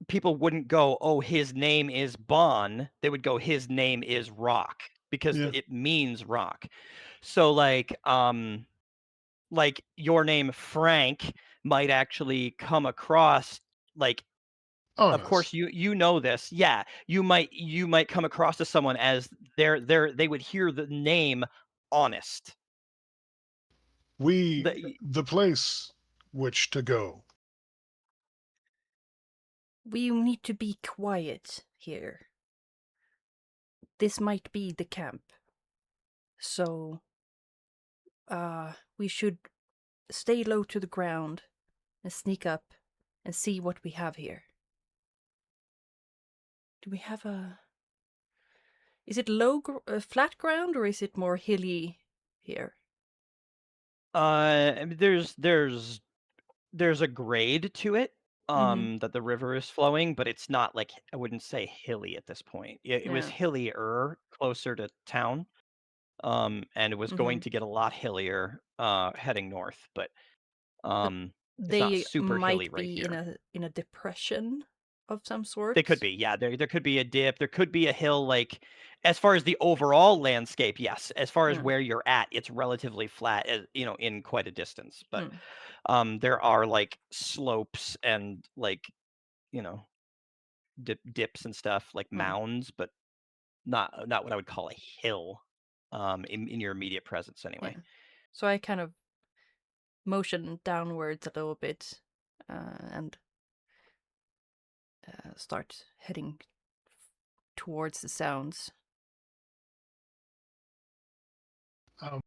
S1: people wouldn't go, "Oh, his name is Bon." They would go, "His name is Rock," because
S2: Yeah.
S1: it means rock. So like your name Frank might actually come across like, of
S2: Honest.
S1: course you know this. Yeah, you might come across to someone as they would hear the name Honest.
S2: The place which to go.
S4: We need to be quiet here. This might be the camp. So, we should stay low to the ground and sneak up and see what we have here. Do we have a... Is it flat ground, or is it more hilly here?
S1: I mean, there's a grade to it,
S4: Mhm.
S1: that the river is flowing, but it's not like, I wouldn't say hilly at this point. It was
S4: Yeah.
S1: hillier closer to town, and it was going
S4: Mhm.
S1: to get a lot hillier heading north, but
S4: But
S1: it's not
S4: they
S1: super hilly
S4: might
S1: right
S4: be in
S1: here.
S4: a depression of some
S1: They could
S4: sort.
S1: be, yeah. There could be a dip. There could be a hill. Like, as far as the overall landscape, yes. As far as
S4: Yeah.
S1: where you're at, it's relatively flat, as in quite a distance. But
S4: Mm.
S1: there are like slopes and like you know dips and stuff, like
S4: Mm.
S1: mounds, but not what I would call a hill. In your immediate presence, anyway.
S4: Yeah. So I kind of motion downwards a little bit, and start heading towards the sounds.
S2: Um,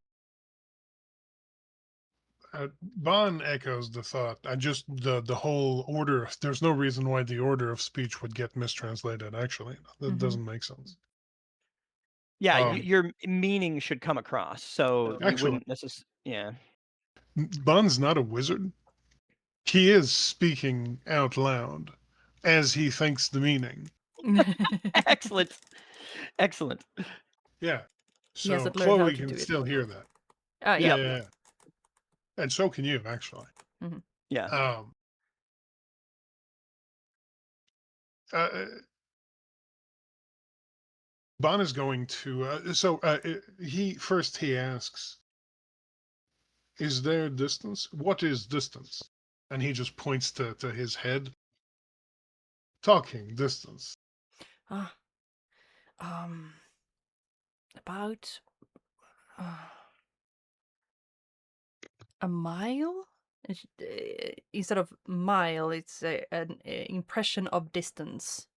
S2: Bon echoes the thought. I just the whole order. There's no reason why the order of speech would get mistranslated. Actually, that
S4: Mhm.
S2: doesn't make sense.
S1: Yeah,
S2: Um,
S1: your meaning should come across, so you
S2: Actually,
S1: wouldn't necessarily. Yeah.
S2: Bon's not a wizard. He is speaking out loud as he thinks the meaning.
S1: Excellent. Excellent.
S2: Yeah.
S4: He
S2: So
S4: hasn't learned how
S2: Chloe
S4: to
S2: can
S4: do it.
S2: still hear that.
S4: Ah,
S2: Yeah,
S4: yeah.
S1: Yep.
S2: yeah, yeah. And so can you, actually.
S4: Mhm.
S1: Yeah.
S2: Um, uh, Bon is going to. He asks, "Is there distance? What is distance?" And he just points to his head. Talking distance.
S4: Ah, about uh, a mile. Instead of mile, it's an impression of distance.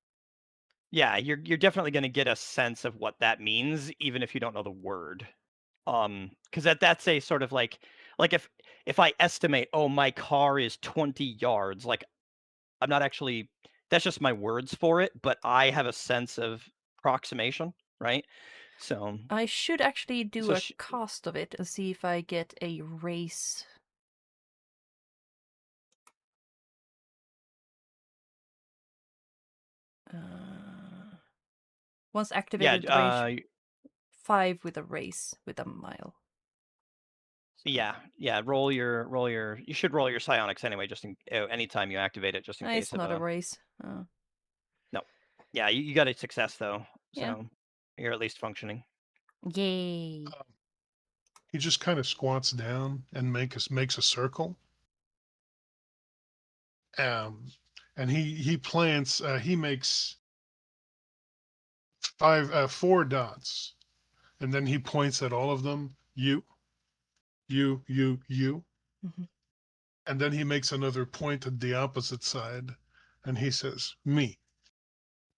S1: Yeah, you're definitely gonna get a sense of what that means, even if you don't know the word. Because that's a sort of like if I estimate, oh, my car is 20 yards, like I'm not actually. That's just my words for it, but I have a sense of approximation, right? So
S4: I should actually do
S1: so
S4: a cast of it and see if I get a race. Once
S1: yeah,
S4: activated, range 5 with a race with a mile. So,
S1: yeah. Roll your. You should roll your psionics anyway, just anytime you activate it, just in case
S4: it's
S1: of
S4: not a
S1: a.
S4: race.
S1: No. Yeah, you got a success though,
S4: Yeah.
S1: so you're at least functioning.
S4: Yay.
S2: Um, he just kind of squats down and makes a circle. And he plants. He makes 4 dots, and then he points at all of them. You, you.
S4: Mhm.
S2: And then he makes another point at the opposite side, and he says, "Me."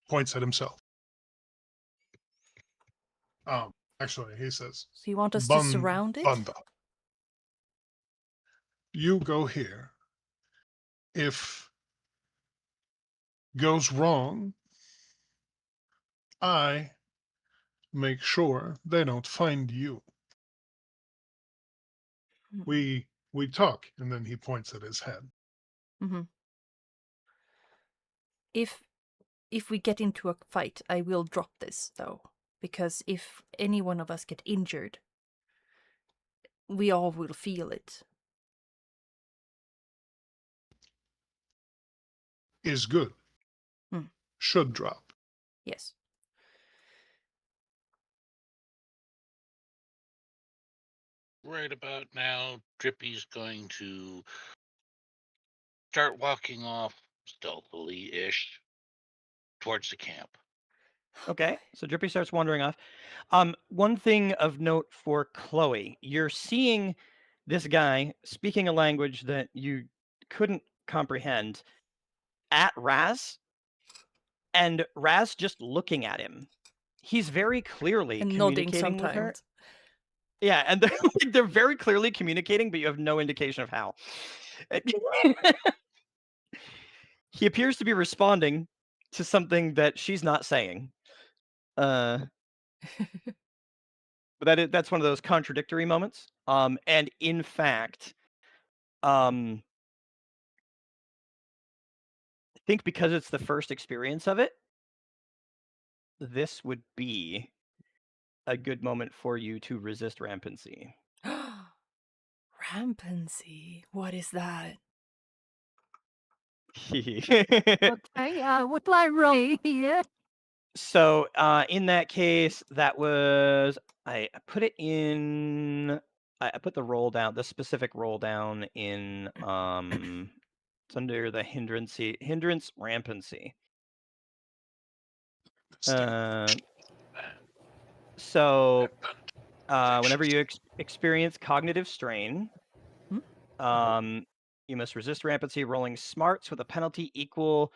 S2: Points at himself. Actually, he says,
S4: So you want us to
S2: "Bun
S4: surround it?
S2: Bunda. You go here. If goes wrong, I make sure they don't find you.
S4: Mhm.
S2: We talk," and then he points at his head.
S4: Mhm. If we get into a fight, I will drop this though, because if any one of us get injured, we all will feel it.
S2: is good.
S4: Hmm.
S2: Should drop.
S4: Yes.
S6: Right about now, Drippy's going to start walking off stealthily-ish towards the camp.
S1: Okay, so Drippy starts wandering off. One thing of note for Chloe, you're seeing this guy speaking a language that you couldn't comprehend at Raz, and Raz just looking at him. He's very clearly
S4: And nodding
S1: communicating with her.
S4: sometimes.
S1: Yeah, and they're very clearly communicating, but you have no indication of how. He appears to be responding to something that she's not saying. But that's one of those contradictory moments. And in fact, I think because it's the first experience of it, this would be a good moment for you to resist rampancy.
S4: Rampancy. What is that?
S3: Okay, what do I roll here?
S1: So, in that case, that was I put it in. I put the roll down, the specific roll down in. It's under the hindrance rampancy. So, whenever you experience cognitive strain, you must resist rampancy, rolling smarts with a penalty equal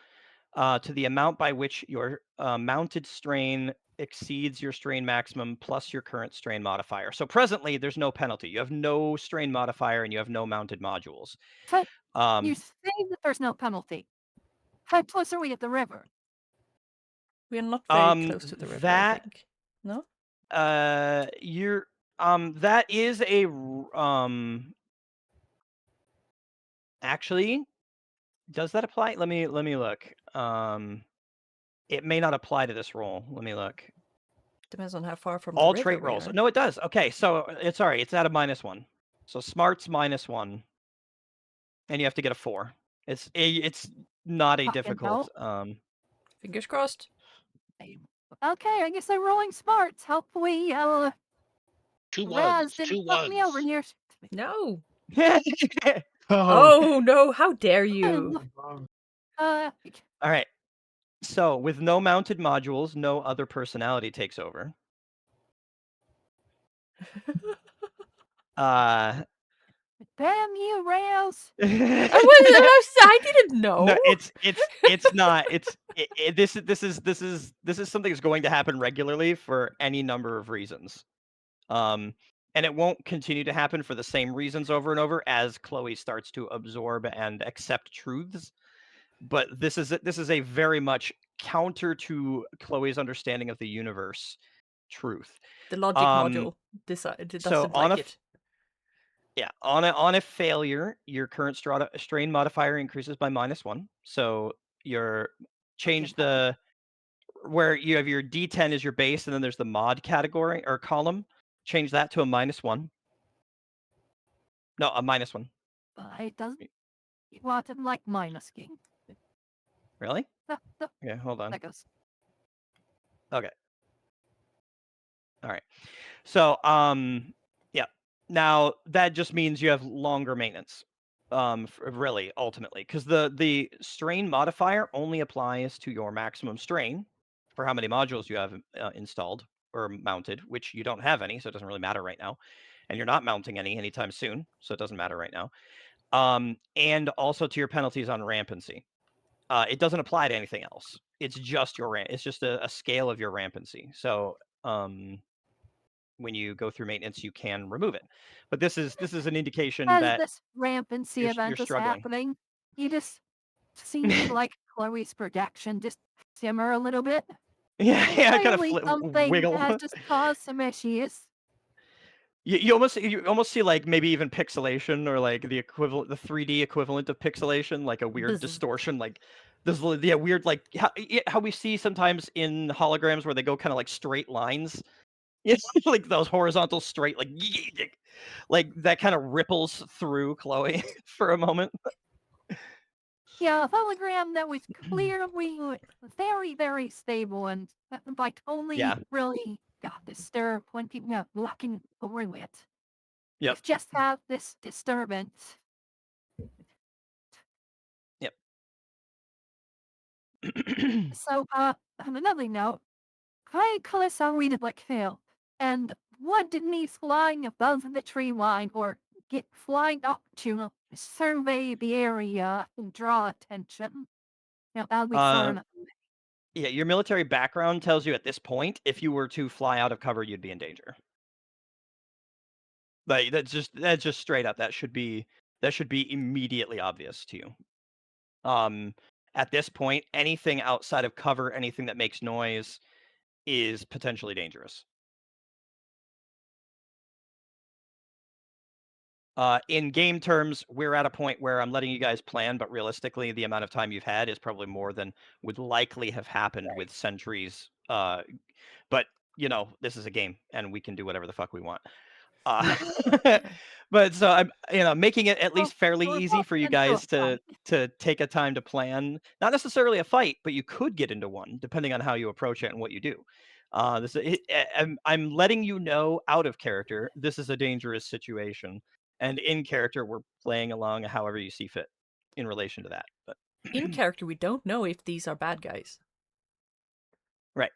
S1: to the amount by which your mounted strain exceeds your strain maximum plus your current strain modifier. So presently, there's no penalty. You have no strain modifier and you have no mounted modules.
S3: So you say that there's no penalty. How close are we at the river?
S4: We are not very close to the river, I
S1: that
S4: think. No?
S1: you're that is a actually, does that apply? Let me look. It may not apply to this roll. Let me look.
S4: Depends on how far from
S1: All
S4: the river
S1: trait
S4: we
S1: rolls.
S4: are.
S1: No, it does. Okay, so it's alright. It's at a -1. So smarts -1, and you have to get a 4. It's not a
S3: Fucking
S1: difficult.
S4: Fingers crossed.
S3: Okay, I guess I'm rolling smarts. Hopefully,
S6: Two
S3: Raz
S6: ones.
S3: didn't
S6: Two
S3: fuck me over
S6: ones.
S3: here.
S4: No.
S2: Oh,
S4: Oh no, how dare you?
S3: Uh,
S1: All right. So with no mounted modules, no other personality takes over.
S3: damn you, Raz.
S4: I didn't know.
S1: No, it's not. This is something that's going to happen regularly for any number of reasons. And it won't continue to happen for the same reasons over and over as Chloe starts to absorb and accept truths. But this is a very much counter to Chloe's understanding of the universe truth.
S4: The logic module doesn't like it.
S1: Yeah, on a failure, your current strain modifier increases by -1. So your change the where you have your D10 is your base, and then there's the mod category or column. Change that to a -1. No, a -1.
S3: But it doesn't. It wasn't like minus king.
S1: Really? Okay, hold on.
S3: That goes.
S1: Okay. All right. So, yeah. Now that just means you have longer maintenance. Really, ultimately, because the strain modifier only applies to your maximum strain for how many modules you have installed or mounted, which you don't have any, so it doesn't really matter right now, and you're not mounting any anytime soon, so it doesn't matter right now. And also to your penalties on rampancy. It doesn't apply to anything else. It's just your it's just a scale of your rampancy. So, when you go through maintenance, you can remove it. But this is an indication
S3: As
S1: that
S3: this rampancy
S1: you're
S3: event is
S1: struggling.
S3: happening, you just seems like Chloe's projection just simmer a little bit.
S1: Yeah, kind of
S3: Clearly something
S1: wiggle.
S3: has just caused some issues.
S1: You almost see like maybe even pixelation or like the 3D equivalent of pixelation, like a weird
S4: Bzz.
S1: distortion, like this weird like how we see sometimes in holograms where they go kind of like straight lines. It's like those horizontal straight like that kind of ripples through Chloe for a moment.
S3: Yeah, a hologram that was clearly very, very stable and like only
S1: Yeah.
S3: really got disturbed when people are walking through it.
S1: Yep.
S3: It's just have this disturbance.
S1: Yep.
S3: So, on another note, I Calissa read like fail, and what did me flying above the tree line or get flying up to survey the area and draw attention? Now, that'll be
S1: Uh,
S3: fun.
S1: yeah, your military background tells you at this point, if you were to fly out of cover, you'd be in danger. Like that's just straight up. That should be immediately obvious to you. At this point, anything outside of cover, anything that makes noise, is potentially dangerous. In game terms, we're at a point where I'm letting you guys plan, but realistically, the amount of time you've had is probably more than would likely have happened with sentries. But this is a game, and we can do whatever the fuck we want. Uh, but so I'm, making it at
S3: Oh,
S1: least fairly
S3: we're
S1: easy for
S3: walking
S1: you
S3: into a
S1: guys to
S3: fight.
S1: take a time to plan. Not necessarily a fight, but you could get into one depending on how you approach it and what you do. I'm letting you know out of character. This is a dangerous situation, and in character, we're playing along however you see fit in relation to that. But
S4: In character, we don't know if these are bad guys.
S1: right,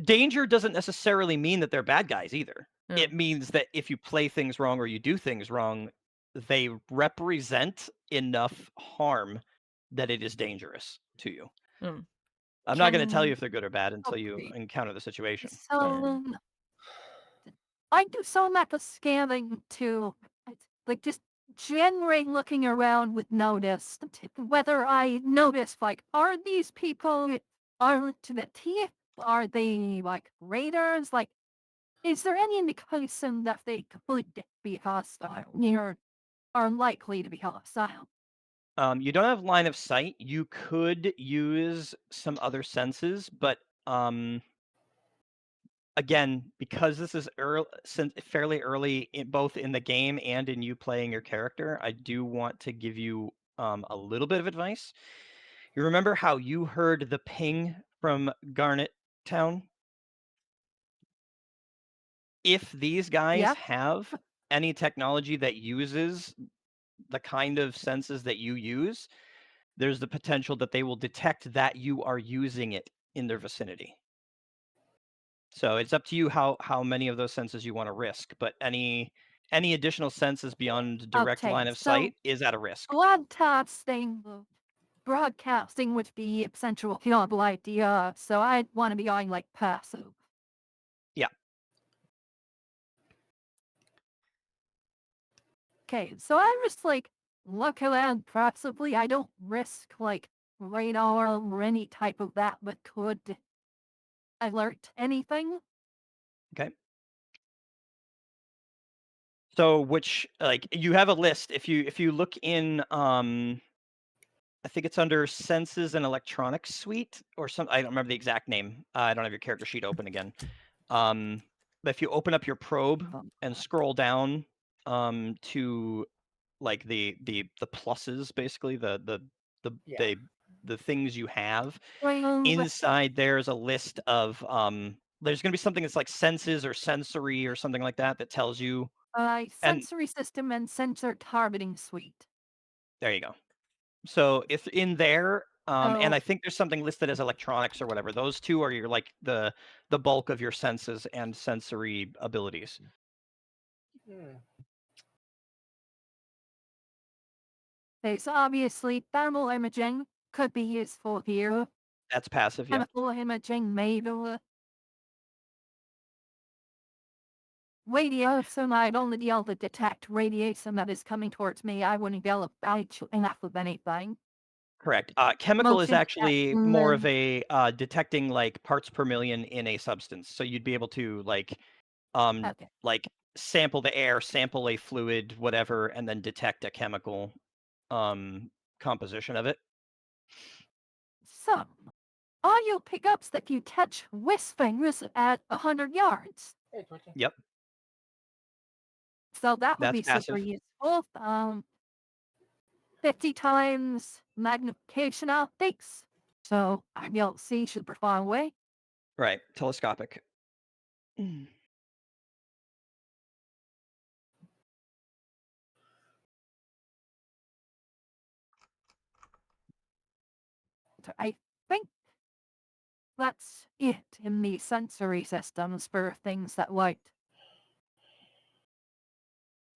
S1: danger doesn't necessarily mean that they're bad guys either.
S4: Oh.
S1: It means that if you play things wrong or you do things wrong, they represent enough harm that it is dangerous to you.
S4: Mm.
S1: I'm not going to tell you
S3: Can
S1: if they're good or bad until you
S3: okay.
S1: encounter the situation. But
S3: So I do some map of scanning to like just generally looking around with notice whether I notice like are these people armed to the teeth? Are they like raiders? Like is there any indication that they could be hostile or are likely to be hostile?
S1: you don't have line of sight. You could use some other senses, but again, because this is fairly early both in the game and in you playing your character, I do want to give you a little bit of advice. You remember how you heard the ping from Garnet Town? If these guys
S3: Yeah.
S1: have any technology that uses the kind of senses that you use, there's the potential that they will detect that you are using it in their vicinity. So it's up to you how many of those senses you want to risk, but any additional senses beyond direct
S3: Okay.
S1: line of
S3: So
S1: sight is at a risk.
S3: broadcasting would be essential field idea. So I'd want to be on like passive.
S1: Yeah.
S3: Okay, so I just like look around possibly. I don't risk like radar or any type of that, but could alert anything.
S1: Okay. So which you have a list. If you look in I think it's under senses and electronics suite or some I don't remember the exact name. I don't have your character sheet open again. But if you open up your probe and scroll down to like the pluses, basically
S5: Yeah.
S1: the the things you have
S3: Well,
S1: inside, there's a list of there's going to be something that's like senses or sensory or something like that that tells you. And
S3: sensory system and sensor targeting suite.
S1: there you go. So if in there, and
S3: So
S1: I think there's something listed as electronics or whatever. Those two are your like the bulk of your senses and sensory abilities.
S5: Hmm.
S3: there's obviously thermal imaging could be useful here.
S1: That's passive, yep.
S3: Chemical imaging maybe. Radiation, I'd only be able to detect radiation that is coming towards me. I wouldn't be able to actually enough of anything.
S1: Correct. Chemical is
S3: Motion
S1: actually more of
S3: detection.
S1: a detecting like parts per million in a substance. So you'd be able to
S3: Okay.
S1: like sample the air, sample a fluid, whatever, and then detect a chemical composition of it.
S3: So, audio pickups that you touch with fingers at 100 yards.
S5: Hey, Twitchy.
S1: Yep,
S3: So that would
S1: that's
S3: be super
S1: passive.
S3: useful. 50 times magnification optics. So I don't see super far away.
S1: Right, telescopic. Mm.
S3: So I think that's it in the sensory systems for things that might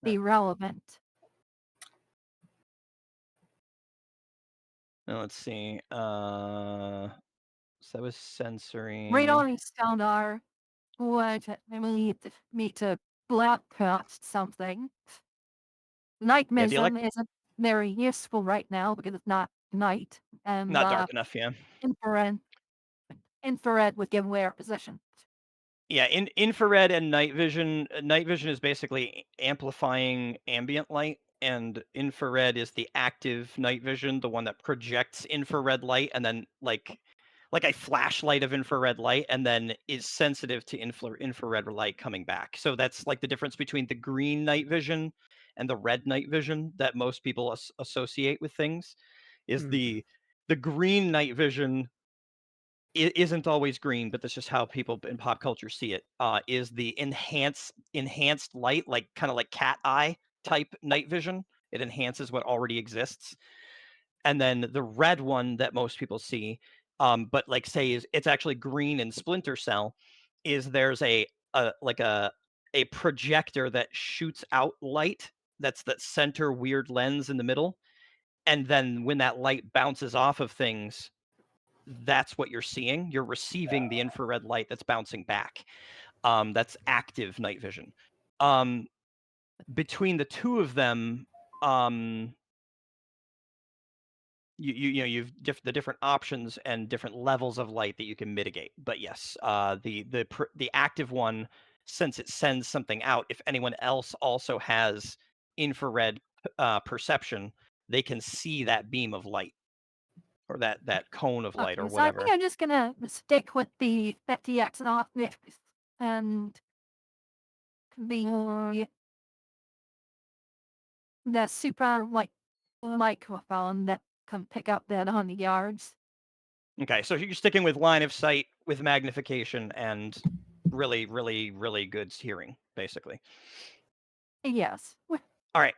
S3: be relevant.
S1: Now let's see. So that was sensory.
S3: Radon sonar would lead me to broadcast something. Night
S1: Yeah,
S3: vision isn't very useful right now because it's not night, and
S1: not dark enough, yeah.
S3: infrared infrared would give away our position.
S1: Yeah, infrared and night vision is basically amplifying ambient light, and infrared is the active night vision, the one that projects infrared light and then like a flashlight of infrared light, and then is sensitive to infrared light coming back. So that's like the difference between the green night vision and the red night vision that most people associate with things. Is
S5: Mhm.
S1: the green night vision isn't always green, but that's just how people in pop culture see it. Is the enhanced light, like kind of like cat eye type night vision. It enhances what already exists. And then the red one that most people see, but like say is it's actually green in Splinter Cell, is there's like a projector that shoots out light. That's that center weird lens in the middle. And then when that light bounces off of things, that's what you're seeing. You're receiving the infrared light that's bouncing back. That's active night vision. Between the two of them, you've the different options and different levels of light that you can mitigate. But yes, the active one, since it sends something out, if anyone else also has infrared perception, they can see that beam of light or that cone of light or
S3: So I think
S1: whatever.
S3: I'm just gonna stick with the 50x and optics and the super microphone that can pick up that 100 yards.
S1: Okay, so you're sticking with line of sight with magnification and really, really, really good hearing, basically.
S3: Yes.
S1: All right.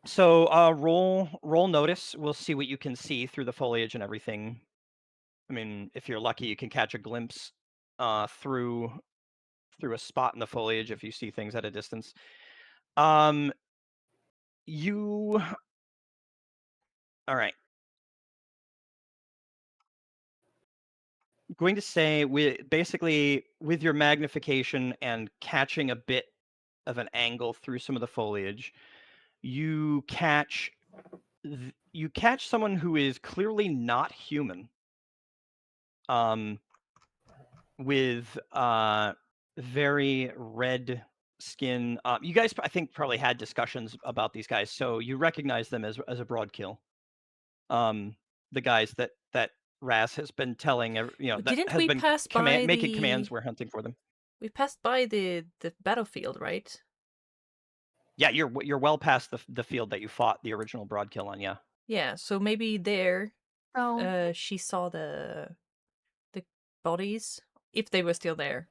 S1: So roll notice. We'll see what you can see through the foliage and everything. I mean, if you're lucky, you can catch a glimpse through a spot in the foliage if you see things at a distance. You all right. Going to say with basically with your magnification and catching a bit of an angle through some of the foliage, you catch someone who is clearly not human, with very red skin. You guys, I think, probably had discussions about these guys, so you recognize them as a Brodkil. The guys that Raz has been telling, that
S4: Didn't
S1: has
S4: we
S1: been
S4: pass by
S1: making commands. We're hunting for them.
S4: We passed by the battlefield, right?
S1: Yeah, you're well past the field that you fought the original Brodkil on. Yeah.
S4: Yeah, so maybe there
S3: So
S4: she saw the bodies if they were still there.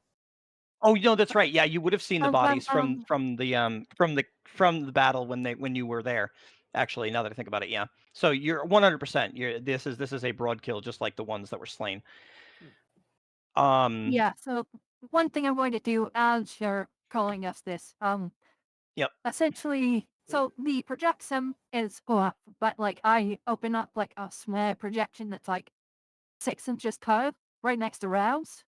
S1: Oh, that's right. Yeah, you would have seen the
S3: um,
S1: bodies
S3: um,
S1: from the battle when you were there. Actually, now that I think about it, yeah. So you're 100%. This is a Brodkil, just like the ones that were slain.
S3: yeah, so one thing I'm going to do as you're calling us this,
S1: Yep.
S3: essentially, so the projection is off, but like I open up like a small projection that's like 6 inches curved right next to Rouse.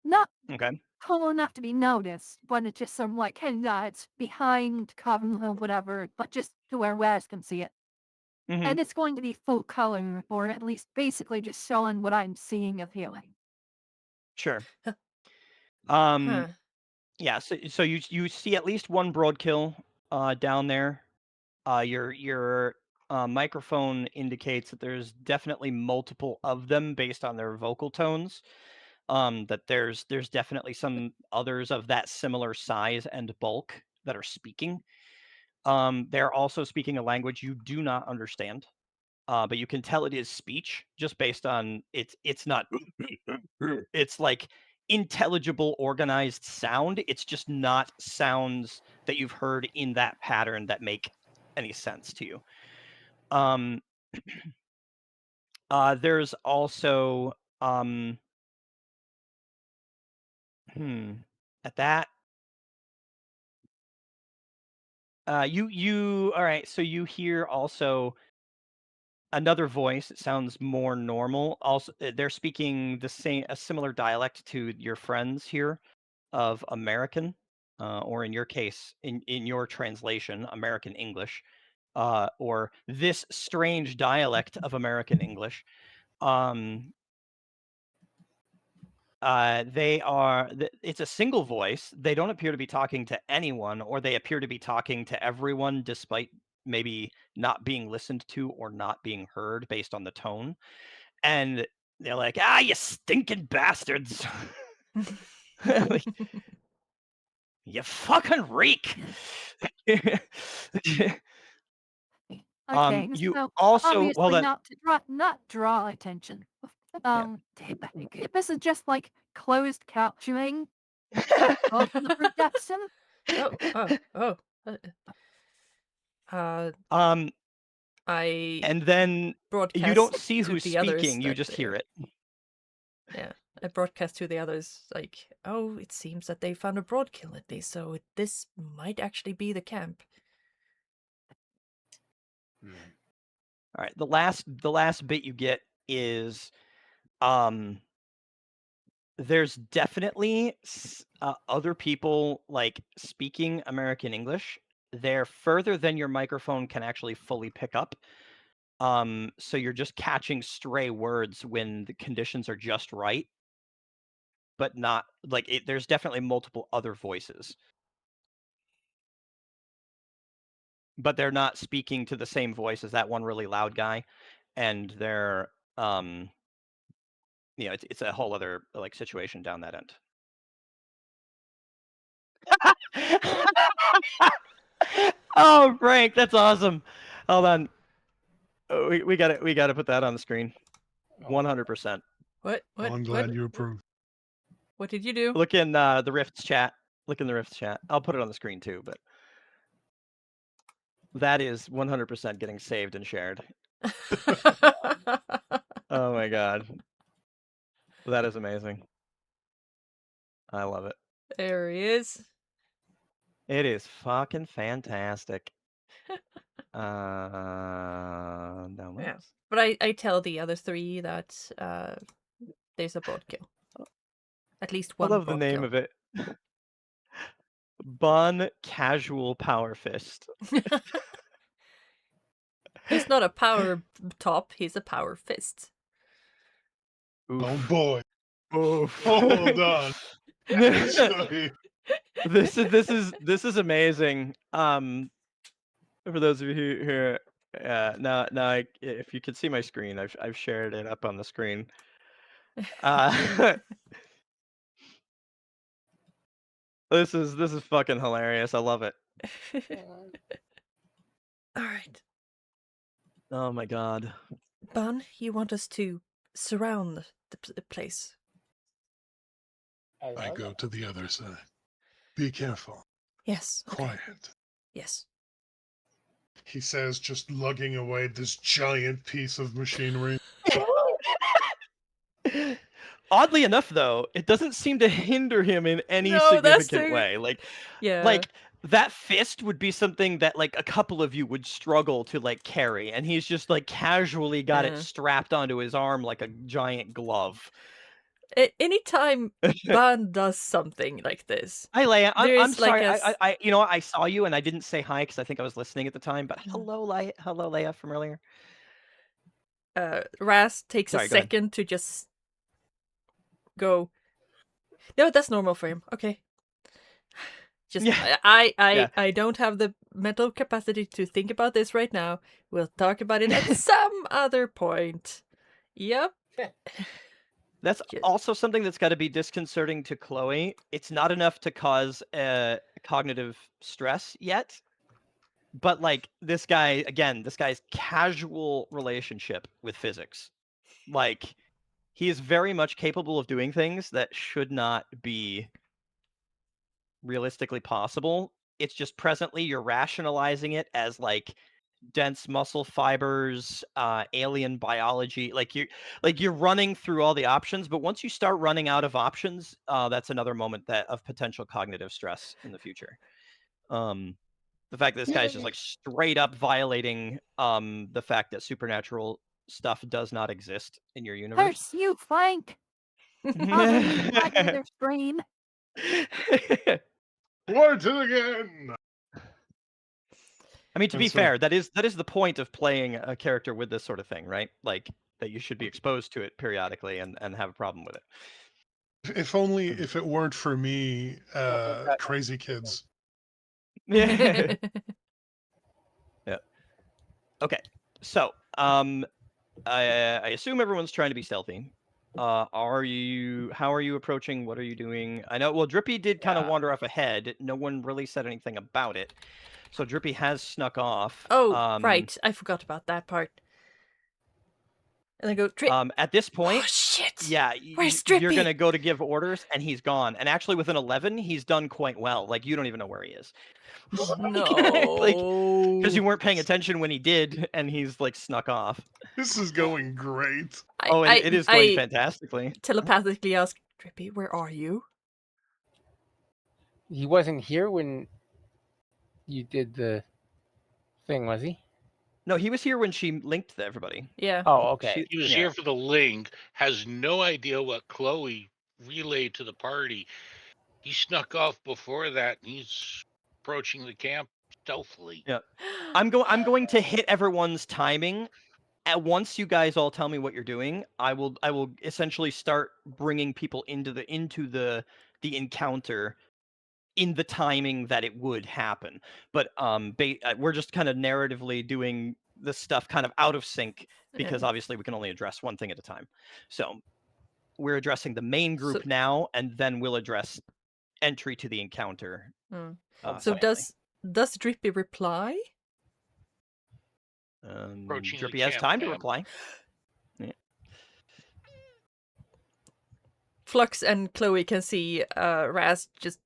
S3: Not
S1: Okay.
S3: tall enough to be noticed, but it's just some like, hey, it's behind cover or whatever, but just to where Wes can see it.
S1: Mm-hmm.
S3: And it's going to be full color, or at least basically just showing what I'm seeing of healing.
S1: Sure.
S4: Huh.
S1: Yeah. So you see at least one Brodkil down there. Your microphone indicates that there's definitely multiple of them based on their vocal tones. That there's definitely some others of that similar size and bulk that are speaking. They're also speaking a language you do not understand, but you can tell it is speech just based on it's not it's like intelligible, organized sound. It's just not sounds that you've heard in that pattern that make any sense to you. There's also at that you all right, so you hear also another voice. It sounds more normal. Also, they're speaking a similar dialect to your friends here of American, or in your case, in your translation, American English, or this strange dialect of American English. It's a single voice. They don't appear to be talking to anyone, or they appear to be talking to everyone, despite maybe not being listened to or not being heard based on the tone. And they're like, "Ah, you stinking bastards! Like, you fucking reek!"
S3: Okay,
S1: You
S3: so
S1: also well
S3: obviously
S1: then.
S3: not draw attention. This is just like closed captioning of the production.
S4: Oh.
S1: Um,
S4: I
S1: and then you
S4: broadcast
S1: don't see
S4: to
S1: who's
S4: the others
S1: speaking, you
S4: that
S1: just hear it.
S4: Yeah, I broadcast to the others like, oh, it seems that they found a Brodkil at least, so this might actually be the camp.
S1: All right, the last bit you get is there's definitely other people like speaking American English. They're further than your microphone can actually fully pick up. So you're just catching stray words when the conditions are just right, but not like there's definitely multiple other voices. But they're not speaking to the same voice as that one really loud guy, and they're it's a whole other like situation down that end. Oh, Frank, that's awesome. Hold on. Oh, we got to put that on the screen. 100%.
S4: What?
S2: Well, I'm glad you approve.
S4: What did you do?
S1: Look in the Rift's chat. Look in the Rift's chat. I'll put it on the screen too, but that is 100% getting saved and shared. Oh my god. That is amazing. I love it.
S4: There he is.
S1: It is fucking fantastic. Downloads.
S4: Yeah. But I tell the other three that there's a Brodkil. At least one
S1: I love the name of it. Bun Casual Power Fist.
S4: He's not a power top, he's a power fist.
S1: Oof.
S2: Oh boy.
S1: Oof.
S2: Hold on.
S1: This is amazing. For those of you who now if you could see my screen, I've shared it up on the screen. This is fucking hilarious. I love it.
S4: All right.
S1: Oh my god.
S4: Bun, you want us to surround the place?
S2: I go to the other side. Be careful.
S4: Yes. Okay.
S2: Quiet.
S4: Yes.
S2: He says, just lugging away this giant piece of machinery.
S1: Oddly enough, though, it doesn't seem to hinder him in any
S4: No, that's
S1: significant
S4: the-
S1: way. Like,
S4: Yeah.
S1: like that fist would be something that like a couple of you would struggle to like carry, and he's just like casually got it
S4: Yeah.
S1: strapped onto his arm like a giant glove.
S4: Anytime Bun does something like this,
S1: Hi, Leia.
S4: there
S1: I'm
S4: is like
S1: sorry.
S4: a
S1: I you know what? I saw you and I didn't say hi because I think I was listening at the time. But
S4: Mm.
S1: hello, Leia. Hello, Leia from earlier.
S4: Raz takes
S1: Sorry,
S4: a
S1: go ahead.
S4: second to just go. No, that's normal for him. Okay. Just
S1: Yeah.
S4: I don't have the mental capacity to think about this right now. We'll talk about it at some other point. Yep.
S1: That's
S4: Just-
S1: also something that's got to be disconcerting to Chloe. It's not enough to cause cognitive stress yet, But like this guy's casual relationship with physics, like he is very much capable of doing things that should not be realistically possible. It's just presently you're rationalizing it as like dense muscle fibers, alien biology. Like you're running through all the options, but once you start running out of options, that's another moment of potential cognitive stress in the future. The fact that this guy's just like straight up violating the fact that supernatural stuff does not exist in your universe.
S3: Curse you, Frank! Causing their stream.
S2: Warden again.
S1: I mean, to
S2: And
S1: be
S2: so-
S1: fair, that is the point of playing a character with this sort of thing, right? Like that you should be exposed to it periodically and have a problem with it.
S2: If only if it weren't for me,
S5: that-
S2: crazy kids.
S1: Yeah. Yeah. Okay. So, I assume everyone's trying to be stealthy. How are you approaching? What are you doing? I know. Well, Drippy did kind of
S5: Yeah.
S1: wander off ahead. No one really said anything about it. So Drippy has snuck off.
S4: Oh, right. I forgot about that part. And I go, Drip.
S1: At this
S4: Oh,
S1: point,
S4: shit.
S1: yeah,
S4: Where's
S1: you're
S4: Drippy?
S1: gonna go to give orders, and he's gone. And actually, with an 11, he's done quite well. Like you don't even know where he is.
S4: No.
S1: Like, because you weren't paying attention when he did, and he's like snuck off.
S2: This is going great.
S1: It is going fantastically.
S4: Telepathically ask, Drippy, where are you?
S5: He wasn't here when you did the thing, was he?
S1: No, he was here when she linked to everybody.
S4: Yeah.
S5: Oh, okay.
S6: He was here for the link, has no idea what Chloe relayed to the party. He snuck off before that, and he's approaching the camp stealthily.
S1: Yeah. I'm going to hit everyone's timing. At once you guys all tell me what you're doing, I will essentially start bringing people into the encounter in the timing that it would happen. But we're just kind of narratively doing the stuff kind of out of sync because
S4: Yeah.
S1: obviously we can only address one thing at a time. So we're addressing the main group
S4: So-
S1: now, and then we'll address entry to the encounter.
S4: Mm. So
S1: separately.
S4: does Drippy reply?
S6: Approaching the
S1: Drippy has
S6: camp,
S1: time to
S6: camp.
S1: reply. Yeah.
S4: Flux and Chloe can see Raz just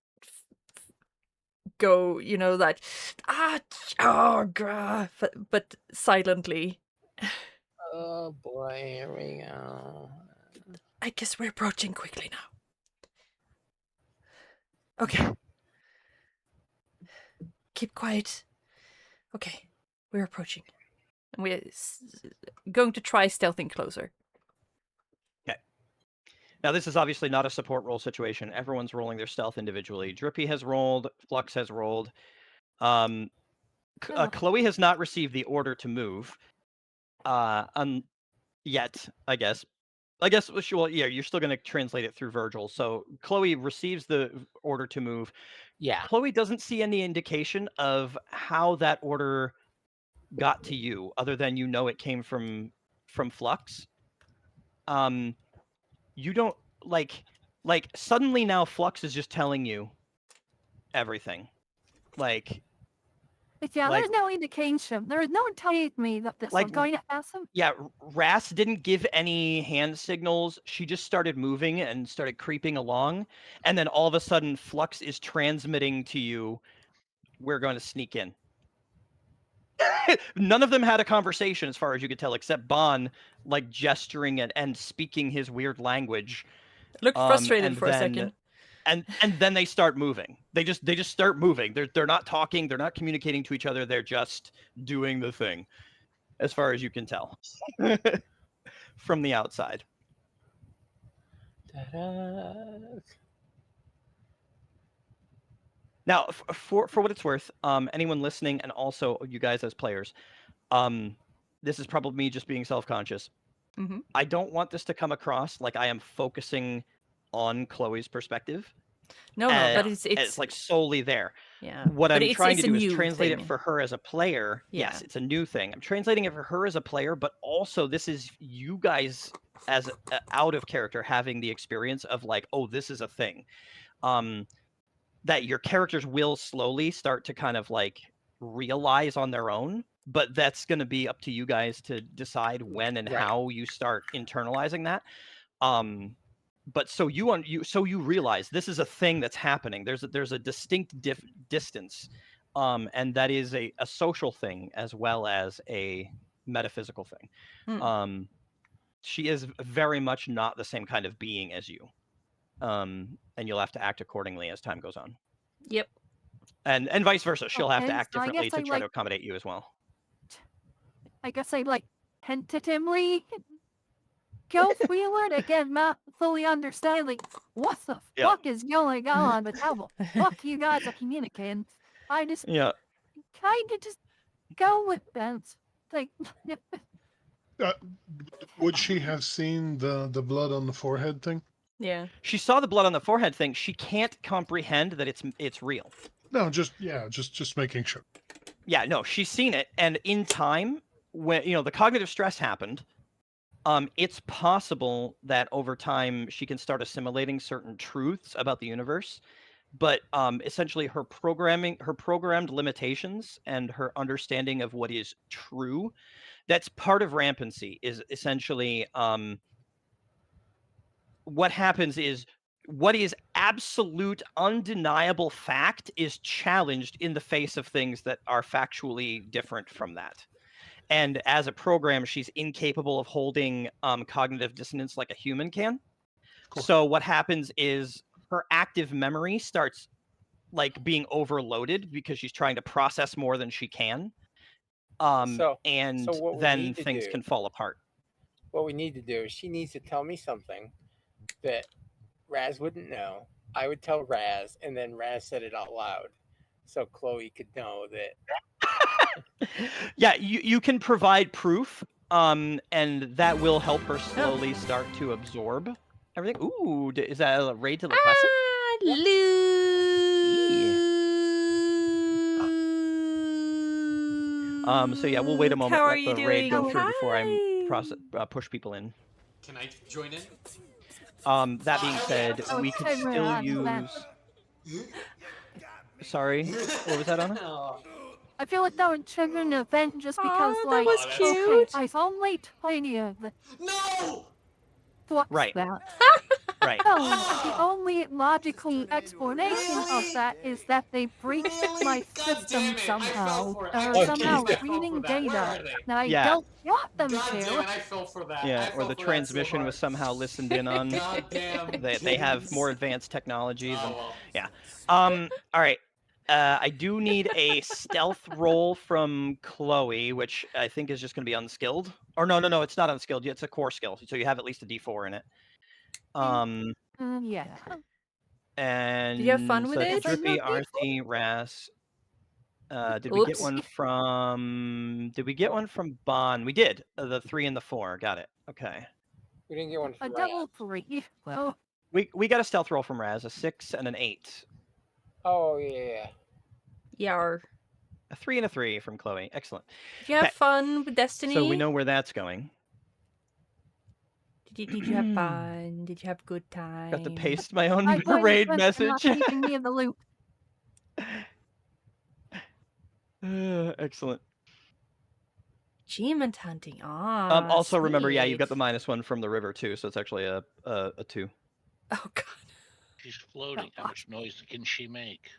S4: go, that but silently.
S5: Oh boy, here we go.
S4: I guess we're approaching quickly now. Okay. Keep quiet. Okay, we're approaching. And we're going to try stealthing closer.
S1: Now, this is obviously not a support roll situation. Everyone's rolling their stealth individually. Drippy has rolled. Flux has rolled. Chloe has not received the order to move yet, I guess. Well, yeah, you're still going to translate it through Virgil. So Chloe receives the order to move.
S5: Yeah.
S1: Chloe doesn't see any indication of how that order got to you, other than it came from Flux. You don't like suddenly now Flux is just telling you everything. Like,
S3: But yeah,
S1: like-
S3: there's no indication. There is no one telling me that this
S1: Like-
S3: was going to happen.
S1: yeah, Ras didn't give any hand signals. She just started moving and started creeping along, and then all of a sudden Flux is transmitting to you, we're going to sneak in. None of them had a conversation as far as you could tell, except Bon like gesturing and speaking his weird language.
S4: Looked frustrated
S1: and
S4: for a
S1: then-
S4: second.
S1: And then they start moving. They just start moving. They're not talking. They're not communicating to each other. They're just doing the thing, as far as you can tell, from the outside.
S5: Ta-da.
S1: Now, for what it's worth, anyone listening, and also you guys as players, this is probably me just being self-conscious.
S4: Mhm.
S1: I don't want this to come across like I am focusing on Chloe's perspective.
S4: No, but
S1: It's like solely there.
S4: yeah.
S1: What
S4: But
S1: I'm trying to
S4: it's a
S1: do is
S4: new
S1: translate it
S4: thing.
S1: for her as a player.
S4: Yeah.
S1: Yes, it's a new thing. I'm translating it for her as a player, but also this is you guys as out of character having the experience of like, oh, this is a thing. That your characters will slowly start to kind of like realize on their own, but that's going to be up to you guys to decide when and
S5: Right.
S1: how you start internalizing that. But so you realize this is a thing that's happening. There's a distinct distance, and that is a social thing as well as a metaphysical thing.
S4: Mm.
S1: She is very much not the same kind of being as you, and you'll have to act accordingly as time goes on.
S4: Yep.
S1: And vice versa. She'll have to
S3: Okay,
S1: act
S3: so I
S1: differently
S3: guess
S1: to
S3: I
S1: try to
S3: like
S1: accommodate you as well.
S3: I guess I like tentatively go forward again, not fully understanding what the
S1: Yeah.
S3: fuck is going on, but how the fuck you guys are communicating. I just
S1: Yeah.
S3: kind of just go with them. Like,
S2: Would she have seen the blood on the forehead thing?
S4: Yeah.
S1: She saw the blood on the forehead thing. She can't comprehend that it's real.
S2: No, just making sure.
S1: Yeah, no, she's seen it, and in time, when the cognitive stress happened, it's possible that over time she can start assimilating certain truths about the universe, but essentially her programmed limitations and her understanding of what is true, that's part of rampancy, is essentially what happens is what is absolute undeniable fact is challenged in the face of things that are factually different from that. And as a program, she's incapable of holding cognitive dissonance like a human can.
S2: Cool.
S1: So what happens is her active memory starts like being overloaded because she's trying to process more than she can. And
S5: so what we
S1: then
S5: need to
S1: things
S5: do-
S1: can fall apart.
S5: What we need to do is she needs to tell me something that Raz wouldn't know. I would tell Raz, and then Raz said it out loud, so Chloe could know that.
S1: Yeah, you can provide proof, and that will help her slowly start to absorb everything. Ooh, is that a raid to Liquessen? So yeah, we'll wait a
S4: Luke,
S1: moment,
S4: how are
S1: let
S4: you
S1: the raid
S4: doing?
S1: go through before I
S4: Hi.
S1: push people in.
S7: Can I join in?
S1: That being said,
S3: Oh,
S1: we could
S3: hey,
S1: still
S3: man,
S1: use. Sorry, what was that, Anna?
S7: Oh,
S3: I feel like that would trigger an event just because,
S4: Aw, that
S3: like,
S4: was
S7: that's
S3: okay,
S4: cute.
S3: I only told you the
S7: no!
S3: what's
S1: Right.
S3: that.
S1: Right.
S3: Oh, the only logical explanation of that is that they breached
S7: Really?
S3: my
S7: God
S3: system
S7: damn it. I
S3: somehow,
S7: fell for it.
S3: or
S7: I
S3: somehow
S5: Jesus.
S7: fell for
S3: reading
S7: that. Where
S3: data
S7: are they?
S3: that I
S1: Yeah.
S3: don't want them
S7: God damn
S3: to.
S7: it, I fell for that.
S1: Yeah,
S7: I
S1: or
S7: fell
S1: the
S7: for
S1: transmission
S7: that
S1: was
S7: so
S1: somehow listened in on.
S7: hard. Goddamn
S1: They have
S7: kids.
S1: more advanced technologies
S7: Oh,
S1: and
S7: well.
S1: yeah. All right. I do need a stealth roll from Chloe, which I think is just going to be unskilled. Or no, it's not unskilled. It's a core skill, so you have at least a D4 in it.
S3: Yeah.
S1: And
S4: Did you have fun
S1: so
S4: with
S1: that's
S4: it?
S1: Drippy,
S3: Yes, I know.
S1: Arthi, Ras. Did we get
S4: Oops.
S1: one from? Did we get one from Bon? We did. The 3 and the 4. Got it. Okay.
S5: We didn't get one
S3: A
S5: from
S3: double
S5: Raz.
S3: 3. Well,
S1: We got a stealth roll from Raz, a 6 and an 8.
S5: Oh yeah.
S4: Yar.
S1: A 3 and a 3 from Chloe. Excellent.
S4: Did you have
S1: Okay.
S4: fun with Destiny?
S1: So we know where that's going.
S4: Did you have fun? Did you have good time?
S1: Got to paste my own
S3: I find
S1: raid
S3: it
S1: message.
S3: not keeping me in the loop.
S1: Excellent.
S4: Achievement hunting. Ah.
S1: Also remember, yeah, you've got the
S4: sweet.
S1: -1 from the river too, so it's actually a 2.
S4: Oh god.
S6: She's floating. How much noise can she make?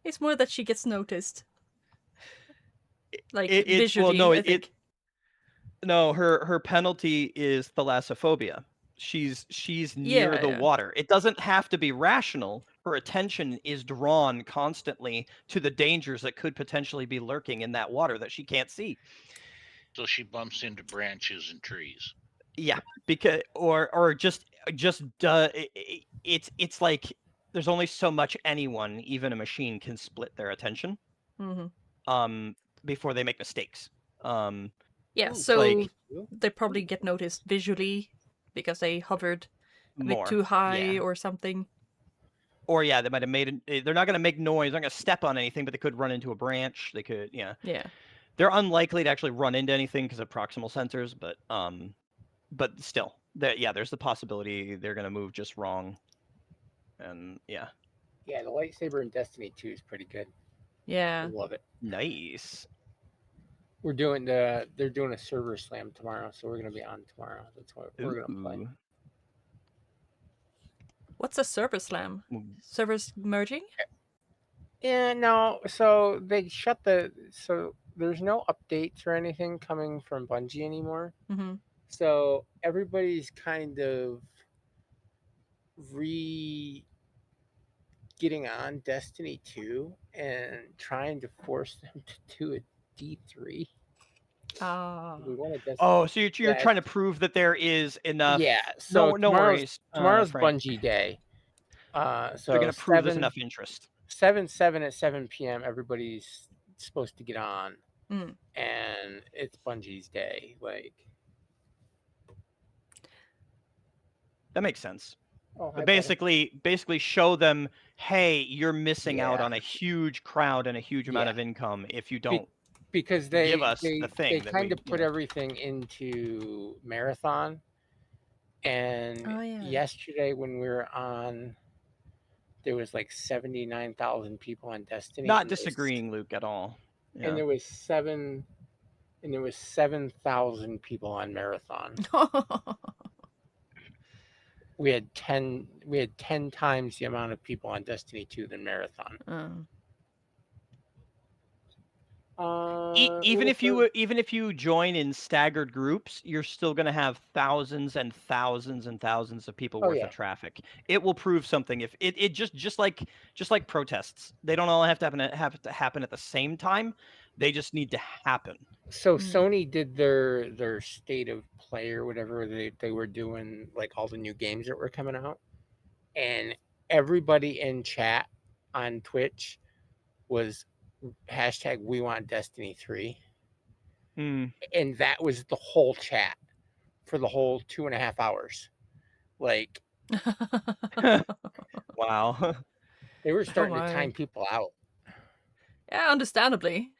S4: It's more that she gets noticed. Like
S1: It's
S4: visually,
S1: well, no,
S4: I think.
S1: no, her penalty is thalassophobia. She's near the
S4: Yeah.
S1: water. It doesn't have to be rational. Her attention is drawn constantly to the dangers that could potentially be lurking in that water that she can't see.
S6: So she bumps into branches and trees.
S1: Yeah, because or just it's like there's only so much anyone, even a machine, can split their attention
S4: Mm-hmm.
S1: before they make mistakes.
S4: Yeah,
S5: Ooh,
S4: so
S1: like-
S4: they probably get noticed visually because they hovered a bit
S1: More,
S4: too high
S1: yeah.
S4: or something.
S1: Or yeah, they might have made it. They're not going to make noise. They're not going to step on anything, but they could run into a branch. They could, yeah.
S4: Yeah.
S1: They're unlikely to actually run into anything because of proximal sensors, but still, there's the possibility they're going to move just wrong, and yeah.
S5: Yeah, the lightsaber in Destiny 2 is pretty good.
S4: Yeah.
S5: love it.
S1: Nice.
S5: They're doing a server slam tomorrow, so we're gonna be on tomorrow. That's what we're gonna play.
S1: Ooh.
S4: What's a server slam?
S1: Mm.
S4: Servers merging?
S5: Yeah, no. So they shut so there's no updates or anything coming from Bungie anymore.
S4: Mm-hmm.
S5: So everybody's kind of getting on Destiny 2 and trying to force them to do a D3.
S4: Ah.
S5: We want a Destiny.
S1: Oh, so you're
S5: Yeah,
S1: trying to prove that there is enough.
S5: yeah. So
S1: No worries,
S5: tomorrow's
S1: Frank.
S5: Bungie Day.
S1: They're
S5: So
S1: gonna prove there's enough interest.
S5: 7 at 7 p.m. Everybody's supposed to get on,
S4: Mm.
S5: and it's Bungie's day. Like,
S1: That makes sense.
S5: oh,
S1: But basically show them, hey, you're missing out
S5: Yeah.
S1: on a huge crowd and a huge amount
S5: Yeah.
S1: of income if you don't
S5: because
S1: give us the thing that
S5: kind
S1: we,
S5: of put everything into marathon. And
S4: Oh, yeah.
S5: yesterday when we were on, there was like 79,000 people on Destiny.
S1: Not
S5: and there was-
S1: disagreeing, Luke, at all.
S5: And
S1: Yeah.
S5: there was 7,000 people on marathon. We had 10 times the amount of people on Destiny 2 than marathon.
S1: Even if you join in staggered groups, you're still going to have thousands and thousands and thousands of people worth
S5: yeah.
S1: of traffic. It will prove something if it just like protests. They don't all have to happen at the same time. They just need to happen.
S5: So Sony did their state of play or whatever they were doing, like all the new games that were coming out, and everybody in chat on Twitch was hashtag we want Destiny 3.
S1: Mm.
S5: And that was the whole chat for the whole 2.5 hours. Like,
S1: Wow.
S5: they were starting to
S4: my.
S5: time people out.
S4: Yeah, understandably.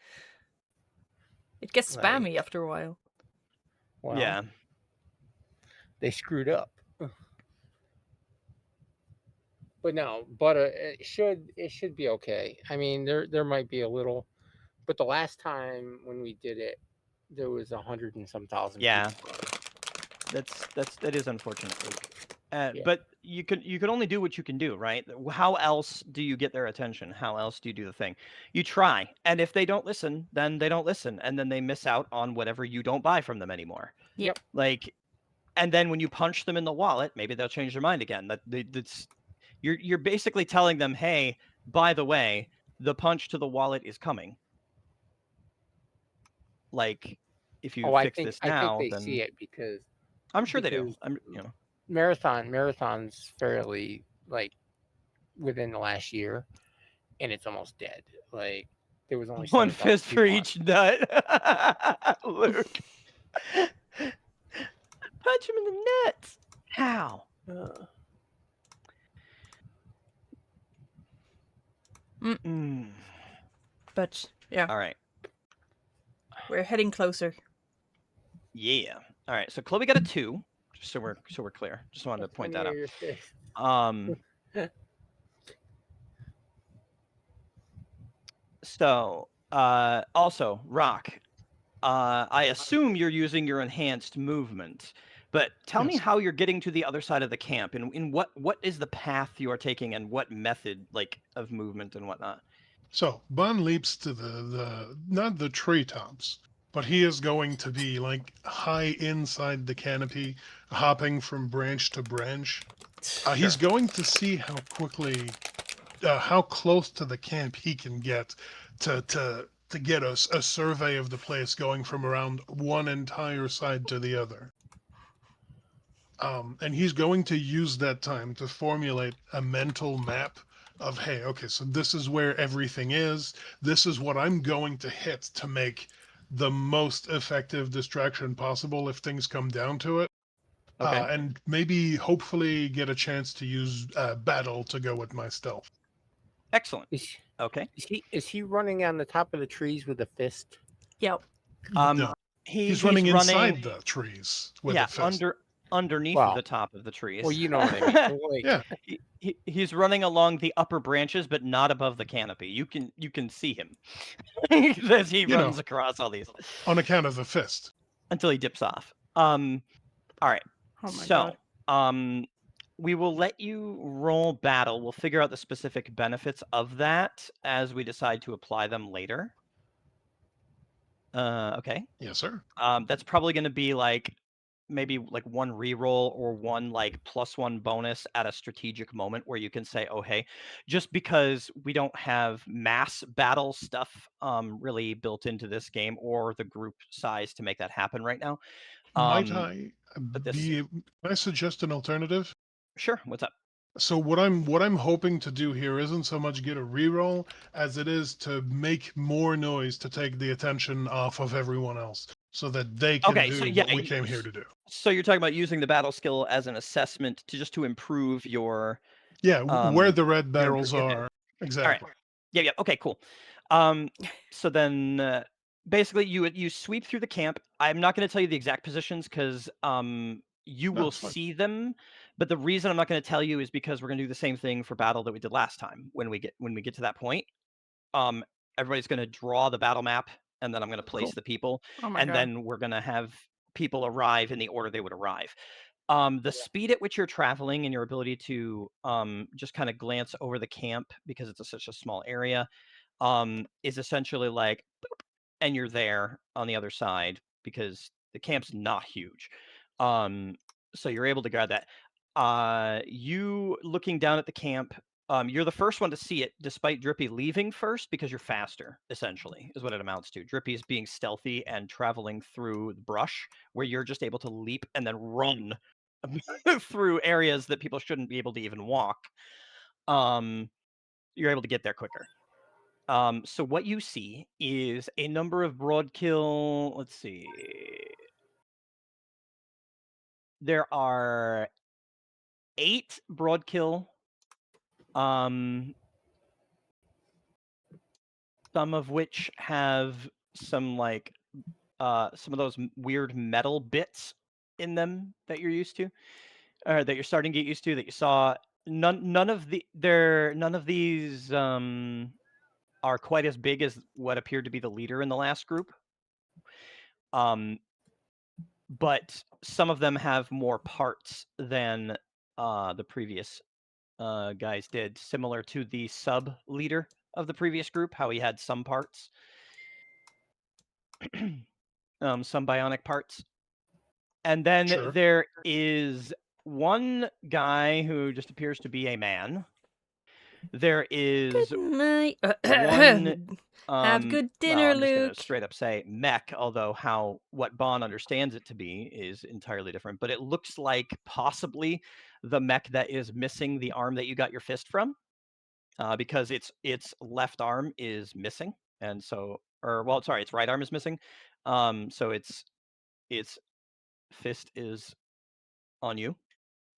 S4: It gets
S5: Like,
S4: spammy after a while.
S5: well,
S1: Yeah.
S5: they screwed up. But no, but it should be okay. I mean, there might be a little, but the last time when we did it, there was 100 and some thousand.
S1: Yeah.
S5: people.
S1: That is unfortunate, Luke.
S5: Yeah.
S1: But you can only do what you can do, right? How else do you get their attention? How else do you do the thing? You try, and if they don't listen, then they don't listen, and then they miss out on whatever you don't buy from them anymore.
S4: Yep.
S1: Like, and then when you punch them in the wallet, maybe they'll change their mind again. That's you're basically telling them, hey, by the way, the punch to the wallet is coming. Like, if you fix this now,
S5: I think they
S1: then
S5: see it because
S1: I'm sure they do.
S5: Marathon's fairly like within the last year, and it's almost dead. Like, there was only
S1: One
S5: 7,000
S1: fist for
S5: people on-
S1: each nut. Luke. Punch him in the nuts. How?
S4: But yeah,
S1: All right.
S4: we're heading closer.
S1: Yeah. All right. So Chloe got a 2, just so we're clear. Just wanted to point that out. So also Rock. I assume you're using your enhanced movement, but tell me
S2: Yes.
S1: how you're getting to the other side of the camp, and in what is the path you are taking, and what method of movement and whatnot.
S2: So Bon leaps to the not the treetops, but he is going to be like high inside the canopy, hopping from branch to branch. He's going to see how quickly, how close to the camp he can get to get a survey of the place, going from around one entire side to the other. And he's going to use that time to formulate a mental map of, hey, okay, so this is where everything is. This is what I'm going to hit to make the most effective distraction possible if things come down to it.
S1: Okay.
S2: And maybe, hopefully, get a chance to use battle to go with my stealth.
S1: Excellent. Okay.
S5: Is he running on the top of the trees with a fist?
S4: Yep.
S2: No, he's running inside the trees with a fist.
S1: underneath
S5: Well,
S1: the top of the trees.
S5: Well, you know what I mean. Like,
S2: Yeah.
S1: he's running along the upper branches, but not above the canopy. You can see him as he
S2: You know.
S1: runs across all these
S2: On account of the fist.
S1: until he dips off. All right.
S4: Oh my
S1: So,
S4: god.
S1: we will let you roll battle. We'll figure out the specific benefits of that as we decide to apply them later. Okay.
S2: Yes, sir.
S1: That's probably going to be like maybe like one reroll or one like +1 bonus at a strategic moment where you can say, "Oh, hey," just because we don't have mass battle stuff really built into this game or the group size to make that happen right now.
S2: Might
S1: Um,
S2: I
S1: but this,
S2: be? Can I suggest an alternative?
S1: sure. What's up?
S2: So what I'm hoping to do here isn't so much get a reroll as it is to make more noise to take the attention off of everyone else, so that they can
S1: Okay, so
S2: do
S1: yeah,
S2: what we came here to do.
S1: so you're talking about using the battle skill as an assessment to just to improve your
S2: Yeah, where the red
S1: your
S2: barrels
S1: okay.
S2: are.
S1: All right.
S2: Exactly.
S1: Yeah. Okay. Cool. So then, basically, you sweep through the camp. I'm not going to tell you the exact positions because you
S2: No,
S1: will
S2: it's fine.
S1: see them. But the reason I'm not going to tell you is because we're going to do the same thing for battle that we did last time. When we get to that point, um, everybody's going to draw the battle map, and then I'm going to place
S2: Cool.
S1: the people,
S4: Oh my
S1: and
S4: god.
S1: then we're going to have people arrive in the order they would arrive. The speed at which you're traveling and your ability to just kind of glance over the camp because it's such a small area is essentially like, boop, and you're there on the other side because the camp's not huge. So you're able to grab that. You looking down at the camp, you're the first one to see it, despite Drippy leaving first because you're faster, essentially, is what it amounts to. Drippy's being stealthy and traveling through the brush where you're just able to leap and then run through areas that people shouldn't be able to even walk. You're able to get there quicker. So what you see is a number of Brodkil. Let's see. There are 8 Brodkil. Some of which have some like some of those weird metal bits in them that you're used to, or that you're starting to get used to. That you saw. None of these are quite as big as what appeared to be the leader in the last group. But some of them have more parts than the previous guys did, similar to the sub leader of the previous group, how he had some parts, some bionic parts. And then
S2: Sure.
S1: there is one guy who just appears to be a man. There is
S4: Good night.
S1: one
S4: Have good
S1: well,
S4: dinner,
S1: I'm just gonna
S4: Luke.
S1: straight up say mech, although what Bon understands it to be is entirely different. But it looks like possibly the mech that is missing the arm that you got your fist from, because its left arm is missing, and so, or well, sorry, its right arm is missing. So its fist is on you,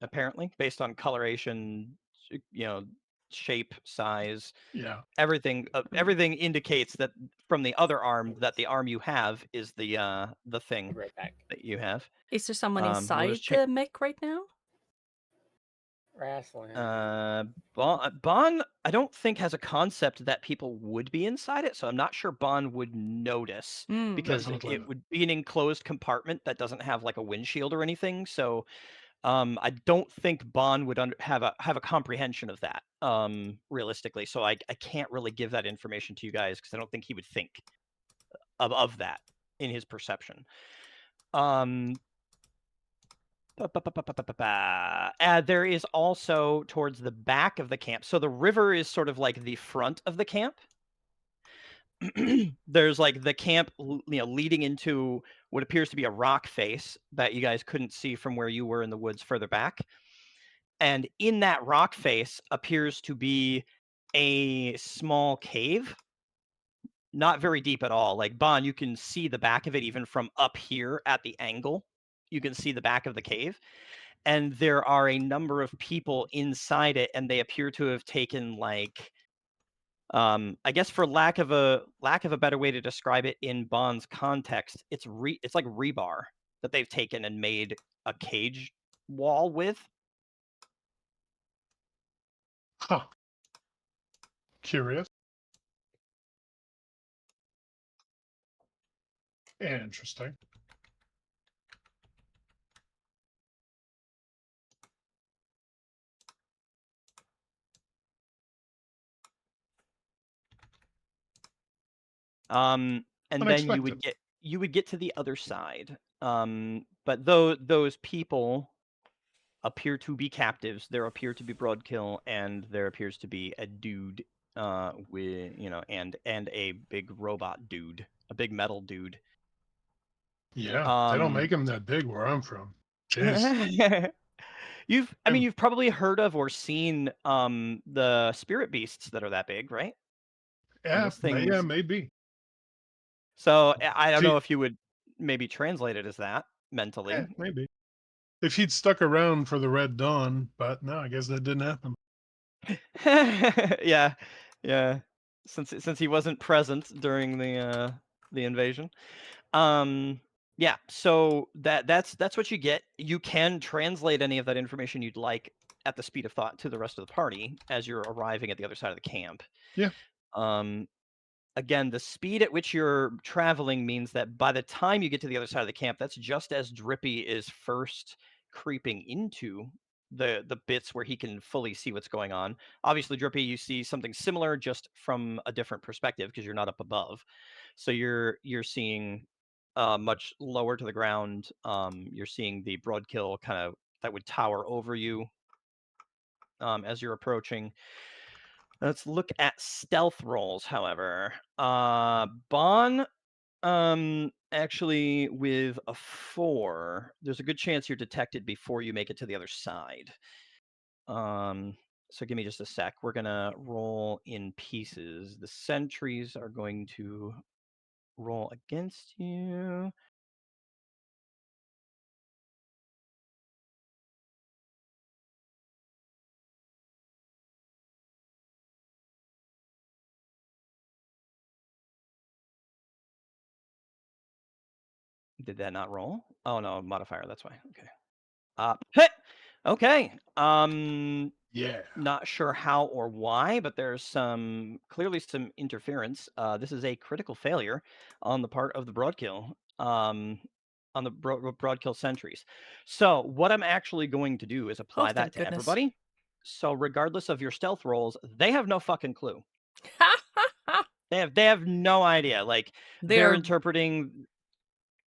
S1: apparently, based on coloration, shape, size.
S2: Yeah.
S1: Everything indicates that from the other arm that the arm you have is the thing
S5: Be right back.
S1: that you have.
S4: Is there someone
S1: We'll
S4: inside
S1: just check.
S4: the mech right now?
S5: Wrestling.
S1: Bon, I don't think has a concept that people would be inside it, so I'm not sure Bon would notice because
S2: Definitely
S1: it
S2: not.
S1: would be an enclosed compartment that doesn't have like a windshield or anything. So I don't think Bon would have a comprehension of that, realistically. So I can't really give that information to you guys because I don't think he would think of that in his perception. There is also towards the back of the camp. So the river is sort of like the front of the camp. There's like the camp, leading into what appears to be a rock face that you guys couldn't see from where you were in the woods further back. And in that rock face appears to be a small cave, not very deep at all. Like Bon, you can see the back of it even from up here at the angle. You can see the back of the cave. And there are a number of people inside it, and they appear to have taken like, I guess for lack of a better way to describe it in Bond's context, it's like rebar that they've taken and made a cage wall with.
S2: Curious. Interesting.
S1: And then
S2: Unexpected.
S1: you would get to the other side. But though those people appear to be captives, there appear to be Brodkil, and there appears to be a dude with and a big robot dude, a big metal dude.
S2: Yeah, they don't make them that big where I'm from. Jeez.
S1: You've probably heard of or seen the spirit beasts that are that big, right? And
S2: Yeah,
S1: those things.
S2: maybe.
S1: So I don't know
S2: He,
S1: if you would maybe translate it as that mentally.
S2: maybe. If he'd stuck around for the Red Dawn, but no, I guess that didn't happen.
S1: Yeah, yeah. Since he wasn't present during the invasion. Yeah, so that's what you get. You can translate any of that information you'd like at the speed of thought to the rest of the party as you're arriving at the other side of the camp.
S2: Yeah.
S1: Um, Again, the speed at which you're traveling means that by the time you get to the other side of the camp, that's just as Drippy is first creeping into the bits where he can fully see what's going on. Obviously, Drippy, you see something similar just from a different perspective because you're not up above. So you're seeing much lower to the ground. You're seeing the Brodkil kind of that would tower over you as you're approaching. Let's look at stealth rolls, however. Bon, actually with a 4, there's a good chance you're detected before you make it to the other side. So give me just a sec. We're gonna roll in pieces. The sentries are going to roll against you. Did that not roll? Oh no, modifier, that's why. Okay. Hit! Okay.
S2: Yeah.
S1: Not sure how or why, but there's clearly some interference. This is a critical failure on the part of the Brodkil, on the Brodkil sentries. So what I'm actually going to do is
S4: Oh,
S1: apply that
S4: thank
S1: to
S4: goodness.
S1: everybody. So regardless of your stealth rolls, they have no fucking clue. They have no idea. Like they're
S4: They're
S1: interpreting.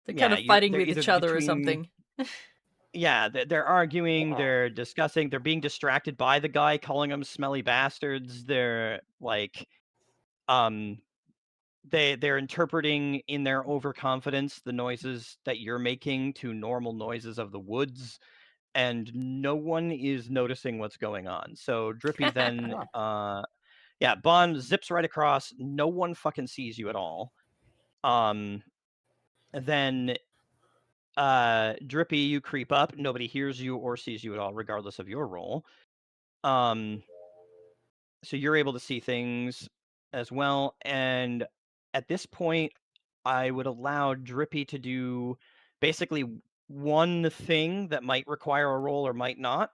S4: they're kind
S1: Yeah,
S4: of fighting
S1: they're
S4: with
S1: either
S4: each other or
S1: between.
S4: something.
S1: Yeah, they're arguing,
S5: Yeah.
S1: they're discussing, they're being distracted by the guy calling them smelly bastards. They're like, they're interpreting in their overconfidence the noises that you're making to normal noises of the woods, and no one is noticing what's going on. So Drippy then, yeah, Bond zips right across. No one fucking sees you at all. Then Drippy, you creep up. Nobody hears you or sees you at all, regardless of your role. So you're able to see things as well. And at this point, I would allow Drippy to do basically one thing that might require a roll or might not,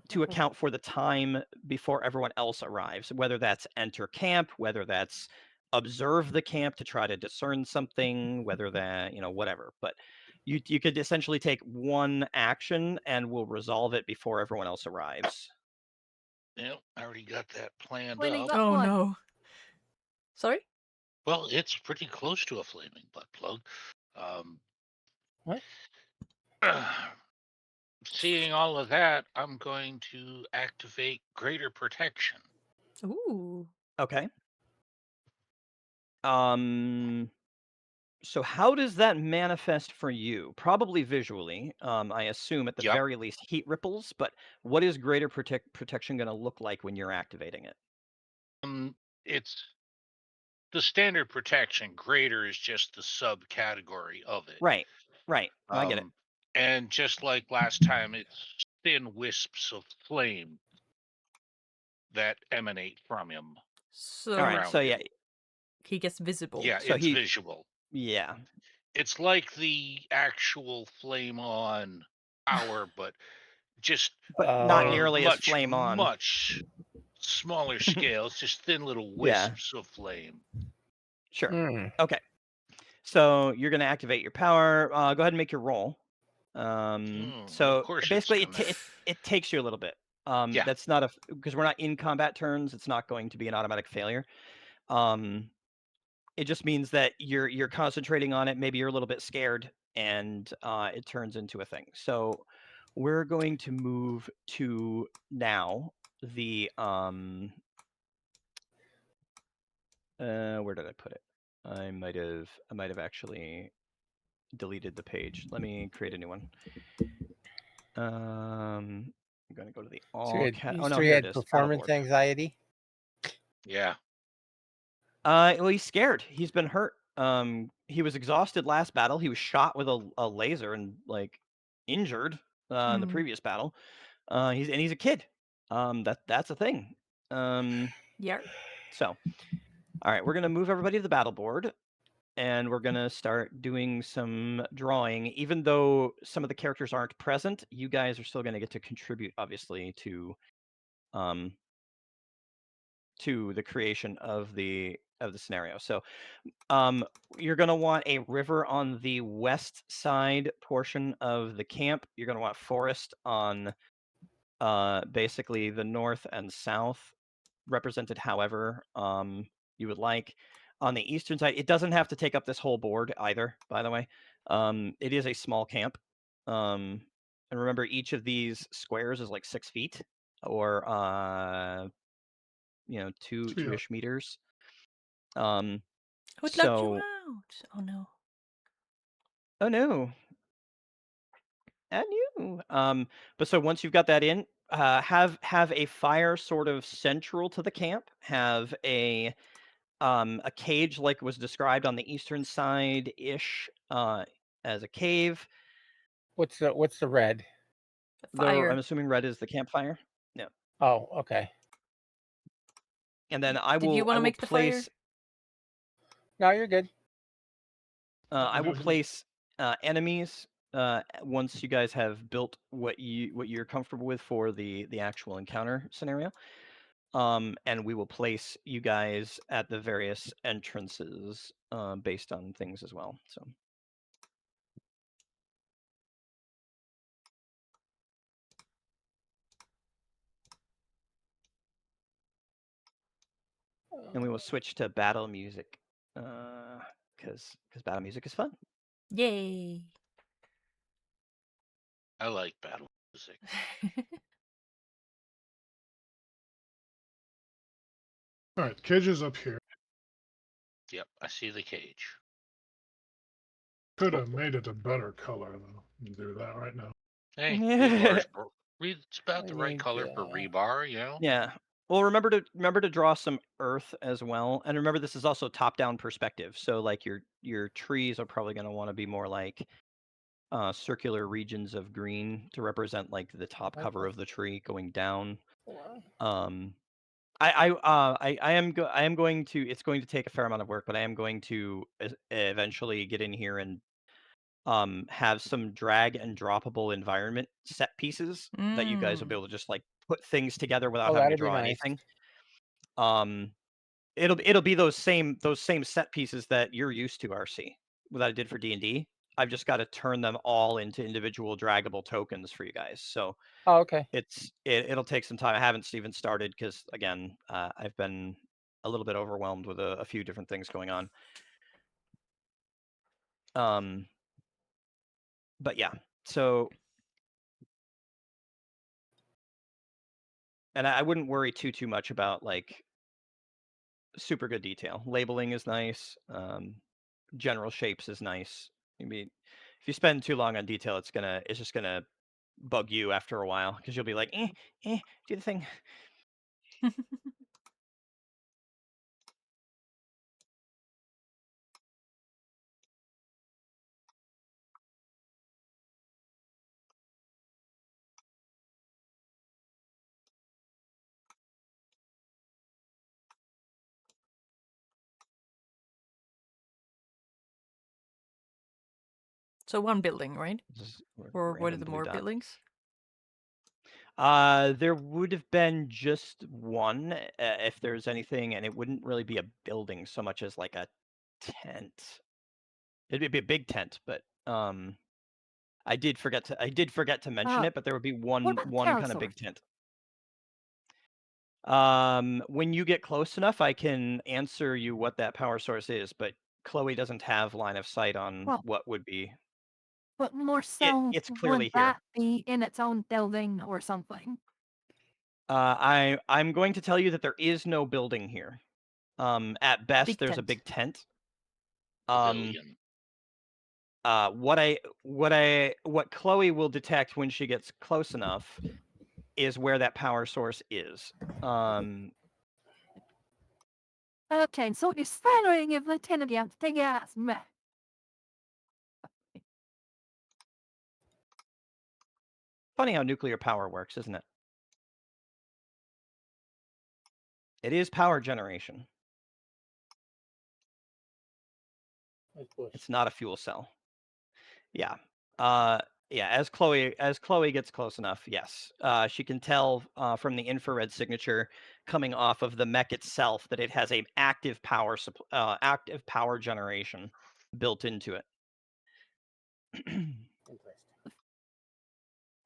S1: to account for the time before everyone else arrives, whether that's enter camp, whether that's observe the camp to try to discern something, whether that, whatever. But you could essentially take one action and we'll resolve it before everyone else arrives.
S6: Yeah, I already got that planned
S3: Winning
S6: up.
S3: that
S4: Oh
S3: one.
S4: no. Sorry?
S6: Well, it's pretty close to a flaming butt plug.
S5: What?
S6: Seeing all of that, I'm going to activate greater protection.
S4: Ooh.
S1: Okay. So how does that manifest for you? Probably visually. I assume at the
S6: Yep.
S1: very least heat ripples, but what is greater protection going to look like when you're activating it?
S6: It's the standard protection. Greater is just the subcategory of it.
S1: Right. Right. No, I get it.
S6: And just like last time, it's thin wisps of flame that emanate from him
S4: So
S1: All right.
S6: around
S1: So yeah.
S6: him.
S4: he gets visible.
S6: Yeah,
S1: So
S6: it's visual.
S1: Yeah.
S6: It's like the actual flame on power, but just
S1: But not
S5: Oh.
S1: nearly as
S6: much,
S1: flame on.
S6: much smaller scale. It's just thin little
S1: Yeah.
S6: wisps of flame.
S1: Sure.
S5: Mm.
S1: Okay. So you're going to activate your power. Go ahead and make your roll.
S6: Of
S1: So
S6: course it's
S1: basically,
S6: gonna.
S1: it takes you a little bit.
S6: Yeah.
S1: That's not because we're not in combat turns. It's not going to be an automatic failure. It just means that you're concentrating on it. Maybe you're a little bit scared, and it turns into a thing. So we're going to move to now the where did I put it? I might have actually deleted the page. Let me create a new one. I'm gonna go to the
S5: So
S1: all cat. Oh no,
S5: you
S1: here it
S5: had
S1: is. Battle
S5: performance
S1: board.
S5: anxiety.
S6: Yeah.
S1: Well, he's scared. He's been hurt. He was exhausted last battle. He was shot with a laser and like injured in the previous battle. He's a kid. That's a thing.
S4: Yeah.
S1: So, all right, we're gonna move everybody to the battle board, and we're gonna start doing some drawing. Even though some of the characters aren't present, you guys are still gonna get to contribute, obviously, to the creation of the scenario. So, you're gonna want a river on the west side portion of the camp. You're gonna want forest on basically the north and south, represented however you would like. On the eastern side, it doesn't have to take up this whole board either, by the way. It is a small camp. And remember, each of these squares is like 6 feet or
S2: So, yeah.
S1: 2-ish meters. Um,
S4: I would knock you
S1: so
S4: out. Oh no.
S1: oh no, and you. But so once you've got that in, have a fire sort of central to the camp. Have a cage like was described on the eastern side ish as a cave.
S5: What's the red?
S1: I'm
S4: Fire.
S1: assuming red is the campfire. Yeah.
S5: Oh, okay.
S1: And then
S4: Did you want
S1: I
S4: to
S1: will
S4: make the fire?
S1: place
S5: No, you're good.
S1: I will place enemies once you guys have built what you're comfortable with for the actual encounter scenario. And we will place you guys at the various entrances based on things as well. So and we will switch to battle music because battle music is fun.
S4: Yay.
S6: I like battle music.
S2: All right, cage is up here.
S6: Yep, I see the cage.
S2: Could have made it a better color though. You do that right now.
S6: Hey, it's about
S5: I
S6: the right
S5: need
S6: color for rebar, you know?
S1: Yeah. Well, remember to draw some earth as well, and remember this is also top-down perspective. So like your trees are probably going to want to be more like circular regions of green to represent like the top cover of the tree going down. Um, I am going to. It's going to take a fair amount of work, but I am going to eventually get in here and have some drag and droppable environment set pieces that you guys will be able to just like put things together without
S5: Oh,
S1: having to
S5: that'd be
S1: draw
S5: nice.
S1: anything. Um, it'll be those same set pieces that you're used to, RC. What I did for D&D. I've just got to turn them all into individual draggable tokens for you guys. So
S5: Oh, okay.
S1: it'll take some time. I haven't even started because again, I've been a little bit overwhelmed with a few different things going on. But yeah, so and I wouldn't worry too much about like super good detail. Labeling is nice. General shapes is nice. I mean, if you spend too long on detail, it's just gonna bug you after a while because you'll be like, do the thing.
S4: So one building, right?
S1: Just
S4: Or what are the
S1: randomly
S4: more
S1: dot.
S4: buildings?
S1: There would have been just one if there's anything, and it wouldn't really be a building so much as like a tent. It'd be a big tent, but I did forget to mention
S3: Uh,
S1: it, but there would be
S3: what
S1: one
S3: about the
S1: one
S3: power
S1: kind of
S3: source?
S1: big tent. When you get close enough, I can answer you what that power source is, but Chloe doesn't have line of sight on
S3: Well,
S1: what would be.
S3: but more so,
S1: It's
S3: would
S1: clearly here.
S3: that be in its own building or something?
S1: I'm going to tell you that there is no building here. At best,
S4: Big
S1: there's a
S4: tent.
S1: big tent. Um,
S6: Pavilion.
S1: what Chloe will detect when she gets close enough is where that power source is.
S3: Okay, so it's firing if the ten against the gas. Meh.
S1: Funny how nuclear power works, isn't it? It is power generation. It's not a fuel cell. Yeah. Yeah, as Chloe gets close enough, yes. She can tell from the infrared signature coming off of the mech itself that it has a active power generation built into it.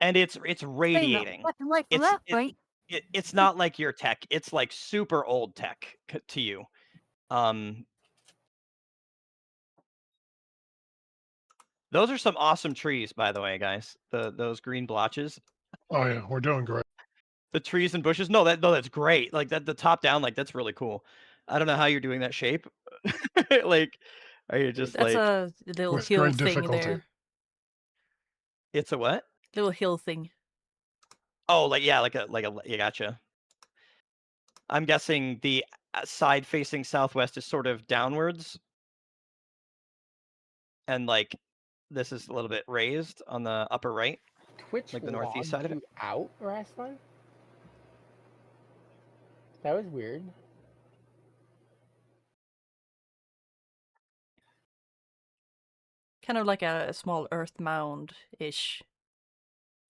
S1: And it's
S3: Say no.
S1: radiating.
S3: What's like for
S1: It's
S3: that fight?
S1: it's not like your tech. It's like super old tech to you. Those are some awesome trees, by the way, guys. Those green blotches.
S2: Oh yeah, we're doing great.
S1: The trees and bushes. No, that's great. Like that, the top down, like that's really cool. I don't know how you're doing that shape. Like, are you just
S4: That's
S1: like
S4: a little
S2: With
S4: hill
S2: great
S4: thing
S2: difficulty.
S4: there.
S1: it's a what?
S4: Little hill thing.
S1: Oh, like yeah, you gotcha. I'm guessing the side facing southwest is sort of downwards, and like this is a little bit raised on the upper right,
S5: Twitch
S1: like the northeast side
S5: logged
S1: of it.
S5: you out last one? That was weird.
S4: Kind of like a small earth mound ish.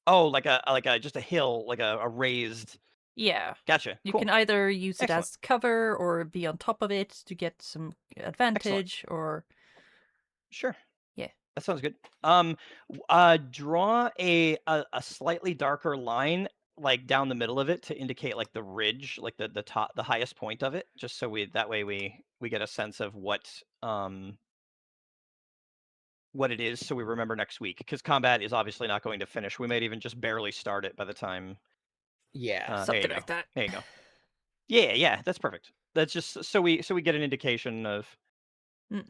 S1: Oh, like a just a hill, like a raised.
S4: Yeah.
S1: Gotcha.
S4: You
S1: Cool.
S4: can either use it
S1: Excellent.
S4: as cover or be on top of it to get some advantage or
S1: Sure.
S4: yeah.
S1: That sounds good. Draw a slightly darker line like down the middle of it to indicate like the ridge, like the top, the highest point of it, just so that way we get a sense of what it is, so we remember next week. Because combat is obviously not going to finish. We might even just barely start it by the time.
S5: Yeah.
S1: There you
S4: Something
S1: go.
S4: like that.
S1: There you go. Yeah, that's perfect. That's just so we get an indication of
S4: Mm.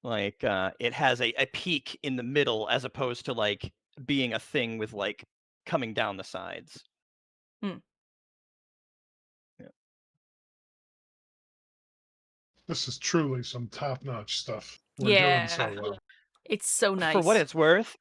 S1: like it has a peak in the middle as opposed to like being a thing with like coming down the sides.
S4: Mm.
S1: Yeah.
S2: This is truly some top-notch stuff. We're doing so
S4: Yeah.
S2: well.
S4: It's so nice.
S1: For what it's worth,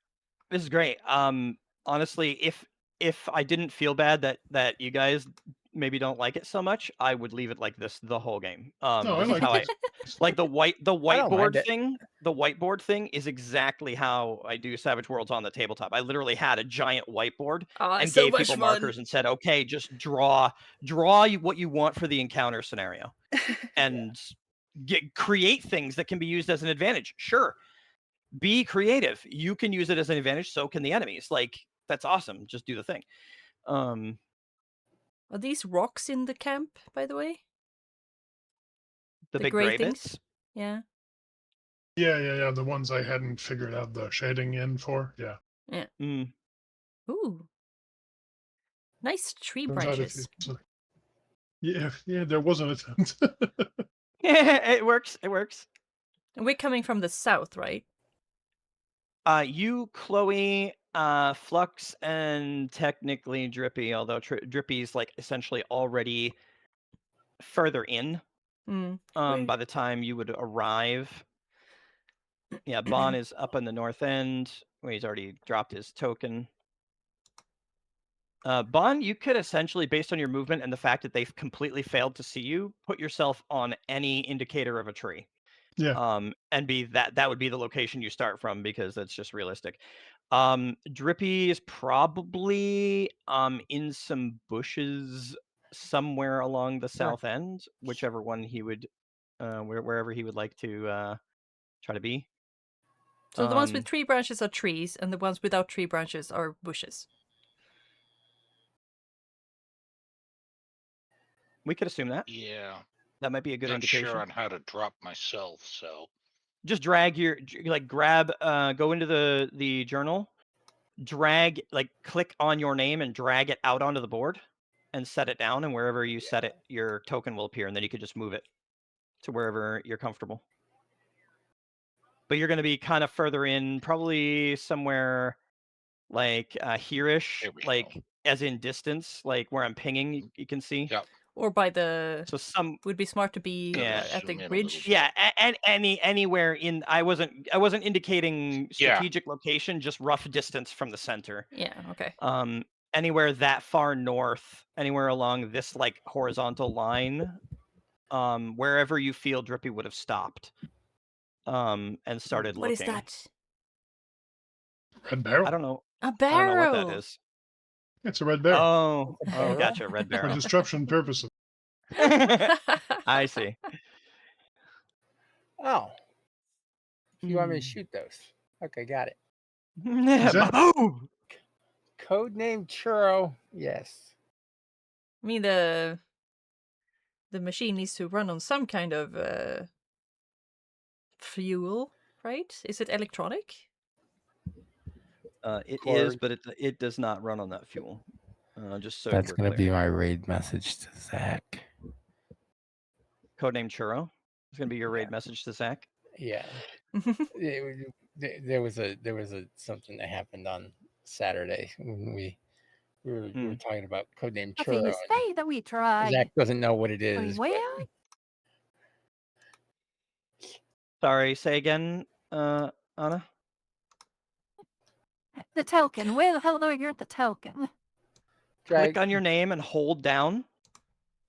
S1: this is great. Honestly, if I didn't feel bad that you guys maybe don't like it so much, I would leave it like this the whole game.
S2: No, I
S1: This is
S2: like
S1: how I
S2: this.
S1: like the
S5: I don't mind
S1: whiteboard
S5: it.
S1: thing. The whiteboard thing is exactly how I do Savage Worlds on the tabletop. I literally had a giant whiteboard
S4: Oh,
S1: and
S4: it's so
S1: gave
S4: much
S1: people
S4: fun.
S1: markers and said, "Okay, just draw what you want for the encounter scenario, and create things that can be used as an advantage." Sure, be creative. You can use it as an advantage. So can the enemies. Like that's awesome. Just do the thing.
S4: Are these rocks in the camp, by the way?
S1: The big
S4: gray
S1: gray
S4: things?
S1: bits.
S4: Yeah.
S2: Yeah. The ones I hadn't figured out the shading in for. Yeah.
S4: Yeah.
S1: Mm.
S4: Ooh. Nice tree
S2: Turns out
S4: branches.
S2: yeah, there wasn't a tent.
S1: It works. It works.
S4: And we're coming from the south, right?
S1: You, Chloe, Flux, and technically Drippy, although Drippy's like essentially already further in. By the time you would arrive. Yeah, Bon is up on the north end. Well, he's already dropped his token. Bon, you could essentially, based on your movement and the fact that they've completely failed to see you, put yourself on any indicator of a tree.
S2: Yeah.
S1: And that would be the location you start from because that's just realistic. Drippy is probably in some bushes somewhere along the south end, whichever one he would wherever he would like to try to be.
S4: So the ones with
S1: Um,
S4: tree branches are trees, and the ones without tree branches are bushes.
S1: we could assume that.
S6: Yeah.
S1: That might be a good
S6: Not
S1: indication.
S6: sure on how to drop myself, so
S1: Just drag your grab go into the journal, drag click on your name and drag it out onto the board and set it down, and wherever you set it, your token will appear, and then you could just move it to wherever you're comfortable. But you're going to be kind of further in, probably somewhere like here-ish,
S6: there we
S1: like
S6: go.
S1: as in distance, like where I'm pinging, you can see.
S6: Yep.
S4: Or by the...
S1: So some
S4: Would be smart to be
S1: Yeah.
S4: at the
S6: Zoom in a
S4: bridge.
S6: little
S1: Yeah, and anywhere in I wasn't indicating
S6: Yeah.
S1: strategic location, just rough distance from the center.
S4: Yeah, okay.
S1: Anywhere that far north, anywhere along this like horizontal line, wherever you feel Drippy would have stopped, and started
S4: What is
S1: looking.
S4: that?
S2: Red barrel.
S1: I don't know.
S4: A
S1: I don't know what that
S4: barrel!
S1: is.
S2: It's a red barrel
S1: Oh,
S5: It's a
S1: oh,
S5: barrel?
S1: gotcha, red
S2: for
S1: barrel.
S2: disruption purposes.
S1: I see.
S5: Oh, you want me to
S1: Hmm.
S5: shoot those? Okay, got it.
S2: Exactly.
S1: Ba-boom!
S5: Codename Churro. Yes.
S4: I mean, the machine needs to run on some kind of fuel, right? Is it electronic?
S1: It
S5: Or-
S1: is, but it does not run on that fuel. Just so
S5: That's
S1: we're
S5: gonna
S1: clear.
S5: be my raid message to Zach.
S1: Codename Churro. It's gonna be your raid message to Zach.
S5: Yeah. There was a something that happened on Saturday when we were talking about codename
S3: I think
S5: Churro.
S3: it's day that we tried.
S5: Zach doesn't know what it
S3: I mean,
S5: is.
S3: where?
S1: Sorry, say again, Anna.
S3: The token. Where the hell do I get the token?
S1: Click on your name and hold down,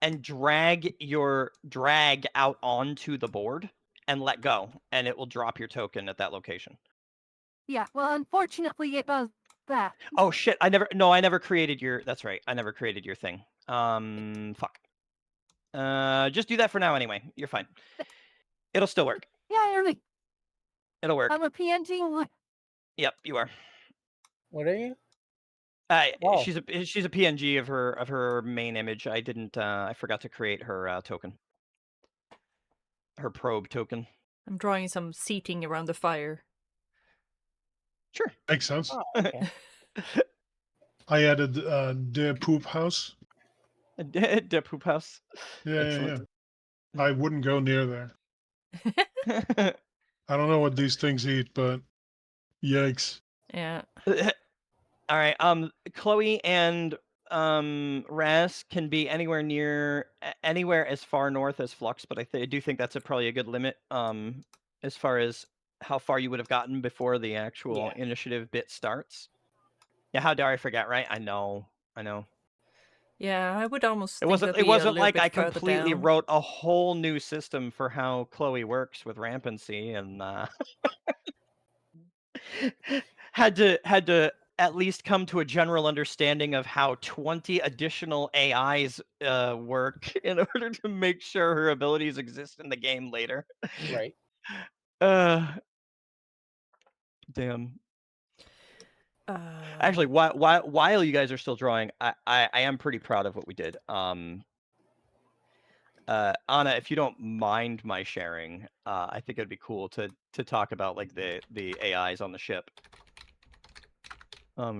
S1: and drag out onto the board, and let go, and it will drop your token at that location.
S3: Yeah, well, unfortunately, it does that.
S1: Oh shit! I never created your. That's right. I never created your thing. Fuck. Just do that for now anyway. You're fine. It'll still work.
S3: Yeah, really.
S1: It'll work.
S3: I'm a PNG.
S1: Yep, you are.
S5: What are you?
S1: Oh. She's a PNG of her main image. I didn't. I forgot to create her token. Her probe token.
S4: I'm drawing some seating around the fire.
S1: Sure.
S2: Makes sense.
S5: Oh, okay.
S2: I added the poop house.
S1: The poop house.
S2: Yeah,
S1: Excellent.
S2: yeah. I wouldn't go near there. I don't know what these things eat, but yikes.
S4: Yeah.
S1: All right. Chloe and Raz can be anywhere as far north as Flux, but I do think that's probably a good limit. As far as how far you would have gotten before the actual initiative bit starts. Yeah, how dare I forget? Right? I know.
S4: Yeah, I would almost think
S1: It
S4: that'd
S1: wasn't
S4: be a
S1: like
S4: little
S1: I
S4: bit further
S1: completely
S4: down.
S1: wrote a whole new system for how Chloe works with rampancy, and had to at least come to a general understanding of how 20 additional AIs work in order to make sure her abilities exist in the game later.
S5: Right.
S1: Damn. Actually, while you guys are still drawing, I am pretty proud of what we did. Anna, if you don't mind my sharing, I think it'd be cool to talk about like the AIs on the ship.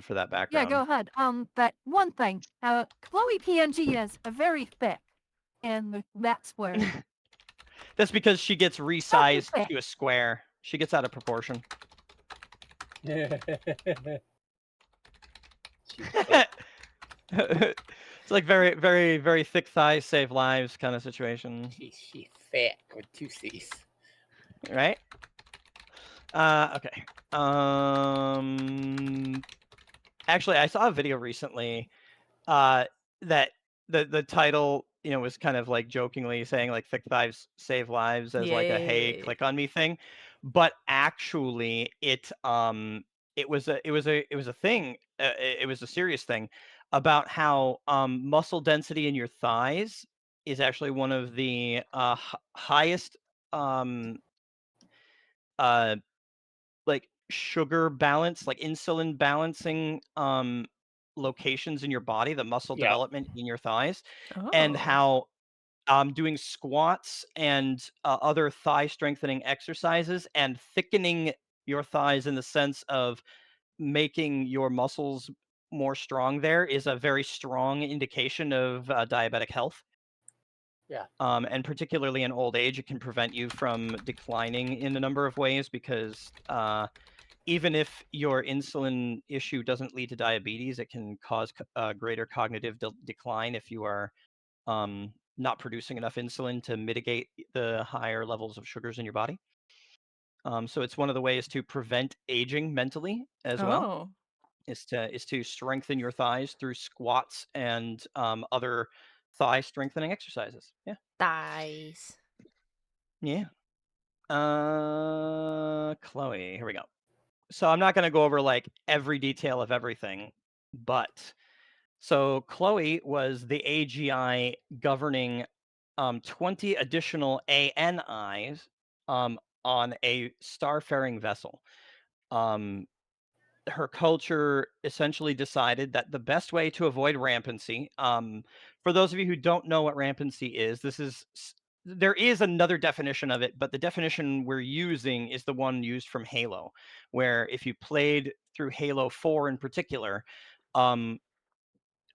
S1: For that background.
S3: Yeah, go ahead. That one thing. Chloe PNG is very thick, and that's where.
S1: That's because she gets resized to a square. She gets out of proportion. It's like very, very, very thick thighs save lives kind of situation.
S5: She's fat with 2 C's.
S1: Right? Okay. Actually, I saw a video recently that the title, was kind of like jokingly saying like thick thighs save lives as like a hey,
S4: Yay.
S1: click on me thing. But actually it it was a thing. It was a serious thing about how muscle density in your thighs is actually one of the highest um, uh, like sugar balance, like insulin balancing locations in your body, the muscle
S5: Yeah.
S1: development in your thighs, and
S4: Oh.
S1: how doing squats and other thigh strengthening exercises and thickening your thighs in the sense of making your muscles more strong there is a very strong indication of diabetic health.
S5: Yeah.
S1: And particularly in old age, it can prevent you from declining in a number of ways because even if your insulin issue doesn't lead to diabetes, it can cause greater cognitive decline if you are not producing enough insulin to mitigate the higher levels of sugars in your body. So it's one of the ways to prevent aging mentally as well.
S4: Oh.
S1: Is to strengthen your thighs through squats and other thigh strengthening exercises. Yeah,
S4: Thighs.
S1: yeah. Chloe, here we go. So I'm not going to go over like every detail of everything, but so Chloe was the AGI governing 20 additional ANIs on a starfaring vessel. Her culture essentially decided that the best way to avoid rampancy, for those of you who don't know what rampancy is, there is another definition of it, but the definition we're using is the one used from Halo, where if you played through Halo 4 in particular, um,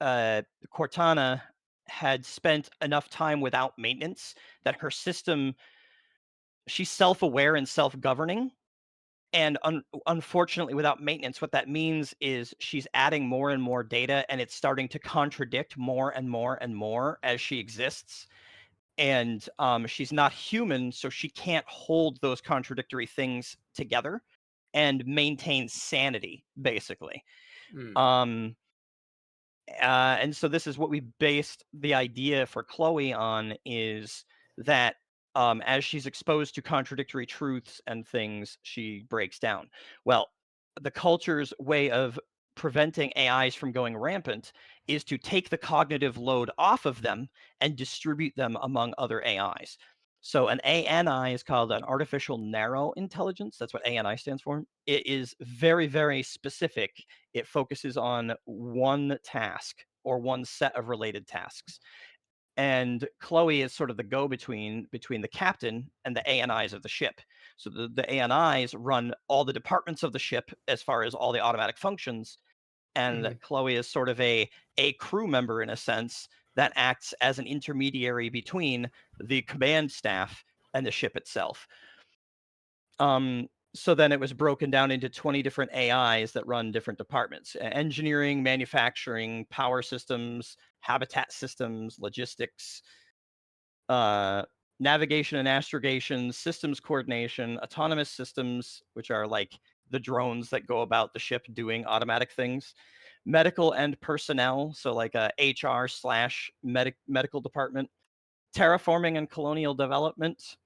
S1: Cortana had spent enough time without maintenance that her system, she's self-aware and self-governing, and unfortunately, without maintenance, what that means is she's adding more and more data, and it's starting to contradict more and more and more as she exists. And she's not human, so she can't hold those contradictory things together and maintain sanity, basically.
S5: Mm.
S1: Um, and so this is what we based the idea for Chloe on, is that as she's exposed to contradictory truths and things, she breaks down. Well, the culture's way of preventing AIs from going rampant is to take the cognitive load off of them and distribute them among other AIs. So an ANI is called an artificial narrow intelligence. That's what ANI stands for. It is very, very specific. It focuses on one task or one set of related tasks. And Chloe is sort of the go-between between the captain and the ANIs of the ship. So the ANIs run all the departments of the ship as far as all the automatic functions, and
S5: Mhm.
S1: Chloe is sort of a crew member in a sense that acts as an intermediary between the command staff and the ship itself. So then it was broken down into 20 different AIs that run different departments: engineering, manufacturing, power systems, habitat systems, logistics, uh, navigation and astrogation, systems coordination, autonomous systems, which are like the drones that go about the ship doing automatic things, medical and personnel, so like a HR slash medical department, terraforming and colonial development,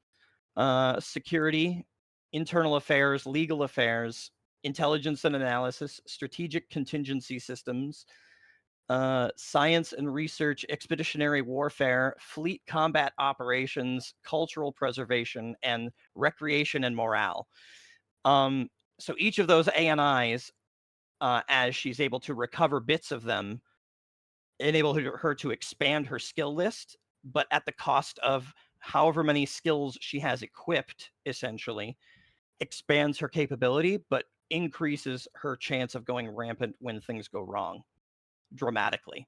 S1: security, internal affairs, legal affairs, intelligence and analysis, strategic contingency systems, science and research, expeditionary warfare, fleet combat operations, cultural preservation, and recreation and morale. Um, so each of those ANIs, as she's able to recover bits of them, enable her to expand her skill list, but at the cost of however many skills she has equipped, essentially, expands her capability, but increases her chance of going rampant when things go wrong dramatically.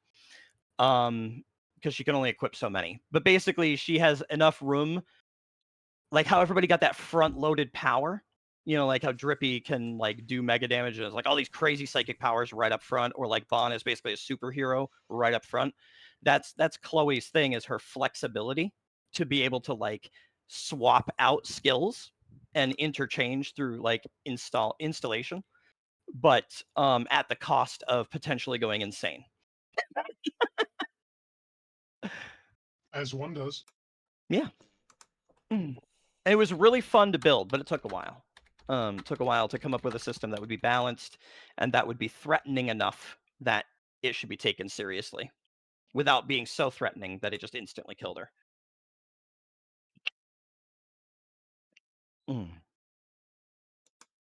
S1: Because she can only equip so many. But basically, she has enough room, like how everybody got that front-loaded power. You know, like how Drippy can like do mega damage, and it's like all these crazy psychic powers right up front, or like Bon is basically a superhero right up front. That's Chloe's thing, is her flexibility to be able to like swap out skills and interchange through like installation, but at the cost of potentially going insane.
S2: As one does.
S1: Yeah. And it was really fun to build, but it took a while. took a while to come up with a system that would be balanced and that would be threatening enough that it should be taken seriously, without being so threatening that it just instantly killed her.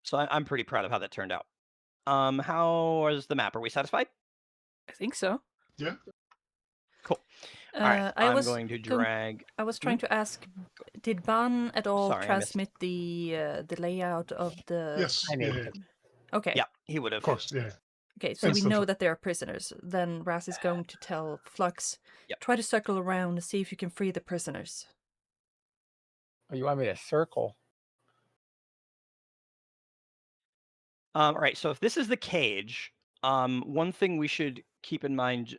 S1: So I'm pretty proud of how that turned out. How was the map? Are we satisfied?
S4: I think so.
S2: Yeah.
S1: Cool. All right,
S4: I
S1: I'm
S4: was
S1: going to drag.
S4: I was trying to ask, did Ban at all
S1: Sorry, I missed.
S4: transmit the layout of the?
S2: Yes.
S5: I
S2: Yeah.
S5: named
S2: Yeah.
S5: it.
S4: Okay.
S1: Yeah, he would
S2: Of
S1: have.
S2: course. Yeah.
S4: Okay, so we
S2: Instantly.
S4: know that they are prisoners. Then Raz is going to tell Flux,
S1: Yep.
S4: try to circle around and see if you can free the prisoners.
S5: Oh, you want me to circle?
S1: All right, so if this is the cage, one thing we should keep in mind,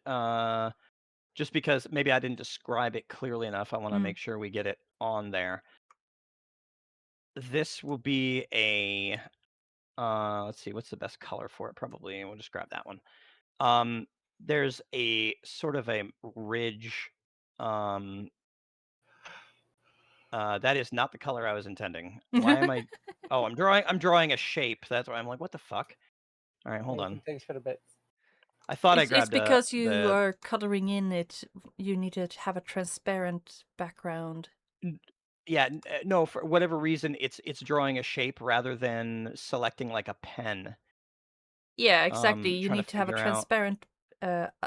S1: just because maybe I didn't describe it clearly enough, I want to make sure we get it on there. This will be a, let's see, what's the best color for it? Probably, we'll just grab that one. There's a sort of a ridge. That is not the color I was intending. Why am I? Oh, I'm drawing a shape. That's why I'm like, what the fuck? All right, hold on.
S5: Thanks for the bits.
S1: I thought I
S4: It's
S1: grabbed
S4: because you
S1: the.
S4: are coloring in it. You need to have a transparent background.
S1: Yeah, no, for whatever reason, it's drawing a shape rather than selecting like a pen.
S4: Yeah, exactly. You
S1: Trying
S4: need to have a
S1: figure out.
S4: transparent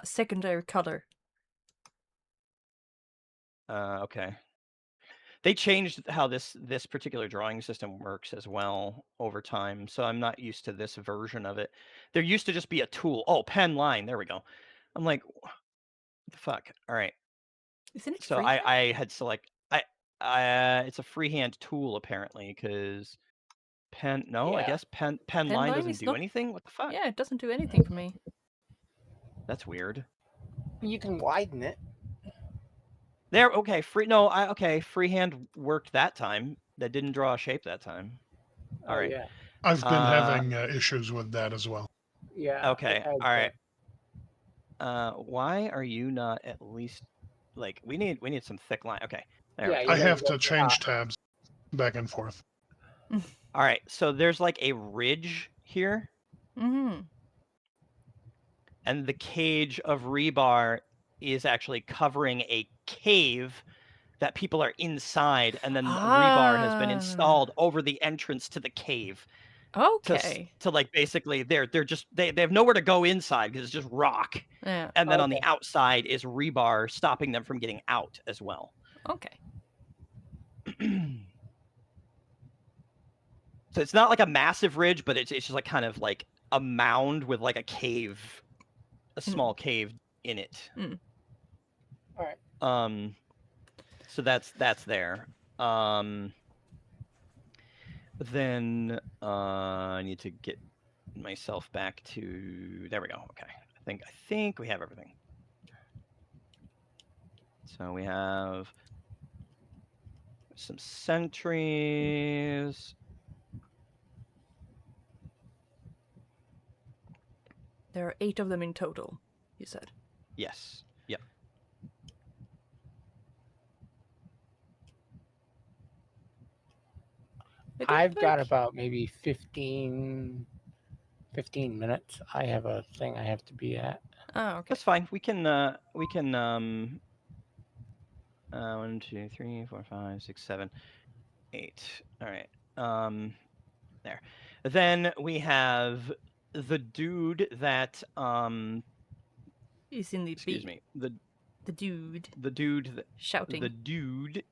S4: secondary color.
S1: Okay. They changed how this particular drawing system works as well over time, so I'm not used to this version of it. There used to just be a tool. Oh, pen line. There we go. I'm like, what the fuck? All right.
S4: Isn't it
S1: So
S4: free?
S1: I had select. It's a freehand tool apparently because pen. No, I
S5: Yeah.
S1: guess pen line
S4: line
S1: doesn't
S4: is
S1: do
S4: not-
S1: anything. What the fuck?
S4: Yeah, it doesn't do anything for me.
S1: That's weird.
S5: You can widen it.
S1: There. Okay. Okay. Freehand worked that time. That didn't draw a shape that time. All right.
S5: Yeah.
S2: I've been having issues with that as well.
S5: Yeah.
S1: Okay. All right. Why are you not at least like we need some thick line? Okay. There.
S5: Yeah,
S1: we
S5: you
S1: go.
S2: I
S5: gotta
S2: have
S5: go
S2: to change tabs back and forth.
S1: All right. So there's like a ridge here,
S4: Mm-hmm.
S1: and the cage of rebar is actually covering a cave that people are inside, and then rebar has been installed over the entrance to the cave.
S4: Okay.
S1: To like basically they're just they have nowhere to go inside because it's just rock.
S4: Yeah.
S1: And then on the outside is rebar stopping them from getting out as well.
S4: Okay.
S1: So it's not like a massive ridge, but it's just like kind of like a mound with like a cave, a small cave in it.
S5: All right.
S1: So that's there. Then I need to get myself back to there we go. Okay. I think we have everything. So we have some sentries.
S4: There are 8 of them in total, you said.
S1: Yes. Yep.
S5: I've got about maybe 15 minutes. I have a thing I have to be at.
S4: Oh, okay.
S1: That's fine. We can 1, 2, 3, 4, 5, 6, 7, 8. All right. There. Then we have the dude that
S4: He's in the
S1: excuse me.
S4: The dude.
S1: The dude that
S4: shouting.
S1: The dude.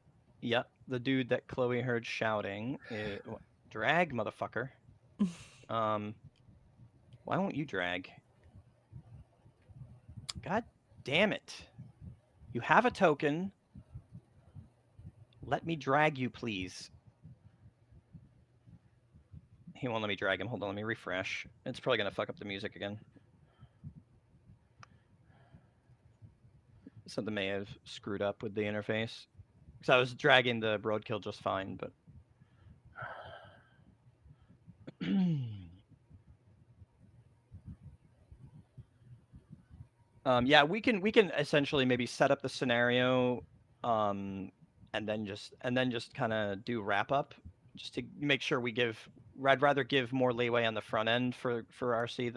S1: Yeah, the dude that Chloe heard shouting. Drag, motherfucker. Why won't you drag? God damn it. You have a token. Let me drag you, please. He won't let me drag him. Hold on, let me refresh. It's probably going to fuck up the music again. Something may have screwed up with the interface. Because I was dragging the Brodkil just fine, but... yeah, we can essentially maybe set up the scenario, and then just kind of do wrap up, just to make sure we give I'd rather give more leeway on the front end for RC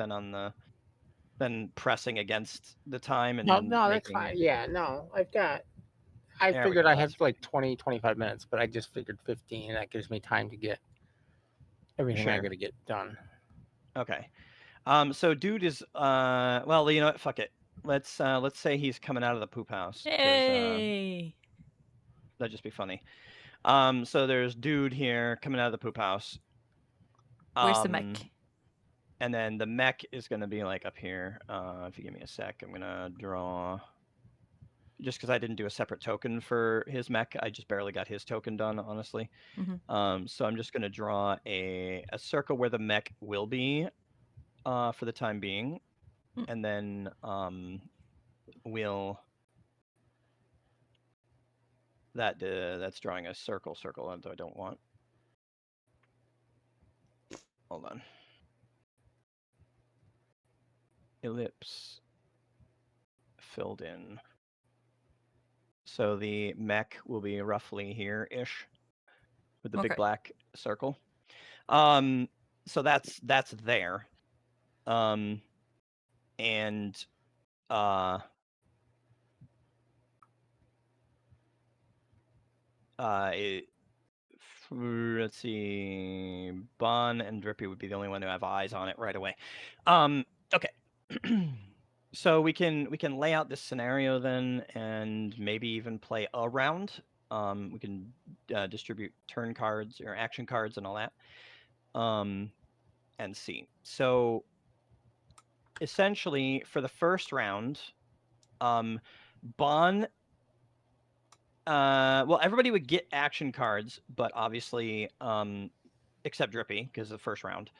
S1: than pressing against the time and
S5: No, that's
S1: making
S5: fine.
S1: it.
S5: Yeah, no, I
S1: There we
S5: figured
S1: go.
S5: I have
S1: That's
S5: like 20, 25 minutes, but I just figured 15. That gives me time to get everything I
S1: Sure.
S5: got to get done.
S1: Okay. So dude is well, you know what? Fuck it. Let's say he's coming out of the poop house. 'Cause,
S4: Hey.
S1: that'd just be funny. So there's dude here coming out of the poop house.
S4: Where's the mech?
S1: And then the mech is gonna be like up here. If you give me a sec, I'm gonna draw. Just because I didn't do a separate token for his mech, I just barely got his token done, honestly. So I'm just gonna draw a circle where the mech will be, for the time being, and then we'll. That's drawing a circle, although I don't want. Hold on. Ellipse filled in. So the mech will be roughly here-ish with the big
S4: Okay.
S1: black circle. So that's there. And let's see, Bon and Drippy would be the only one who have eyes on it right away. Okay. So we can lay out this scenario then, and maybe even play a round. We can distribute turn cards or action cards and all that. And see. So essentially, for the first round, Bon. Well, everybody would get action cards, but obviously, except Drippy because of the first round.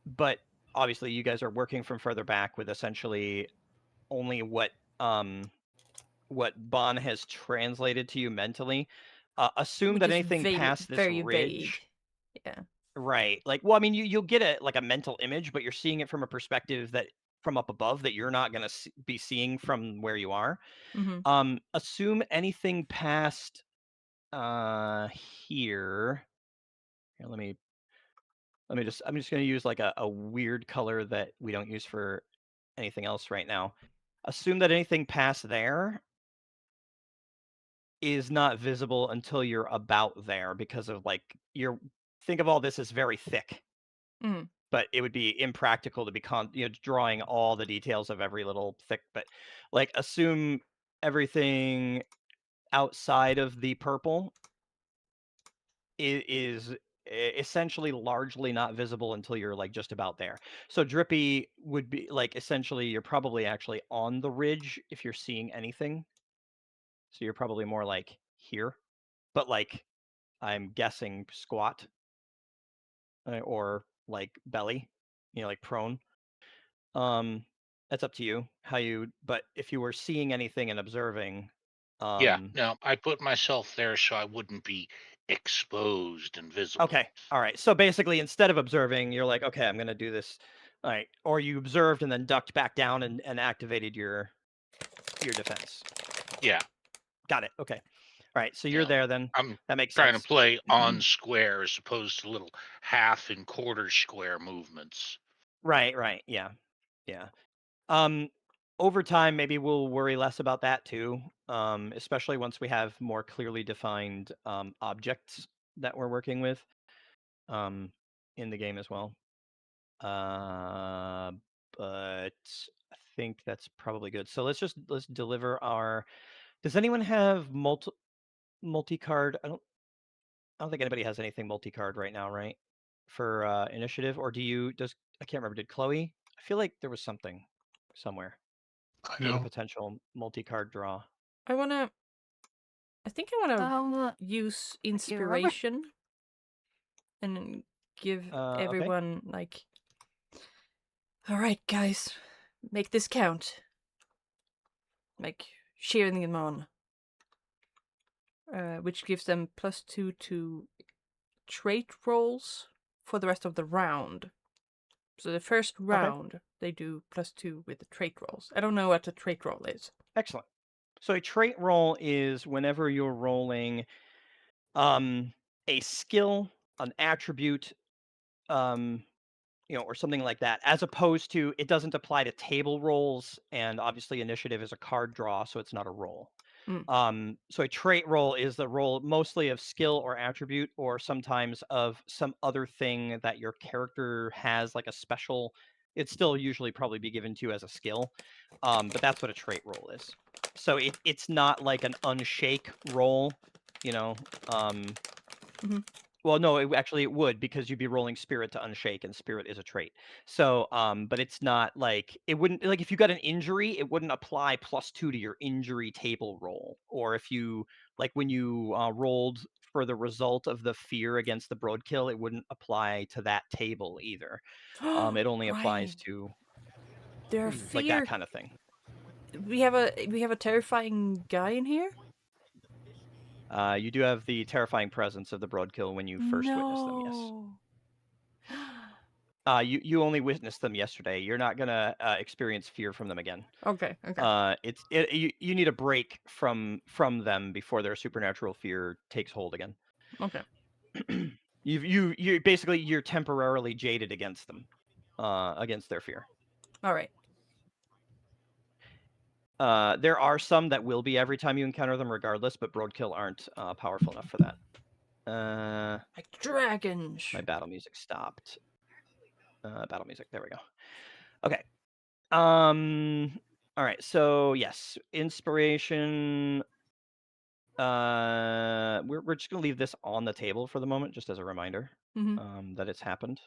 S1: But obviously, you guys are working from further back with essentially only what Bon has translated to you mentally. Assume
S4: Which
S1: that
S4: is
S1: anything past this
S4: very
S1: ridge.
S4: vague. Yeah.
S1: Right. Like, well, I mean, you'll get a mental image, but you're seeing it from a perspective that from up above that you're not going to be seeing from where you are. Assume anything past here. Here, I'm just going to use like a weird color that we don't use for anything else right now. Assume that anything past there is not visible until you're about there because of like think of all this as very thick. But it would be impractical to be drawing all the details of every little thick, but like assume everything outside of the purple is essentially largely not visible until you're like just about there. So Drippy would be like essentially you're probably actually on the ridge if you're seeing anything. So you're probably more like here, but like I'm guessing squat or like belly, like prone. That's up to you how you. But if you were seeing anything and observing,
S6: Yeah, no, I put myself there so I wouldn't be exposed and visible.
S1: Okay, all right. So basically, instead of observing, you're like, okay, I'm gonna do this. All right, or you observed and then ducked back down and activated your defense.
S6: Yeah.
S1: Got it. Okay. All right. So you're there then.
S6: I'm
S1: That makes
S6: trying
S1: sense.
S6: to play on square as opposed to little half and quarter square movements.
S1: Right. Right. Yeah. Yeah. Over time, maybe we'll worry less about that too. Especially once we have more clearly defined objects that we're working with in the game as well. But I think that's probably good. So let's deliver our. Does anyone have multi-card? I don't think anybody has anything multi-card right now, right? For initiative, or I can't remember. Did Chloe? I feel like there was something somewhere
S2: I
S1: with a
S2: know.
S1: potential multi-card draw.
S4: I think I wanna use
S3: you remember?
S4: inspiration and give
S1: Okay.
S4: everyone like, all right, guys, make this count. Like cheering them on, which gives them +2 to trait rolls for the rest of the round. So the first round they do +2 with the trait rolls. I don't know what a trait roll is.
S1: Excellent. So a trait roll is whenever you're rolling a skill, an attribute, or something like that, as opposed to it doesn't apply to table rolls, and obviously initiative is a card draw, so it's not a roll. So a trait roll is the roll mostly of skill or attribute, or sometimes of some other thing that your character has, like a special. It's still usually probably be given to you as a skill, but that's what a trait roll is. So it's not like an unshake roll, you know. Well, no, it would, because you'd be rolling spirit to unshake, and spirit is a trait. So, but it's not like it wouldn't, like, if you got an injury, it wouldn't apply +2 to your injury table roll. Or if you, like, when you rolled for the result of the fear against the Brodkil, it wouldn't apply to that table either. It only applies
S4: Right.
S1: to
S4: There are
S1: like that
S4: fear.
S1: kind of thing.
S4: We have a terrifying guy in here.
S1: You do have the terrifying presence of the Brodkil when you first witness them. Yes.
S4: No.
S1: You only witnessed them yesterday. You're not gonna experience fear from them again.
S4: Okay. Okay.
S1: You need a break from them before their supernatural fear takes hold again.
S4: Okay.
S1: You basically, you're temporarily jaded against them, against their fear.
S4: All right.
S1: There are some that will be every time you encounter them, regardless, but Brodkil aren't powerful enough for that.
S4: Like dragons.
S1: My battle music stopped. Battle music. There we go. Okay. All right. So yes, inspiration. We're just gonna leave this on the table for the moment, just as a reminder that it's happened.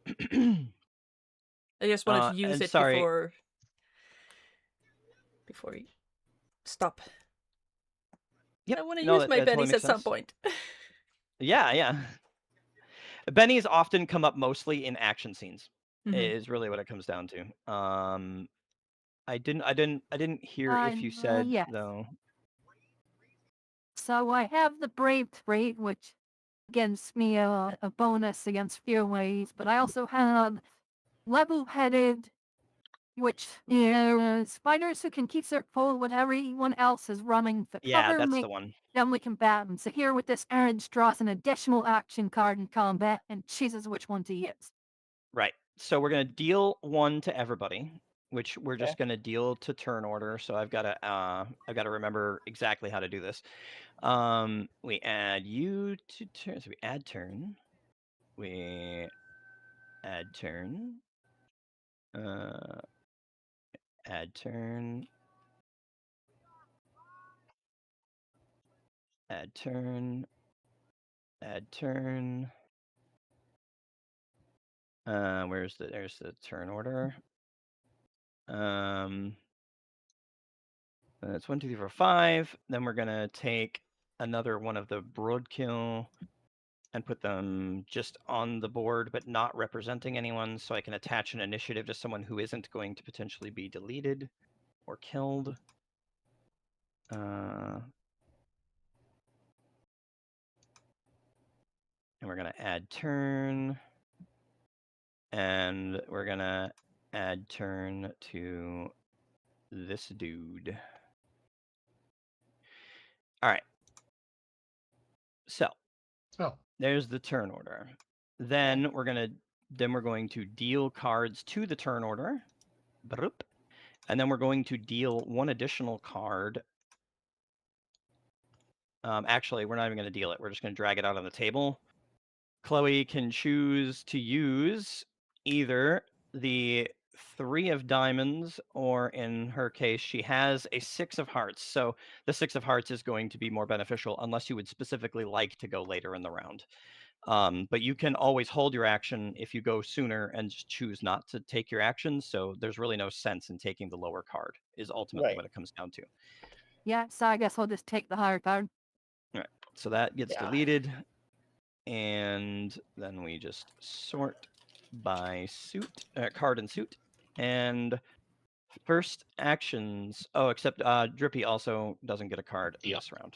S4: I just wanted to use
S1: And
S4: it
S1: sorry.
S4: before you stop.
S1: Yep.
S4: I want to
S1: No,
S4: use my
S1: that totally
S4: bennies
S1: makes
S4: at some
S1: sense.
S4: point.
S1: Yeah. Bennies often come up mostly in action scenes.
S4: Mhm.
S1: Is really what it comes down to. I didn't hear if you said
S3: yes.
S1: though.
S3: So I have the brave trait, which gives me a bonus against fear waves, but I also have level-headed, which is fighters who can keep their cool when everyone else is running for
S1: Yeah,
S3: cover,
S1: that's
S3: make
S1: the one.
S3: friendly combatants. So here with this, Aaron draws an additional action card in combat and chooses which one to use.
S1: Right. So we're gonna deal 1 to everybody, which we're
S5: Okay.
S1: just gonna deal to turn order. So I've gotta remember exactly how to do this. We add you to turn. So we add turn. We add turn. Add turn. Add turn. Add turn. There's the turn order. That's 1, 2, 3, 4, 5. Then we're gonna take another one of the Brodkil and put them just on the board, but not representing anyone, so I can attach an initiative to someone who isn't going to potentially be deleted or killed. And we're gonna add turn, and we're gonna add turn to this dude. All right. So
S2: Oh,
S1: there's the turn order. Then we're going to deal cards to the turn order. Broop. And then we're going to deal 1 additional card. Actually, we're not even going to deal it. We're just going to drag it out on the table. Chloe can choose to use either the 3 of diamonds, or in her case, she has a 6 of hearts. So the 6 of hearts is going to be more beneficial, unless you would specifically like to go later in the round. But you can always hold your action if you go sooner and just choose not to take your action. So there's really no sense in taking the lower card, is ultimately
S5: Right.
S1: what it comes down to.
S3: Yeah, so I guess I'll just take the higher card.
S1: All right. So that gets
S5: Yeah.
S1: deleted. And then we just sort by suit, card and suit. And first actions. Oh, except Drippy also doesn't get a card in this round.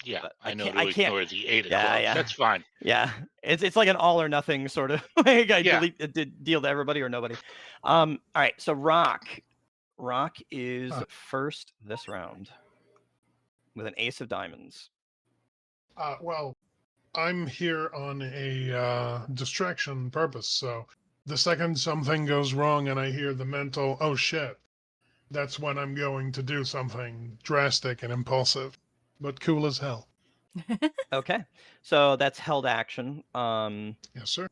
S6: Yeah,
S1: But
S6: I know
S1: I
S6: to
S1: can't.
S6: ignore the 8 of
S1: Yeah,
S6: clubs.
S1: yeah.
S6: That's fine.
S1: Yeah, it's like an all or nothing sort of like I
S6: Yeah.
S1: deal to everybody or nobody. All right, so Rock is first this round with an ace of diamonds.
S2: Well, I'm here on a distraction purpose, so the second something goes wrong and I hear the mental, oh shit, that's when I'm going to do something drastic and impulsive, but cool as hell.
S1: Okay, so that's held action.
S2: Yes, sir.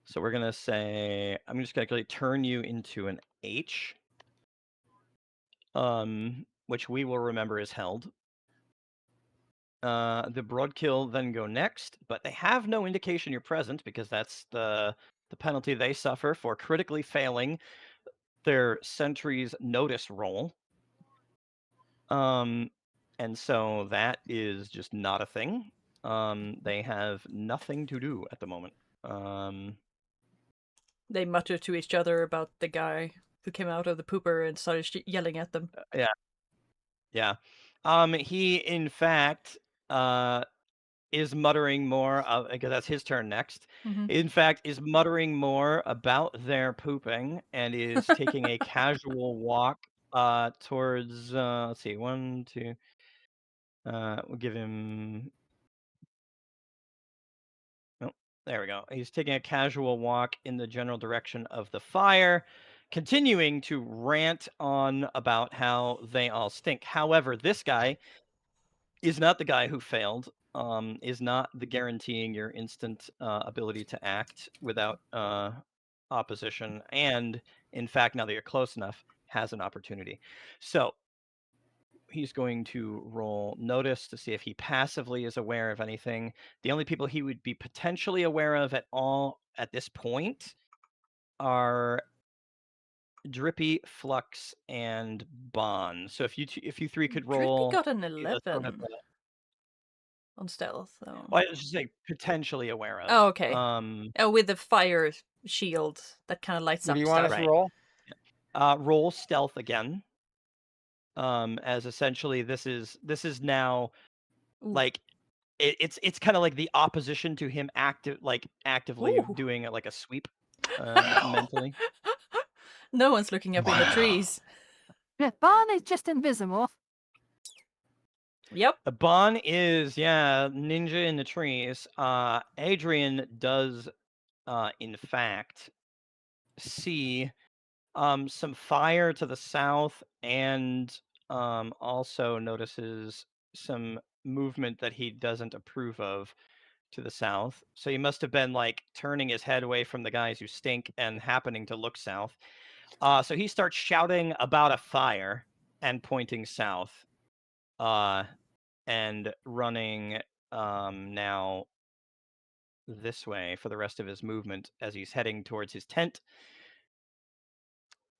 S1: So we're gonna say I'm just gonna actually turn you into an H, which we will remember is held. The Brodkil then go next, but they have no indication you're present because that's the penalty they suffer for critically failing their sentry's notice roll. And so that is just not a thing. They have nothing to do at the moment.
S4: They mutter to each other about the guy who came out of the pooper and started yelling at them.
S1: Yeah, yeah. He in fact is muttering more of because that's his turn next.
S4: Mhm.
S1: In fact, is muttering more about their pooping and is taking a casual walk towards let's see, 1, 2. We'll give him. Oh, there we go. He's taking a casual walk in the general direction of the fire, continuing to rant on about how they all stink. However, this guy is not the guy who failed. Is not the guaranteeing your instant ability to act without opposition, and in fact, now that you're close enough, has an opportunity. So he's going to roll notice to see if he passively is aware of anything. The only people he would be potentially aware of at all at this point are Drippy, Flux, and Bon. So if you three could
S4: Drippy
S1: roll,
S4: got an
S1: let's go ahead.
S4: 11 on stealth, so.
S1: Well, I was just say potentially aware of.
S4: Oh, okay. Oh, with the fire shield that kind of lights
S5: What
S4: up
S5: do you want
S4: stuff.
S5: us to
S1: Right.
S5: roll?
S1: Roll stealth again. As essentially this is now
S4: Ooh.
S1: like it's kind of like the opposition to him actively
S4: Ooh.
S1: doing it like a sweep mentally.
S4: No one's looking up in the
S2: Wow.
S4: trees.
S3: The barn is just invisible.
S4: Yep.
S1: Bon is ninja in the trees. Adrian does in fact see some fire to the south and also notices some movement that he doesn't approve of to the south. So he must have been like turning his head away from the guys who stink and happening to look south. So he starts shouting about a fire and pointing south, and running now this way for the rest of his movement as he's heading towards his tent.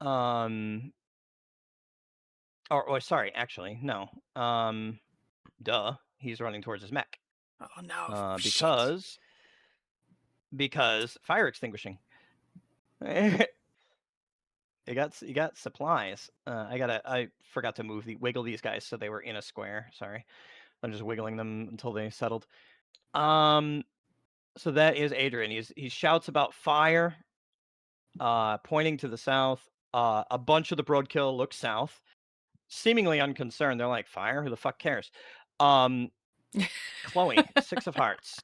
S1: Or sorry, actually, no. Duh, he's running towards his mech.
S4: Oh no. Shit.
S1: Because fire extinguishing. You got supplies. I forgot to wiggle these guys so they were in a square. Sorry, I'm just wiggling them until they settled. So that is Adrian. He shouts about fire, pointing to the south. A bunch of the Brodkil look south, seemingly unconcerned. They're like, fire? Who the fuck cares? Chloe, 6 of hearts.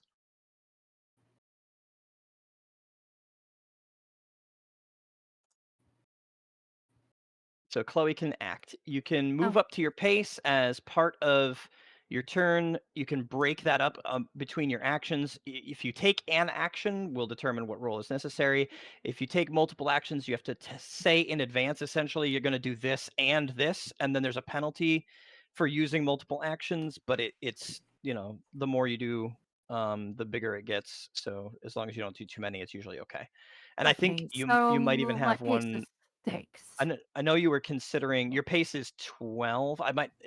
S1: So Chloe can act. You can move
S3: Oh.
S1: up to your pace as part of your turn. You can break that up between your actions. If you take an action, we'll determine what roll is necessary. If you take multiple actions, you have to say in advance, essentially, you're going to do this, and then there's a penalty for using multiple actions, but it's, the more you do, the bigger it gets. So as long as you don't do too many, it's usually okay. And I think
S3: Okay,
S1: you might even
S3: my
S1: have
S3: pace
S1: one.
S3: is 6.
S1: I know you were considering your pace is 12.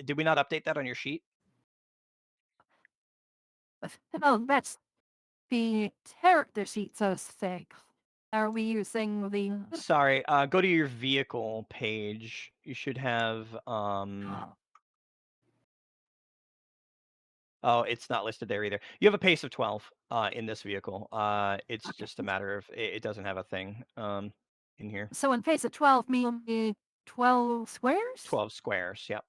S1: Did we not update that on your sheet?
S3: Oh, that's the character sheet, so 6. Are we using the...
S1: Sorry, go to your vehicle page. You should have oh, it's not listed there either. You have a pace of 12 in this vehicle. It's
S3: Okay.
S1: just a matter of it doesn't have a thing in here.
S3: So in pace of 12, mean 12 squares?
S1: 12 squares, yep.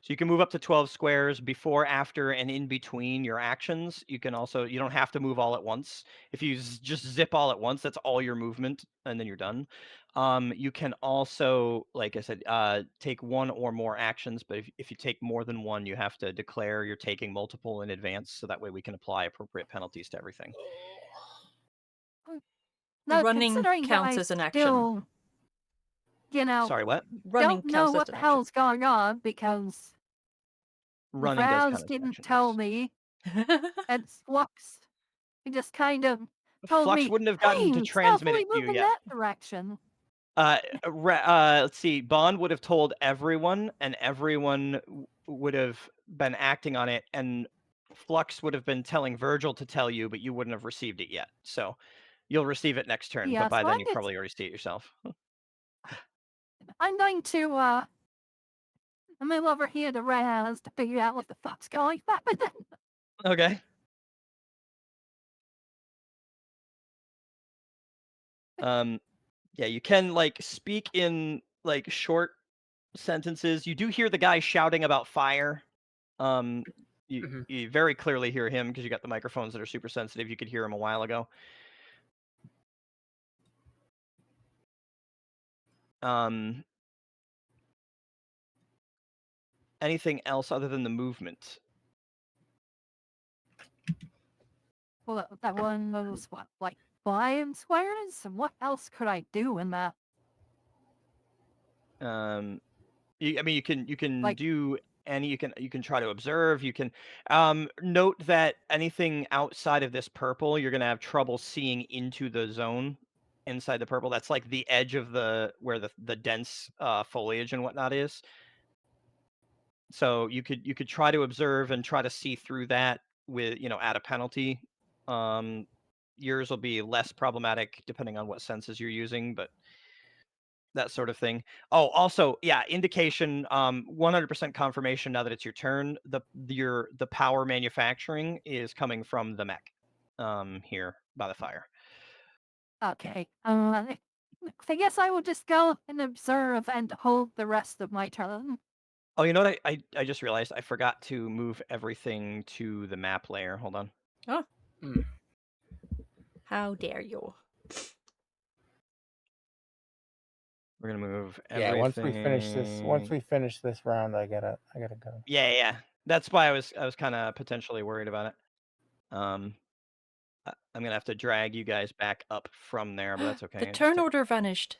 S1: So you can move up to 12 squares before, after, and in between your actions. You can also, you don't have to move all at once. If you just zip all at once, that's all your movement, and then you're done. You can also, like I said, take one or more actions, but if you take more than one, you have to declare you're taking multiple in advance, so that way we can apply appropriate penalties to everything.
S3: Now,
S4: Running
S3: considering that
S4: counts
S3: I
S4: as an action.
S3: still,
S1: Sorry, what?
S4: Running
S3: don't know
S4: counts
S3: what
S4: as
S3: the
S4: an
S3: hell's going on because
S1: Running does count
S3: Raz
S1: as
S3: didn't
S1: action,
S3: tell
S1: yes.
S3: me, and Flux, he just kind of told
S1: Flux
S3: me,
S1: wouldn't have gotten to
S3: hey,
S1: transmit
S3: stealthily
S1: it to you
S3: move in
S1: yet.
S3: that direction.
S1: Let's see. Bond would have told everyone, and everyone would have been acting on it, and Flux would have been telling Virgil to tell you, but you wouldn't have received it yet. So you'll receive it next turn,
S3: Yeah,
S1: but by
S3: so
S1: then
S3: I
S1: you
S3: guess
S1: probably already see it yourself.
S3: I'm going to, I'm over here to Raz to figure out what the fuck's going on.
S1: Okay. Yeah, you can like speak in like short sentences. You do hear the guy shouting about fire. You very clearly hear him because you got the microphones that are super sensitive. You could hear him a while ago. Anything else other than the movement?
S3: Well, that one was what, like 5 squares? And what else could I do in that?
S1: I mean, you can
S3: Like,
S1: do any. You can try to observe. You can note that anything outside of this purple, you're gonna have trouble seeing into the zone inside the purple. That's like the edge of where the dense foliage and whatnot is. So you could try to observe and try to see through that with, at a penalty. Yours will be less problematic depending on what senses you're using, but that sort of thing. Oh, also, yeah, indication, 100% confirmation now that it's your turn. The power manufacturing is coming from the mech, here by the fire.
S3: okay. I guess I will just go and observe and hold the rest of my turn.
S1: Oh, you know what? I just realized I forgot to move everything to the map layer. Hold on.
S4: Oh. How dare you?
S1: We're gonna move
S5: Yeah,
S1: everything.
S5: once we finish this round, I gotta go.
S1: Yeah. That's why I was kind of potentially worried about it. I'm gonna have to drag you guys back up from there, but that's okay.
S4: The
S1: It just
S4: turn
S1: took-
S4: order vanished.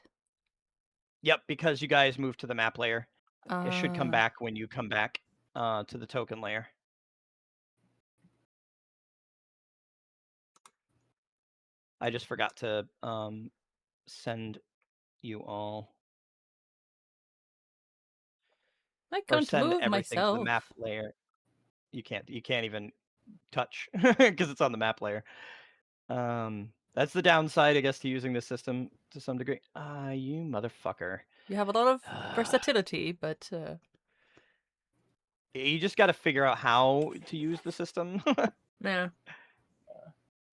S1: Yep, because you guys moved to the map layer. It should come
S4: Ah.
S1: back when you come back to the token layer. I just forgot to send you all,
S4: I
S1: or
S4: can't
S1: send
S4: move
S1: everything to the map
S4: myself.
S1: layer. You can't even touch because it's on the map layer. That's the downside, I guess, to using this system to some degree. You motherfucker.
S4: You have a lot of versatility, but
S1: You just got to figure out how to use the system.
S4: yeah.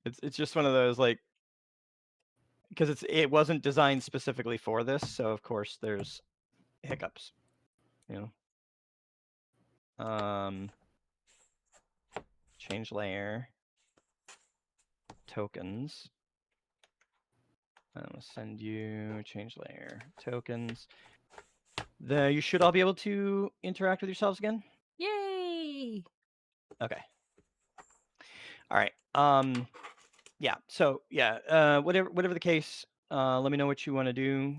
S1: It's just one of those, like, because it wasn't designed specifically for this, so of course there's hiccups, change layer, tokens. I'm gonna send you change layer, tokens. You should all be able to interact with yourselves again.
S4: Yay!
S1: Okay. All right. Yeah. So yeah. Whatever the case. Let me know what you want to do,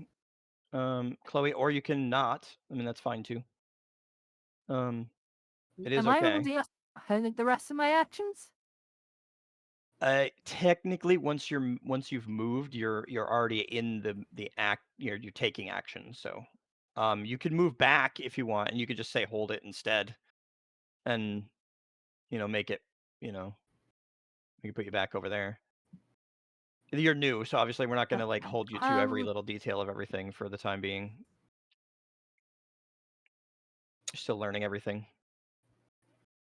S1: Chloe, or you can not. I mean, that's fine too. It is
S3: Am I
S1: okay.
S3: already holding the rest of my actions?
S1: Technically, once you've moved, you're already in the act. You're taking action. So, you can move back if you want, and you could just say hold it instead, and make it. We can put you back over there. You're new, so obviously we're not gonna like
S3: Okay.
S1: hold you to every little detail of everything for the time being. You're still learning everything.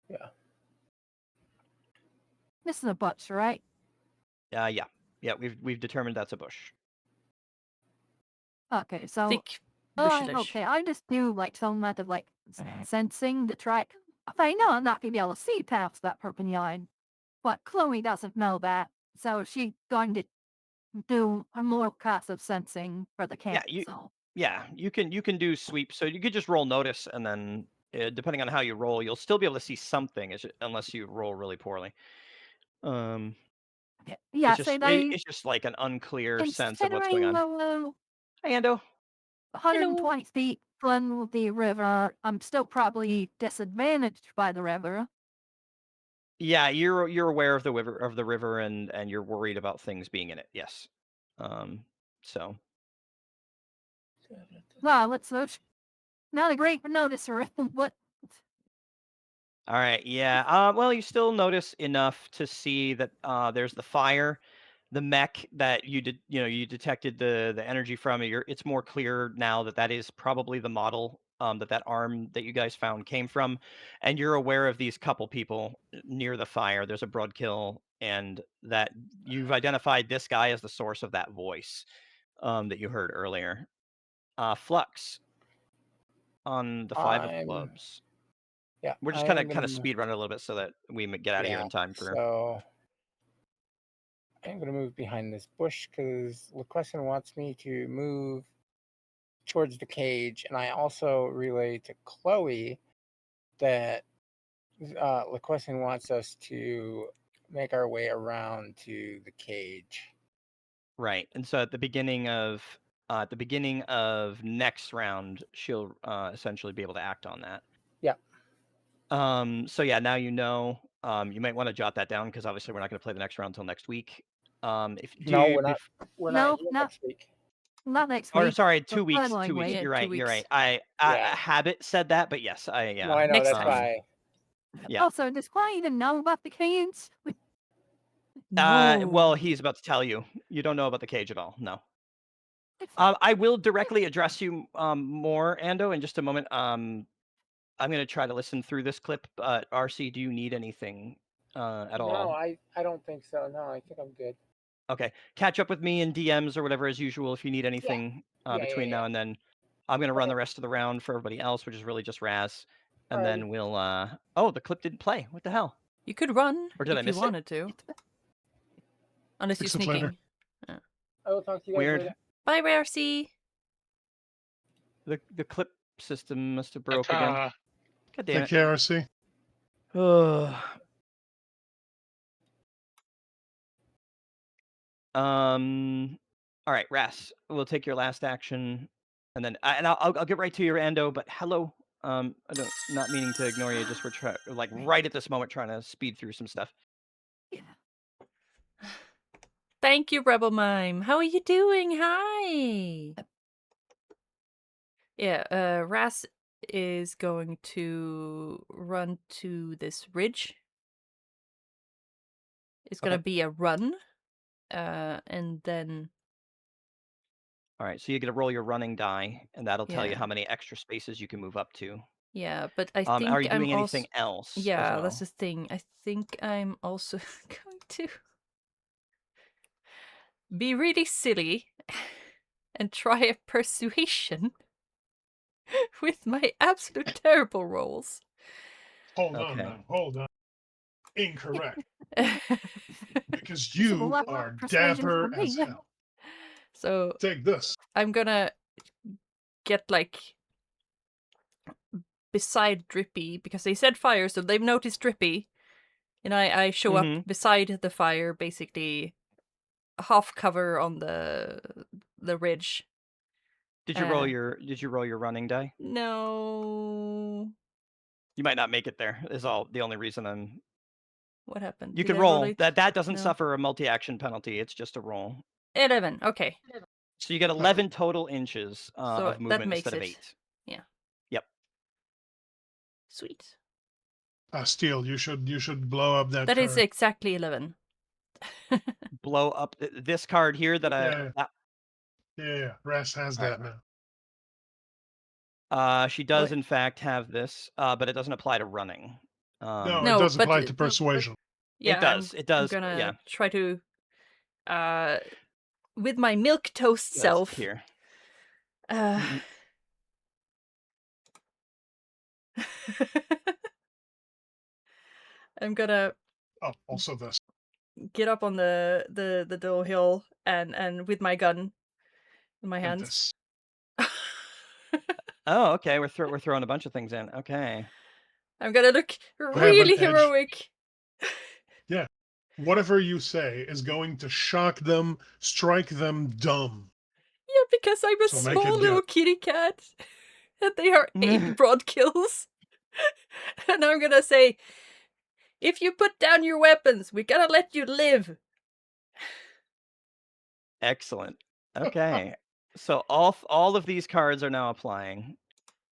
S5: Yeah.
S3: This is a butch, right?
S1: Yeah. We've determined that's a bush.
S3: Okay, so
S4: Think Bushelish.
S3: Okay, I just do like some method of like sensing to try. I know I'm not gonna be able to see past that line, but Chloe doesn't know that, so she's going to do a more class of sensing for the
S1: Yeah,
S3: camp. So
S1: you can do sweep. So you could just roll notice, and then depending on how you roll, you'll still be able to see something, unless you roll really poorly. Um,
S3: yeah, so they
S1: it's just like an unclear sense of what's going
S3: considering
S1: on. Hi, Ando.
S3: 120 feet from the river, I'm still probably disadvantaged by the river.
S1: Yeah, you're aware of the river, and you're worried about things being in it. Yes. So
S3: Well, let's search. Not a great noticer. What?
S1: all right, yeah. Well, you still notice enough to see that there's the fire, the mech that you detected the energy from. It's more clear now that that is probably the model that arm that you guys found came from, and you're aware of these couple people near the fire. There's a Brodkil, and that you've identified this guy as the source of that voice that you heard earlier. Flux on the 5 of
S5: I'm
S1: clubs.
S5: yeah.
S1: We're just
S5: I'm
S1: kind of
S5: gonna
S1: speed run it a little bit so that we get out of here
S5: yeah.
S1: in time for.
S5: So I'm gonna move behind this bush because Liquessen wants me to move towards the cage, and I also relay to Chloe that Liquessen wants us to make our way around to the cage.
S1: Right. And so at the beginning of next round, she'll essentially be able to act on that.
S5: Yeah.
S1: So yeah, now you know. You might want to jot that down because obviously we're not going to play the next round until next week. If do
S5: No,
S1: you,
S5: we're not. We're not
S3: No,
S5: here
S3: not
S5: next week.
S3: not next
S1: or
S3: week.
S1: sorry,
S3: The
S1: 2 weeks.
S3: following
S1: 2 weeks.
S3: week.
S4: Yeah,
S1: You're
S4: 2
S1: right. You're
S4: weeks.
S1: right.
S5: Yeah.
S1: Habit said that, but yes,
S5: No, I know.
S4: Next
S5: That's
S4: time.
S5: why.
S1: Yeah.
S3: Also, does Clay even know about the cage?
S4: No.
S1: Well, he's about to tell you. You don't know about the cage at all. No. I will directly address you more, Ando, in just a moment. I'm going to try to listen through this clip. RC, do you need anything at
S5: No,
S1: all?
S5: I don't think so. No, I think I'm good.
S1: Okay. Catch up with me in DMs or whatever as usual if you need anything between now and then. I'm going to run
S5: Okay.
S1: the rest of the round for everybody else, which is really just Raz. And
S5: Alrighty.
S1: then we'll oh, the clip didn't play. What the hell?
S4: You could run
S1: Or did I
S4: if you
S1: miss it?
S4: wanted to. Unless you're
S2: Fix it later.
S4: sneaking.
S5: I will talk to you guys
S1: Weird.
S5: later.
S4: Bye, RC.
S1: The clip system must have broke again.
S6: Ta-ta.
S1: God damn
S2: Take
S1: it.
S2: care, RC.
S1: All right, Ras, we'll take your last action, and then I'll get right to your Ando. But hello, not meaning to ignore you. Just we're right at this moment trying to speed through some stuff.
S4: Thank you, Rebel Mime. How are you doing? Hi. Yeah, Ras is going to run to this ridge. It's gonna
S1: Okay.
S4: be a run. And then
S1: All right, so you get to roll your running die, and that'll tell you
S4: Yeah.
S1: how many extra spaces you can move up to.
S4: Yeah, but I
S1: Are
S4: think
S1: you
S4: I'm
S1: doing
S4: also
S1: anything else? as
S4: Yeah,
S1: well?
S4: that's the thing. I think I'm also going to be really silly and try a persuasion with my absolute terrible rolls.
S2: Hold on
S1: Okay.
S2: now. Hold on. Incorrect. Because
S3: This is a
S2: you
S3: lot more
S2: are
S3: persuasion
S2: dapper
S3: for me.
S2: as hell.
S4: So
S2: Take this.
S4: I'm gonna get like beside Drippy because they said fire, so they've noticed Drippy, and I show up beside the fire, basically half cover on the ridge.
S1: Did you roll your running die?
S4: No.
S1: You might not make it there. Is the only reason I'm.
S4: What happened?
S1: You
S4: Did
S1: can
S4: I
S1: roll.
S4: it?
S1: That doesn't
S4: No.
S1: suffer a multi-action penalty. It's just a roll.
S4: 11. Okay.
S1: So you get 11 total inches
S4: So
S1: of
S4: that
S1: movement
S4: makes
S1: instead of
S4: it.
S1: 8.
S4: Yeah.
S1: Yep.
S4: Sweet.
S2: Steel, you should blow up that
S4: That
S2: card.
S4: is exactly 11.
S1: Blow up this card here that
S2: Yeah. Ras has that now.
S1: she does
S4: What?
S1: in fact have this, but it doesn't apply to running.
S2: No,
S4: No,
S2: it does
S4: but-
S2: apply to persuasion.
S4: Yeah,
S1: it does. It does.
S4: I'm gonna
S1: Yeah.
S4: try to with my milk toast
S1: That's
S4: self.
S1: here.
S4: I'm gonna
S2: Oh, also this.
S4: get up on the little hill and with my gun in my
S2: And
S4: hands.
S2: this.
S1: Oh, okay. We're throwing a bunch of things in. Okay.
S4: I'm gonna look
S2: have an
S4: really
S2: edge.
S4: heroic.
S2: Yeah. Whatever you say is going to shock them, strike them dumb.
S4: Yeah, because I'm a
S2: So make
S4: small
S2: it
S4: little
S2: good.
S4: kitty cat, and they are 8 Brodkils. And I'm gonna say, if you put down your weapons, we're gonna let you live.
S1: Excellent. Okay. So all of these cards are now applying.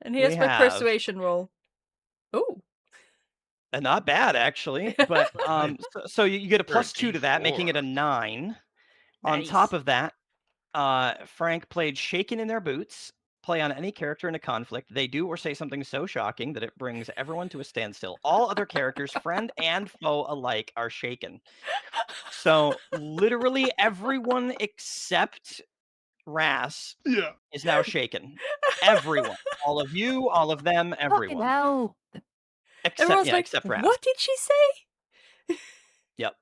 S4: And
S1: We
S4: here's my
S1: have
S4: persuasion roll. Oh,
S1: not bad actually, but so you get a
S6: Or a
S1: +2 to that, making it a
S6: D4.
S1: 9. On
S4: nice.
S1: top of that, Frank played Shaken in Their Boots. Play on any character in a conflict. They do or say something so shocking that it brings everyone to a standstill. All other characters, friend and foe alike, are shaken. So literally everyone except Ras
S2: Yeah.
S1: is now shaken. Everyone. All of you, all of them,
S3: Fucking
S1: everyone.
S3: hell.
S4: Everyone's like,
S1: Except Ras.
S4: what did she say?
S1: Yep.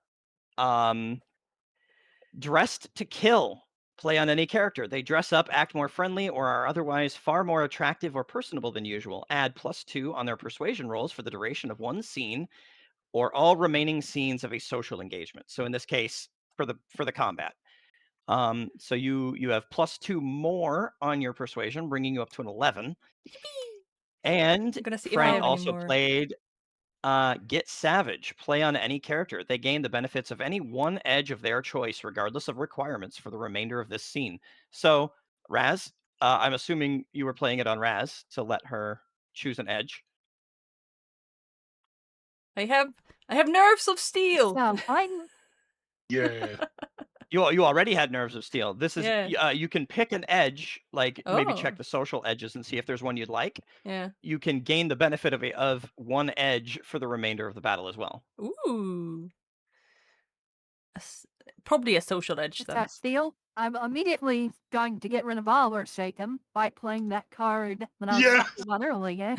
S1: Dressed to Kill. Play on any character. They dress up, act more friendly, or are otherwise far more attractive or personable than usual. Add +2 on their persuasion rolls for the duration of one scene or all remaining scenes of a social engagement. So in this case, for the combat. So you have +2 more on your persuasion, bringing you up to an 11. And
S4: I'm gonna see if I
S1: Frank
S4: have any
S1: also
S4: more.
S1: played Get Savage. Play on any character. They gain the benefits of any one edge of their choice, regardless of requirements, for the remainder of this scene. So, Raz, I'm assuming you were playing it on Raz to let her choose an edge.
S4: I have nerves of steel.
S3: So I'm
S2: Yeah.
S1: You already had Nerves of Steel. This is
S4: Yeah.
S1: you can pick an edge, like maybe check
S4: Oh.
S1: the social edges and see if there's one you'd like.
S4: Yeah.
S1: You can gain the benefit of one edge for the remainder of the battle as well.
S4: Ooh. Probably a social edge
S3: it's
S4: then.
S3: that steel. I'm immediately going to get rid of our shaken by playing that card that I was
S2: Yes.
S3: talking about earlier.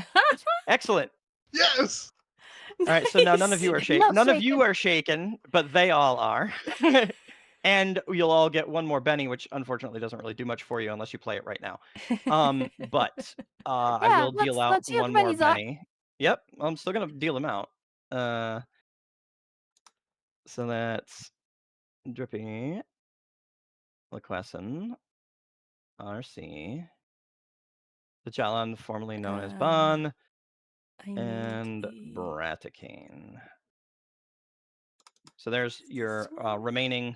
S1: Excellent.
S2: Yes.
S1: All right, so now none of you are shaken.
S3: No
S1: None of you
S3: shaken.
S1: are shaken, but they all are. And you'll all get one more Benny, which unfortunately doesn't really do much for you unless you play it right now. But I
S3: Yeah,
S1: will deal out
S3: let's hear
S1: one
S3: the
S1: more
S3: Benny's up.
S1: Benny. Yep, I'm still gonna deal them out. So that's Drippy, Liquessen, RC, the Jalan, formerly known as Bon,
S4: I need
S1: and
S4: the
S1: Braticane. So there's your remaining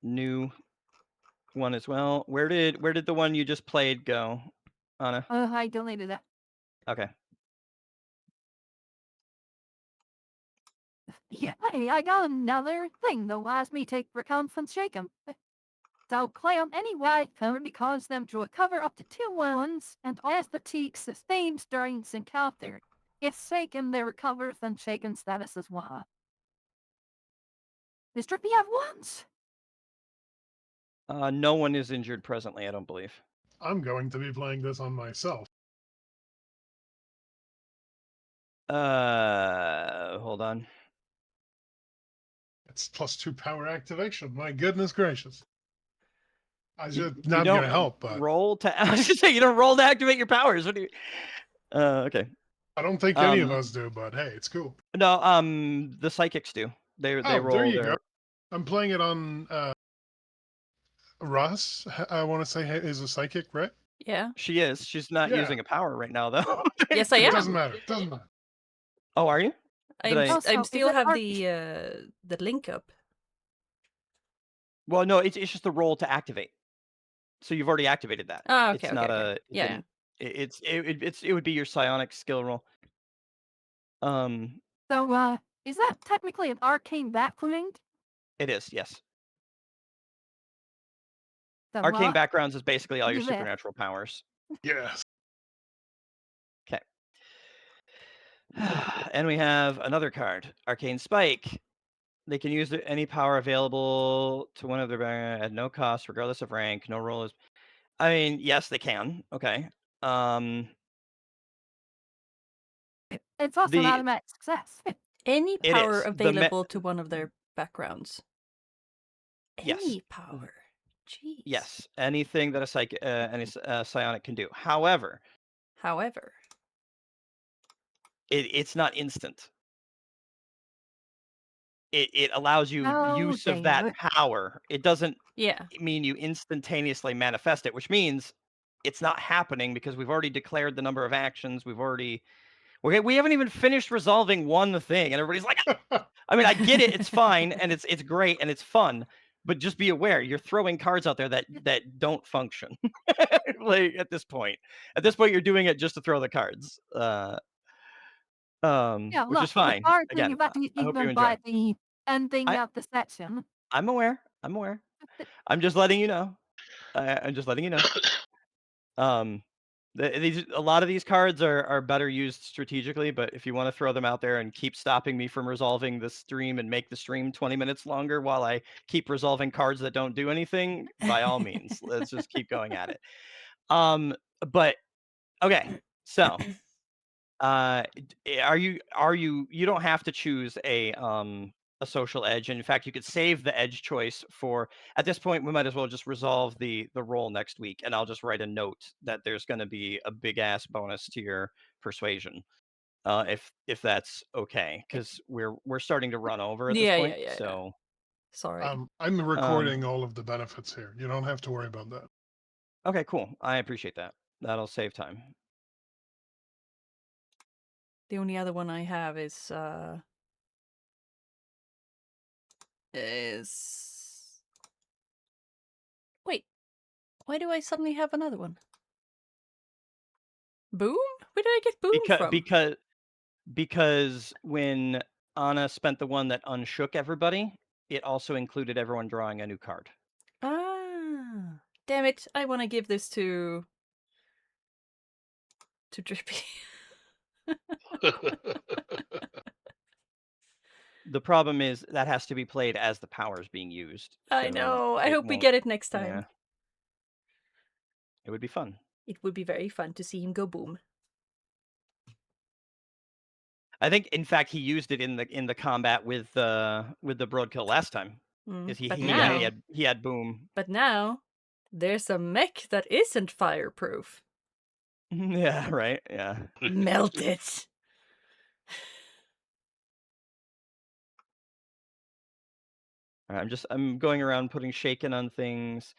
S1: new one as well. Where did the one you just played go, Anna?
S3: I deleted it.
S1: Okay.
S3: Yeah, hey, I got another thing that allows me to take reconnaissance shaken. So claim any white cover because them to recover up to 2 wounds and as the teak sustained during this encounter. If shaken, they recover then shaken status as well. Does Drippy have ones?
S1: No one is injured presently, I don't believe.
S2: I'm going to be playing this on myself.
S1: Hold on.
S2: It's +2 power activation. My goodness gracious. I
S1: You
S2: just not
S1: don't
S2: gonna help, but
S1: roll to. I was just saying you don't roll to activate your powers. What do you? Okay.
S2: I don't think any of us do. But hey, it's cool.
S1: No, the psychics do. They
S2: Oh,
S1: roll
S2: there you
S1: their.
S2: go. I'm playing it on Ross. I want to say is a psychic, right?
S4: Yeah.
S1: She is. She's not
S2: Yeah.
S1: using a power right now, though.
S4: Yes, I
S2: It
S4: am.
S2: doesn't matter. Doesn't matter.
S1: Oh, are you? Did I?
S3: Also,
S4: I'm
S3: is
S4: still
S3: it
S4: have
S3: arc-
S4: the link up.
S1: Well, no. It's just the roll to activate. So you've already activated that.
S4: Oh, okay,
S1: It's
S4: okay,
S1: not
S4: okay.
S1: a. It
S4: Yeah.
S1: didn't. It would be your psionic skill roll.
S3: So, is that technically an arcane background?
S1: It is, yes.
S3: So,
S1: Arcane backgrounds is basically all your
S3: do that.
S1: supernatural powers.
S2: Yes.
S1: Okay. And we have another card, Arcane Spike. They can use any power available to one of their at no cost, regardless of rank. No roll is. I mean, yes, they can. Okay.
S3: It's also an
S1: The
S3: automatic success.
S4: Any
S1: It
S4: power
S1: is.
S4: available to one of their backgrounds.
S1: Yes.
S4: Any power. Jeez.
S1: Yes, anything that a psionic can do. However,
S4: However,
S1: it's not instant. It allows you
S3: Oh
S1: use of that
S3: dear.
S1: power. It doesn't
S4: yeah.
S1: mean you instantaneously manifest it, which means it's not happening because we've already declared the number of actions. We haven't even finished resolving one thing, and everybody's like, I mean, I get it. It's fine, and it's great, and it's fun. But just be aware, you're throwing cards out there that don't function. Like at this point, you're doing it just to throw the cards,
S3: Yeah,
S1: which
S3: look,
S1: is
S3: the
S1: fine.
S3: cards are
S1: Again,
S3: usually
S1: I hope you
S3: given
S1: enjoy.
S3: by the ending
S1: I
S3: of the section.
S1: I'm aware. I'm aware. I'm just letting you know. I'm just letting you know. Um, a lot of these cards are better used strategically, but if you want to throw them out there and keep stopping me from resolving the stream and make the stream 20 minutes longer while I keep resolving cards that don't do anything, by all means, let's just keep going at it. Um, but okay, so you don't have to choose a social edge. And in fact, you could save the edge choice for at this point. We might as well just resolve the roll next week, and I'll just write a note that there's going to be a big ass bonus to your persuasion, if that's okay, because we're starting to run over at this
S4: Yeah, yeah,
S1: point.
S4: yeah, yeah.
S1: So
S4: Sorry.
S2: I'm recording all of the benefits here. You don't have to worry about that.
S1: okay, cool. I appreciate that. That'll save time.
S4: The only other one I have is wait, why do I suddenly have another one? Boom? Where did I get boom
S1: Because
S4: from?
S1: because when Anna spent the one that unshook everybody, it also included everyone drawing a new card.
S4: Ah, damn it! I want to give this to Drippy.
S1: The problem is that has to be played as the power's being used.
S4: I
S1: So
S4: know. I
S1: it
S4: hope we
S1: won't.
S4: get it next
S1: Yeah,
S4: time.
S1: it would be fun.
S4: It would be very fun to see him go boom.
S1: I think, in fact, he used it in the combat with the Brodkil last time. Is
S4: But
S5: now-
S1: he had boom.
S4: But now, there's a mech that isn't fireproof.
S1: Yeah, right. Yeah.
S4: Melt it.
S1: All right, I'm going around putting shaken on things.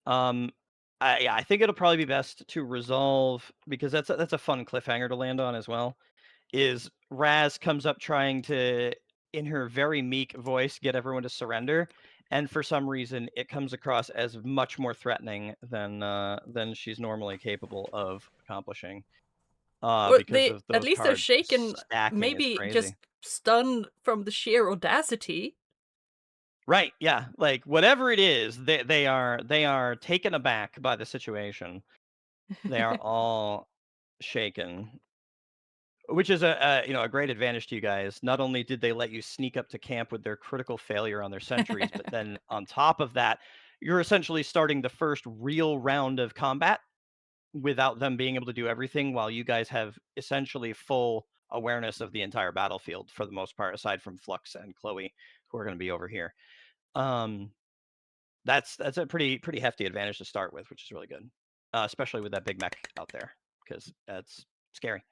S1: I think it'll probably be best to resolve, because that's a fun cliffhanger to land on as well. Is Raz comes up trying to, in her very meek voice, get everyone to surrender, and for some reason it comes across as much more threatening than she's normally capable of accomplishing.
S4: Well,
S1: Because of
S4: at
S1: those
S4: least they're
S1: cards
S4: shaken,
S1: stacking is
S4: maybe
S1: crazy.
S4: just stunned from the sheer audacity.
S1: Right, yeah. Like whatever it is, they are taken aback by the situation. They are all shaken. Which is a great advantage to you guys. Not only did they let you sneak up to camp with their critical failure on their sentries, but then on top of that, you're essentially starting the first real round of combat without them being able to do everything, while you guys have essentially full awareness of the entire battlefield for the most part, aside from Flux and Chloe, who are going to be over here. That's a pretty hefty advantage to start with, which is really good, especially with that big mech out there, because that's scary.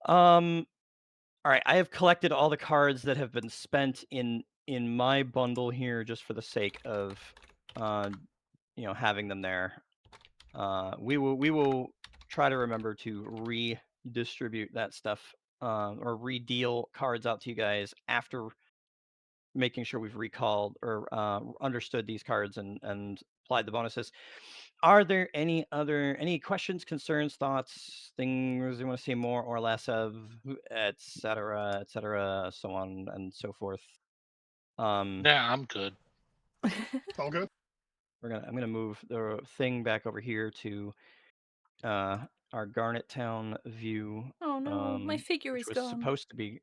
S1: All right, I have collected all the cards that have been spent in my bundle here, just for the sake of having them there. We will try to remember to redistribute that stuff, or redeal cards out to you guys after making sure we've recalled or understood these cards and applied the bonuses. Are there any questions, concerns, thoughts, things you want to see more or less of, et cetera, so on and so forth?
S6: Nah, I'm good.
S2: All good.
S1: I'm gonna move the thing back over here to our Garnet Town view,
S4: Oh no, my figure
S1: which
S4: is
S1: was
S4: gone.
S1: supposed to be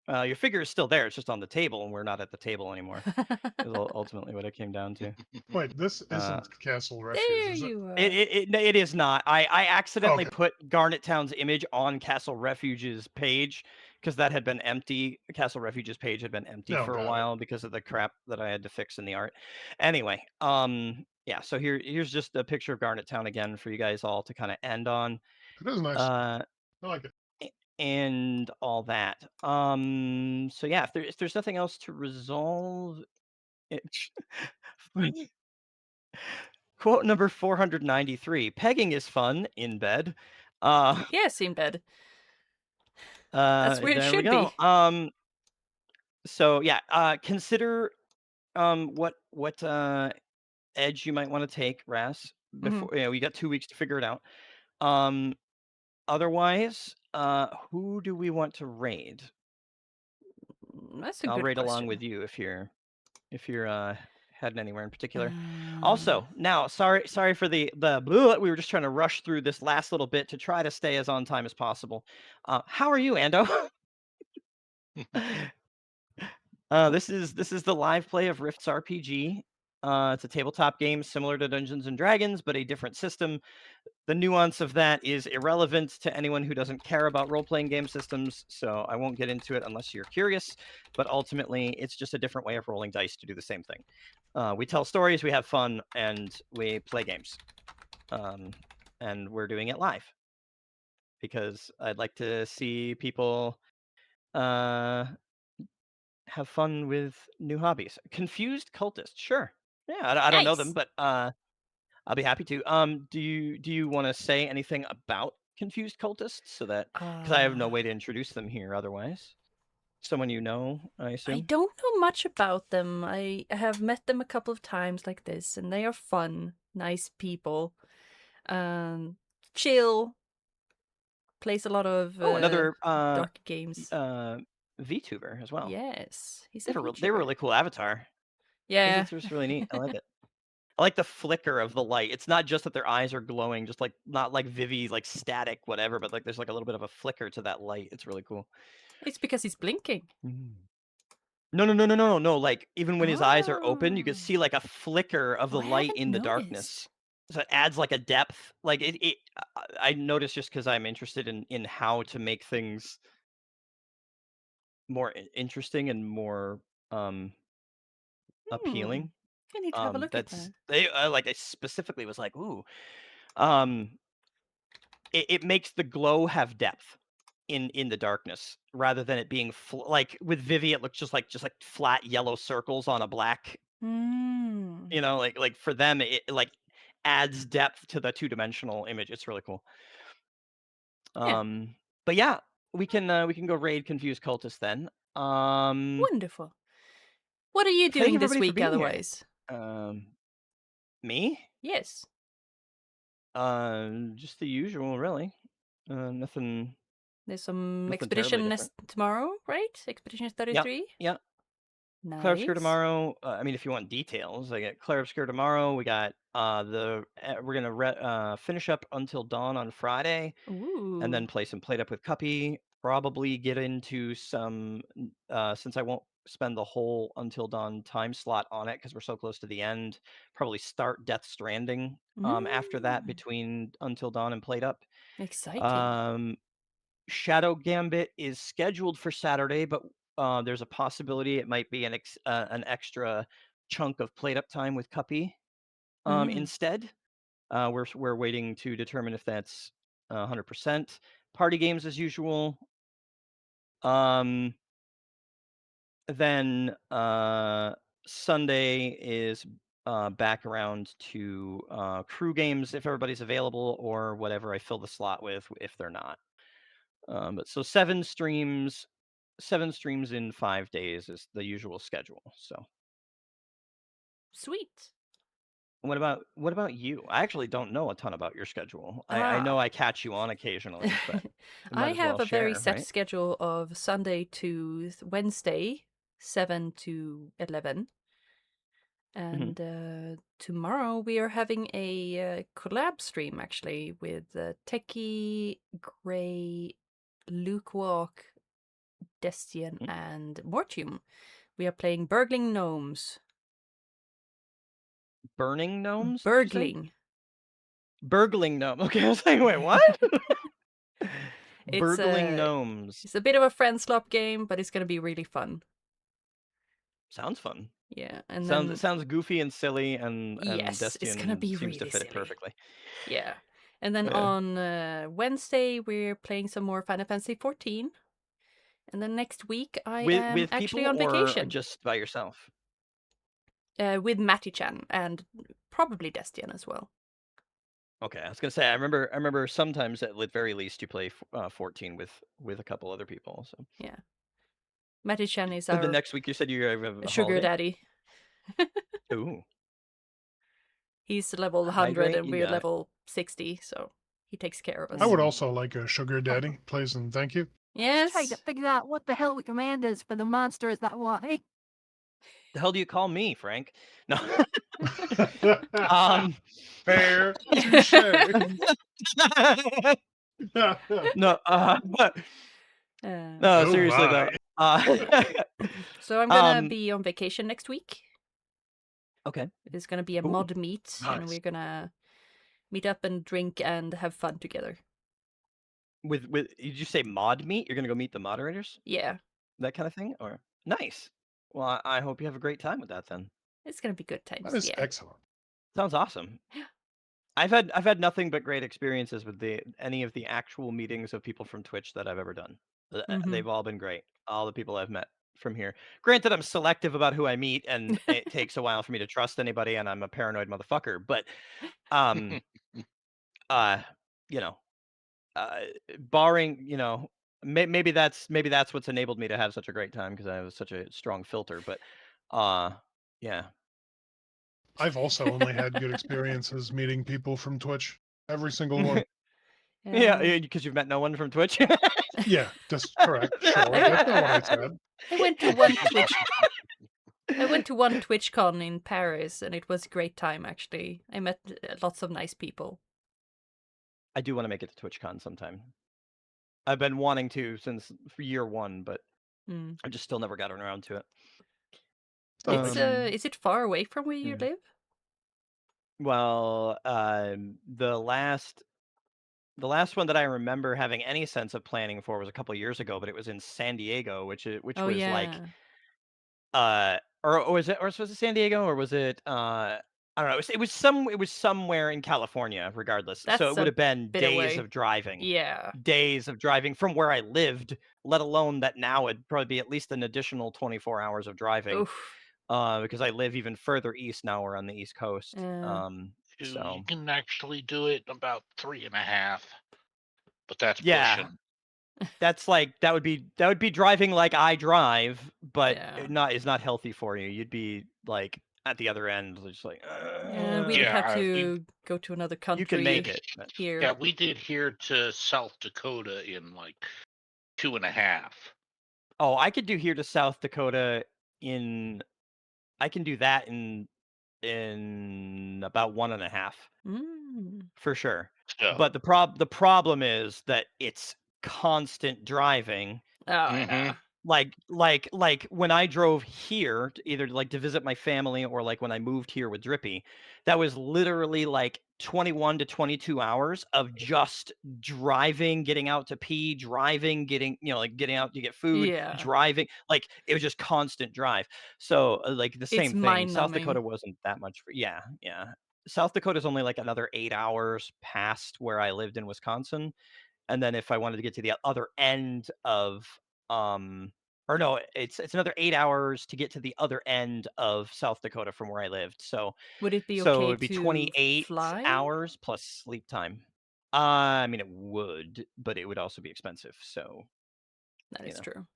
S1: Your figure is still there. It's just on the table, and we're not at the table anymore. Is ultimately what it came down to.
S2: Wait, this
S1: Uh,
S2: isn't Castle Refuge,
S4: There
S2: is it?
S4: you are.
S1: it is not. I accidentally
S2: Okay.
S1: put Garnet Town's image on Castle Refuge's page because that had been empty. Castle Refuge's page had been empty
S2: Oh,
S1: for a
S2: got it.
S1: while because of the crap that I had to fix in the art. Anyway, yeah. So here's just a picture of Garnet Town again for you guys all to kind of end on.
S2: It is nice.
S1: Uh,
S2: I like it.
S1: and all that. So yeah, if there's nothing else to resolve, it quote number 493: "Pegging is fun in bed." Uh,
S4: Yes, in bed. That's where it
S1: there we
S4: should
S1: go.
S4: be.
S1: So yeah, consider what edge you might want to take, Ras.
S4: Mhm.
S1: Before we got 2 weeks to figure it out. Um, otherwise, who do we want to raid?
S4: That's a
S1: I'll
S4: good
S1: raid along
S4: question.
S1: with you if you're heading anywhere in particular.
S4: Um,
S1: Also, now sorry for the blah, we were just trying to rush through this last little bit to try to stay as on time as possible. How are you, Ando? This is the live play of Rift's RPG. It's a tabletop game similar to Dungeons and Dragons, but a different system. The nuance of that is irrelevant to anyone who doesn't care about role-playing game systems, so I won't get into it unless you're curious, but ultimately, it's just a different way of rolling dice to do the same thing. We tell stories, we have fun, and we play games. And we're doing it live because I'd like to see people have fun with new hobbies. Confused cultist, sure. Yeah, I don't know them,
S4: nice.
S1: but I'll be happy to. Do you want to say anything about confused cultists so that because I have no way to introduce them here otherwise? Someone you know, I
S4: I
S1: assume.
S4: don't know much about them. I have met them a couple of times like this, and they are fun, nice people. Um, chill. Plays a lot of
S1: Oh, another
S4: dark games.
S1: VTuber as well.
S4: Yes, he's
S1: They
S4: a
S1: have they have a
S4: VTuber.
S1: really cool avatar.
S4: Yeah.
S1: It's really neat. I like it. I like the flicker of the light. It's not just that their eyes are glowing, just like not like Vivi, like static, whatever, but like there's like a little bit of a flicker to that light. It's really cool.
S4: It's because he's blinking.
S1: Mm. No. Like even when his eyes are open, you can
S4: Ah.
S1: see like a flicker of
S4: Oh,
S1: the
S4: I
S1: light
S4: haven't
S1: in the
S4: noticed.
S1: darkness. So it adds like a depth. Like I noticed just because I'm interested in how to make things more interesting and more um
S4: Hmm.
S1: appealing.
S4: I need to have a look at that.
S1: I specifically was like, ooh, um, it makes the glow have depth in the darkness rather than it being like with Vivi, it looks just like flat yellow circles on a black.
S4: Hmm.
S1: Like for them, it like adds depth to the two-dimensional image. It's really cool.
S4: Yeah.
S1: But yeah, we can go raid confused cultists then.
S4: Wonderful. What are you
S1: Thank
S4: doing this
S1: everybody for
S4: week
S1: being here.
S4: otherwise?
S1: Um, me?
S4: Yes.
S1: Just the usual, really. Nothing
S4: There's some
S1: nothing terribly
S4: expedition
S1: different.
S4: tomorrow, right? Expedition
S1: Yeah,
S4: 33?
S1: yeah. Clair Obscur
S4: Nice.
S1: tomorrow. I mean, if you want details, I got Clair Obscur tomorrow. We got we're gonna finish up Until Dawn on Friday, and
S4: Ooh.
S1: then play some Played Up with Cuppy. Probably get into some since I won't spend the whole Until Dawn time slot on it because we're so close to the end. Probably start Death Stranding after that
S4: Mm.
S1: between Until Dawn and Played Up.
S4: Exciting.
S1: Um, Shadow Gambit is scheduled for Saturday, but there's a possibility it might be an extra chunk of played up time with Cuppy
S4: Mm.
S1: instead. We're waiting to determine if that's 100%. Party games as usual. Um, then Sunday is back around to crew games if everybody's available, or whatever I fill the slot with if they're not. But so 7 streams in 5 days is the usual schedule. So
S4: Sweet.
S1: what about you? I actually don't know a ton about your schedule. I know
S4: Ah.
S1: I catch you on occasionally, but you
S4: I
S1: might as
S4: have
S1: well
S4: a very
S1: share,
S4: set
S1: right?
S4: schedule of Sunday to Wednesday, 7 to 11.
S1: Hmm.
S4: And tomorrow we are having a collab stream actually with Techie, Gray, Luke Walk, Destian, and Mortium. We are playing Burgling Gnomes.
S1: Burning gnomes? did you say?
S4: Burgling.
S1: Burgling gnome. Okay, I was like, wait, what?
S4: It's
S1: Burgling
S4: a
S1: gnomes.
S4: it's a bit of a friend slop game, but it's gonna be really fun.
S1: Sounds fun.
S4: Yeah, and
S1: Sounds
S4: then
S1: sounds goofy and silly, and
S4: yes, it's gonna
S1: Destian
S4: be
S1: seems to
S4: really
S1: fit it
S4: silly.
S1: perfectly.
S4: Yeah, and then
S1: Yeah.
S4: on Wednesday we're playing some more Final Fantasy 14, and then next week I am
S1: With
S4: actually
S1: people
S4: on
S1: or
S4: vacation
S1: just by yourself?
S4: with Matty-chan and probably Destian as well.
S1: Okay, I was gonna say I remember sometimes at the very least you play 14 with a couple other people. So
S4: Yeah, Matty-chan is
S1: and the
S4: our
S1: next week you said you have a
S4: sugar
S1: holiday.
S4: daddy.
S1: Ooh,
S4: He's level 100
S1: hydrate,
S4: and
S1: you
S4: we're
S1: got it.
S4: level 60, so he takes care of
S2: I
S4: us.
S2: would
S1: Ooh.
S2: also like a sugar daddy, please and thank you.
S3: Just trying to
S4: Yes.
S3: figure out what the hell the command is for the monsters that way.
S1: The hell do you call me, Frank? No. um.
S2: Fair, touche.
S1: No.
S4: Uh,
S1: No.
S2: Oh
S1: Seriously though.
S2: my.
S4: so I'm gonna
S1: Um.
S4: be on vacation next week.
S1: Okay.
S4: It's gonna be a
S1: Ooh,
S4: mod meet, and
S2: Nice.
S4: we're gonna meet up and drink and have fun together.
S1: with did you say mod meet? You're gonna go meet the moderators,
S4: Yeah,
S1: that kind of thing, or nice. Well, I hope you have a great time with that then.
S4: it's gonna be good
S2: That
S4: times.
S2: is
S4: Yeah.
S2: excellent.
S1: Sounds awesome. I've had nothing but great experiences with any of the actual meetings of people from Twitch that I've ever done.
S4: Mm-hmm.
S1: They've all been great. All the people I've met from here. Granted, I'm selective about who I meet, and it takes a while for me to trust anybody, and I'm a paranoid motherfucker. But, um, uh, you know, uh, barring, maybe that's what's enabled me to have such a great time because I have such a strong filter. But, uh, yeah.
S2: I've also only had good experiences meeting people from Twitch. Every single one.
S1: Yeah, because you've met no one from Twitch.
S2: Yeah, that's correct. Sure. That's not what I said.
S4: I went to one Twitch. I went to one TwitchCon in Paris, and it was a great time. Actually, I met lots of nice people.
S1: I do want to make it to TwitchCon sometime. I've been wanting to since year one, but
S4: Mm.
S1: I just still never got around to it.
S4: It's
S1: Um,
S4: is it far away from where you
S1: yeah.
S4: live?
S1: Well, the last one that I remember having any sense of planning for was a couple years ago, but it was in San Diego, which
S4: Oh
S1: was like
S4: yeah,
S1: or was it San Diego, or was it I don't know. It was somewhere in California, regardless. So
S4: that's
S1: it would
S4: a
S1: have been
S4: bit
S1: days
S4: away.
S1: of driving.
S4: Yeah.
S1: Days of driving from where I lived, let alone that now it'd probably be at least an additional 24 hours of driving.
S4: Oof.
S1: Because I live even further east now. We're on the East Coast.
S6: You
S1: So
S6: can actually do it in about 3.5, but that's
S1: yeah,
S6: pushing.
S1: that's like that would be driving like I drive, but
S4: Yeah.
S1: is not healthy for you. You'd be like at the other end, just like
S4: We'd have
S6: Yeah,
S4: to go to another
S1: you can
S4: country
S1: make it. But
S4: here.
S6: yeah, we did here to South Dakota in like 2.5.
S1: oh, I could do here to South Dakota in. I can do that in about 1.5
S4: Mm.
S1: for sure.
S6: So,
S1: But the problem is that it's constant driving.
S4: Oh yeah.
S1: Like when I drove here to either like to visit my family or like when I moved here with Drippy, that was literally like 21 to 22 hours of just driving, getting out to pee, driving, like getting out to get food,
S4: Yeah.
S1: driving. Like it was just constant drive. So like the
S4: It's
S1: same thing. South
S4: mind-numbing.
S1: Dakota wasn't that much for, yeah, yeah. South Dakota's only like another 8 hours past where I lived in Wisconsin. And then if I wanted to get to the other end of or no, it's another 8 hours to get to the other end of South Dakota from where I lived.
S4: Would it be
S1: So
S4: okay
S1: it'd be
S4: to
S1: 28
S4: fly?
S1: hours plus sleep time. I mean, it would, but it would also be expensive. So
S4: That
S1: you
S4: is
S1: know,
S4: true.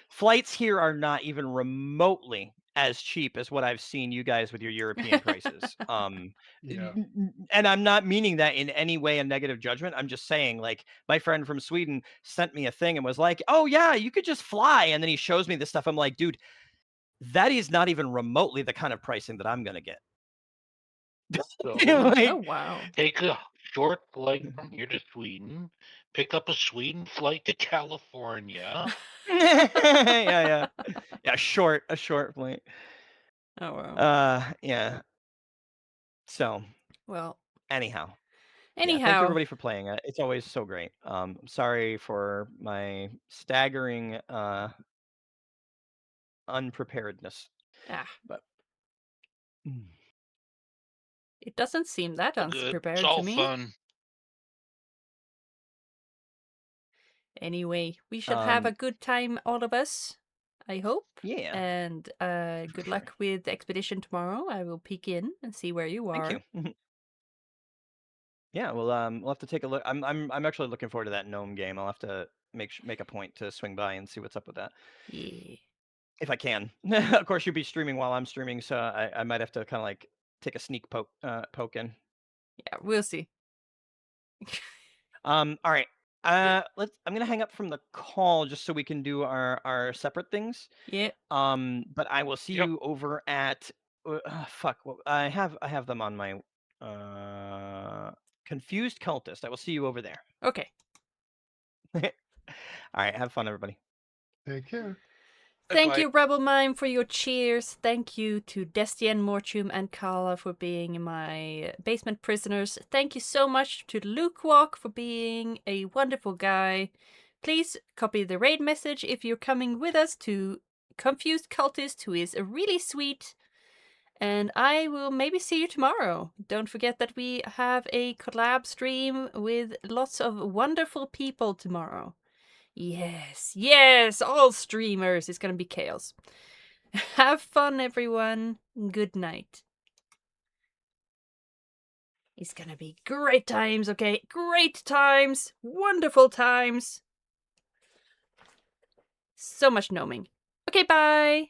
S1: flights here are not even remotely as cheap as what I've seen you guys with your European prices.
S2: Yeah.
S1: And I'm not meaning that in any way a negative judgment. I'm just saying, like, my friend from Sweden sent me a thing and was like, "Oh yeah, you could just fly." And then he shows me this stuff. I'm like, dude, that is not even remotely the kind of pricing that I'm gonna get.
S6: so
S4: Oh
S1: Like,
S4: wow.
S6: take a short flight from here to Sweden, pick up a Sweden flight to California.
S1: Yeah. Yeah, a short flight.
S4: Oh well.
S1: Yeah. So,
S4: Well,
S1: anyhow. Yeah, thank you
S4: anyhow,
S1: everybody for playing. It's always so great. Sorry for my staggering unpreparedness,
S4: ah,
S1: but
S4: it doesn't seem that
S6: All good. It's
S4: unprepared to
S6: all
S4: me.
S6: fun.
S4: Anyway, we shall have a good time, all of us. I hope.
S1: yeah.
S4: And good luck with the expedition tomorrow. I will peek in and see where you are.
S1: Thank you. Yeah, we'll have to take a look. I'm actually looking forward to that gnome game. I'll have to make a point to swing by and see what's up with that
S4: Yeah.
S1: if I can. Of course, you'll be streaming while I'm streaming, so I might have to kind of like take a sneak poke in.
S4: Yeah, we'll see.
S1: All right. I'm gonna hang up from the call just so we can do our separate things.
S4: Yeah.
S1: But I will see
S6: Yep.
S1: you over at fuck. What I have them on my confused cultist. I will see you over there.
S4: Okay.
S1: All right. Have fun, everybody.
S2: Take care.
S4: Thank
S6: Bye-bye.
S4: you, Rebel Mime, for your cheers. Thank you to Destian, Mortium, and Kala for being my basement prisoners. Thank you so much to Luke Walk for being a wonderful guy. Please copy the raid message if you're coming with us to Confused Cultist, who is really sweet. And I will maybe see you tomorrow. Don't forget that we have a collab stream with lots of wonderful people tomorrow. Yes, all streamers. It's gonna be chaos. Have fun, everyone. Good night. It's gonna be great times, okay? Great times. Wonderful times. So much gnoming. Okay, bye.